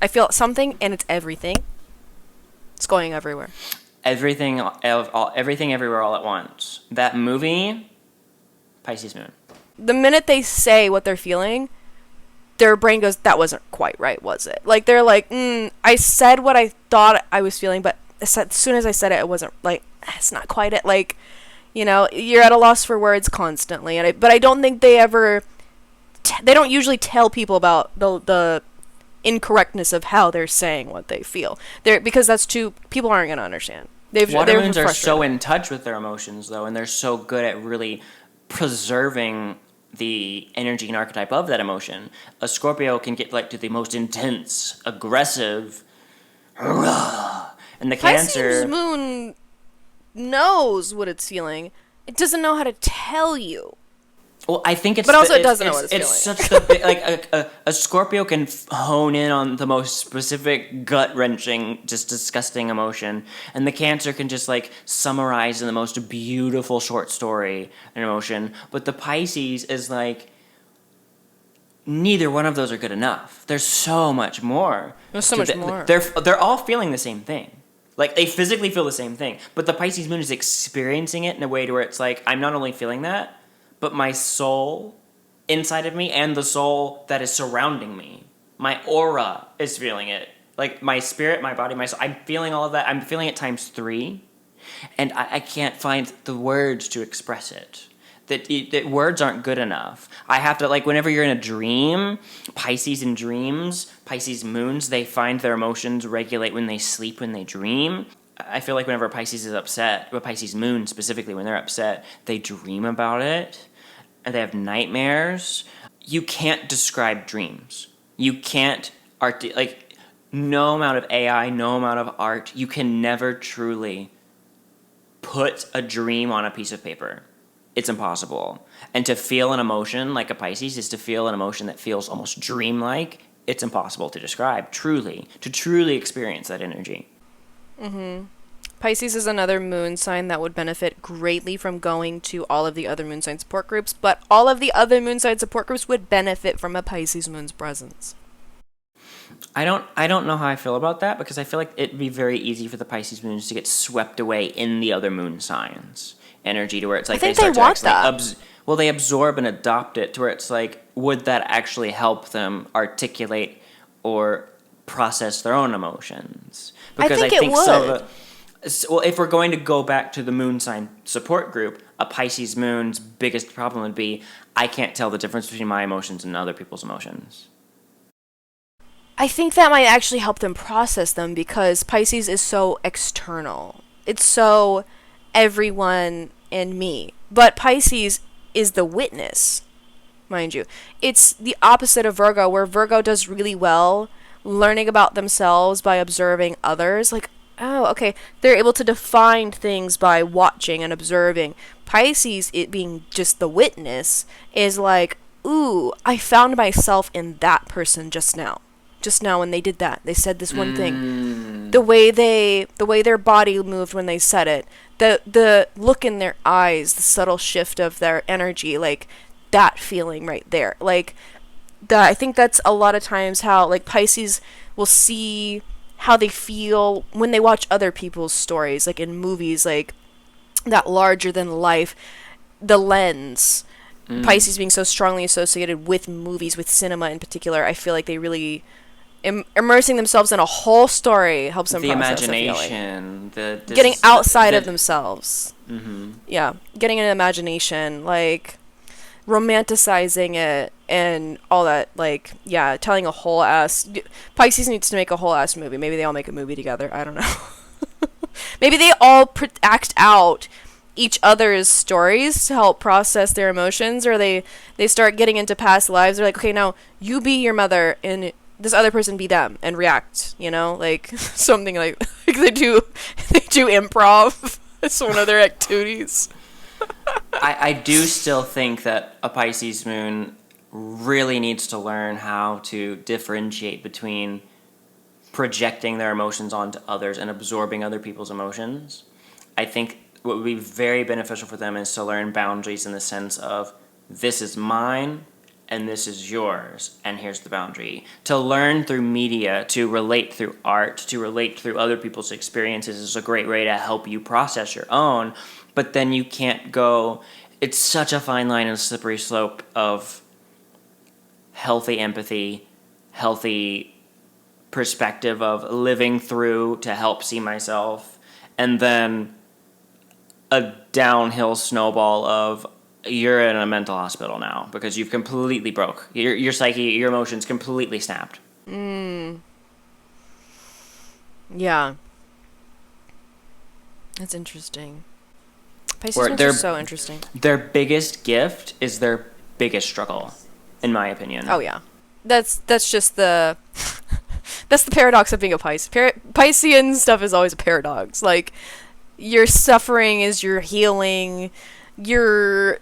I feel something, and it's everything. It's going everywhere. Everything everywhere all at once. That movie, Pisces Moon. The minute they say what they're feeling, their brain goes, that wasn't quite right, was it? Like, they're like, I said what I thought I was feeling, but as soon as I said it, it wasn't, like, it's not quite it. Like, you know, you're at a loss for words constantly. But I don't think they ever, they don't usually tell people about the incorrectness of how they're saying what they feel. Because people aren't going to understand. Water moons are so in touch with their emotions, though, and they're so good at really preserving the energy and archetype of that emotion. A Scorpio can get like to the most intense, aggressive, and the Cancer. Pisces Moon knows what it's feeling. It doesn't know how to tell you. Well, I think it's. But also, it doesn't know what it's feeling. It's such the big, like a Scorpio can hone in on the most specific, gut wrenching, just disgusting emotion, and the Cancer can just like summarize in the most beautiful short story an emotion. But the Pisces is like, neither one of those are good enough. There's so much more. There's so much more. They're all feeling the same thing. Like, they physically feel the same thing, but the Pisces Moon is experiencing it in a way to where it's like, I'm not only feeling that, but my soul inside of me and the soul that is surrounding me, my aura is feeling it. Like, my spirit, my body, my soul, I'm feeling all of that. I'm feeling it times 3, and I can't find the words to express it. That words aren't good enough. I have to, like, whenever you're in a dream, Pisces in dreams, Pisces moons, they find their emotions regulate when they sleep, when they dream. I feel like whenever Pisces is upset, but Pisces moon specifically, when they're upset, they dream about it, and they have nightmares. You can't describe dreams. You can't, no amount of AI, no amount of art, you can never truly put a dream on a piece of paper. It's impossible. And to feel an emotion like a Pisces is to feel an emotion that feels almost dreamlike. It's impossible to describe, truly. To truly experience that energy. Mm-hmm. Pisces is another moon sign that would benefit greatly from going to all of the other moon sign support groups, but all of the other moon sign support groups would benefit from a Pisces moon's presence. I don't know how I feel about that, because I feel like it'd be very easy for the Pisces moons to get swept away in the other moon signs. Energy to where it's like I think they want that. They absorb and adopt it to where it's like, would that actually help them articulate or process their own emotions? Because I think it would. Well, if we're going to go back to the moon sign support group, a Pisces moon's biggest problem would be, I can't tell the difference between my emotions and other people's emotions. I think that might actually help them process them, because Pisces is so external. It's so everyone and me. But Pisces is the witness, mind you. It's the opposite of Virgo, where Virgo does really well learning about themselves by observing others. Like, oh, okay, they're able to define things by watching and observing. Pisces, it being just the witness, is like, ooh, I found myself in that person just now. Just now when they did that, they said this one thing. The way their body moved when they said it, the look in their eyes, the subtle shift of their energy, like that feeling right there. Like that, I think that's a lot of times how like Pisces will see how they feel when they watch other people's stories, like in movies, like that larger than life, the lens. Pisces being so strongly associated with movies, with cinema in particular, I feel like they really immersing themselves in a whole story helps them process the imagination, getting outside of themselves. Mm-hmm. Yeah, getting an imagination, like romanticizing it and all that. Like, yeah, telling a whole ass. Pisces needs to make a whole ass movie. Maybe they all make a movie together. I don't know. Maybe they all act out each other's stories to help process their emotions, or they start getting into past lives. They're like, okay, now you be your mother and this other person be them, and react, you know, like something like they do improv. It's one of their activities. I do still think that a Pisces moon really needs to learn how to differentiate between projecting their emotions onto others and absorbing other people's emotions. I think what would be very beneficial for them is to learn boundaries in the sense of, this is mine and this is yours, and here's the boundary. To learn through media, to relate through art, to relate through other people's experiences is a great way to help you process your own, but then you can't go... It's such a fine line and slippery slope of healthy empathy, healthy perspective of living through to help see myself, and then a downhill snowball of you're in a mental hospital now because you've completely broke. Your psyche, your emotions completely snapped. Yeah. That's interesting. Pisces Moons are so interesting. Their biggest gift is their biggest struggle, in my opinion. Oh, yeah. That's just the... That's the paradox of being a Pisces. Piscean stuff is always a paradox. Like, your suffering is your healing. Your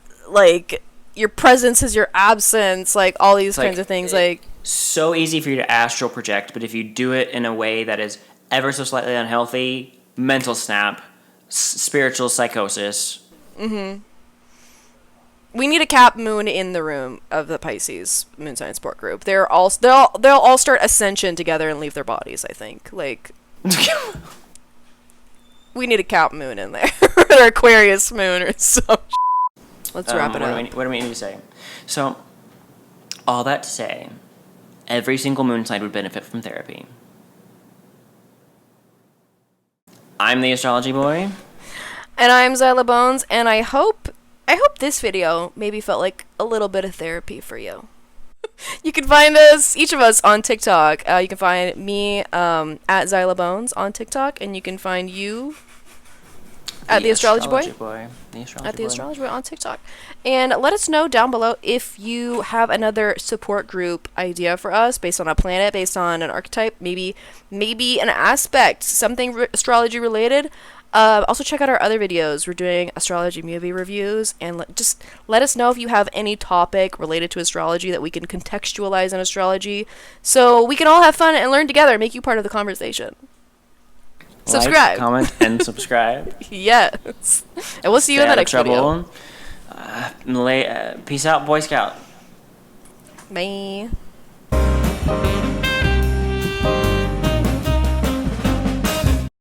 presence is your absence. Like, all these kinds of things. Like, so easy for you to astral project, but if you do it in a way that is ever so slightly unhealthy, mental snap, spiritual psychosis. Mm-hmm. We need a Cap Moon in the room of the Pisces Moon Sign Support Group. They'll all start ascension together and leave their bodies, I think. Like, we need a Cap Moon in there. Or Aquarius Moon or some Let's wrap it up. What do we need to say? So, all that to say, every single moon sign would benefit from therapy. I'm the Astrology Boy. And I'm Zyla Bones, and I hope this video maybe felt like a little bit of therapy for you. You can find us, each of us, on TikTok. You can find me at Zyla Bones on TikTok, and you can find you at the Astrology Boy. At the Astrology Boy on TikTok. And let us know down below if you have another support group idea for us based on a planet, based on an archetype, maybe an aspect, something astrology related. Also check out our other videos. We're doing astrology movie reviews, and just let us know if you have any topic related to astrology that we can contextualize in astrology, so we can all have fun and learn together, make you part of the conversation. Subscribe. Like, comment, and subscribe. Yes. And we'll see you in the next video. Peace out, Boy Scout. Bye.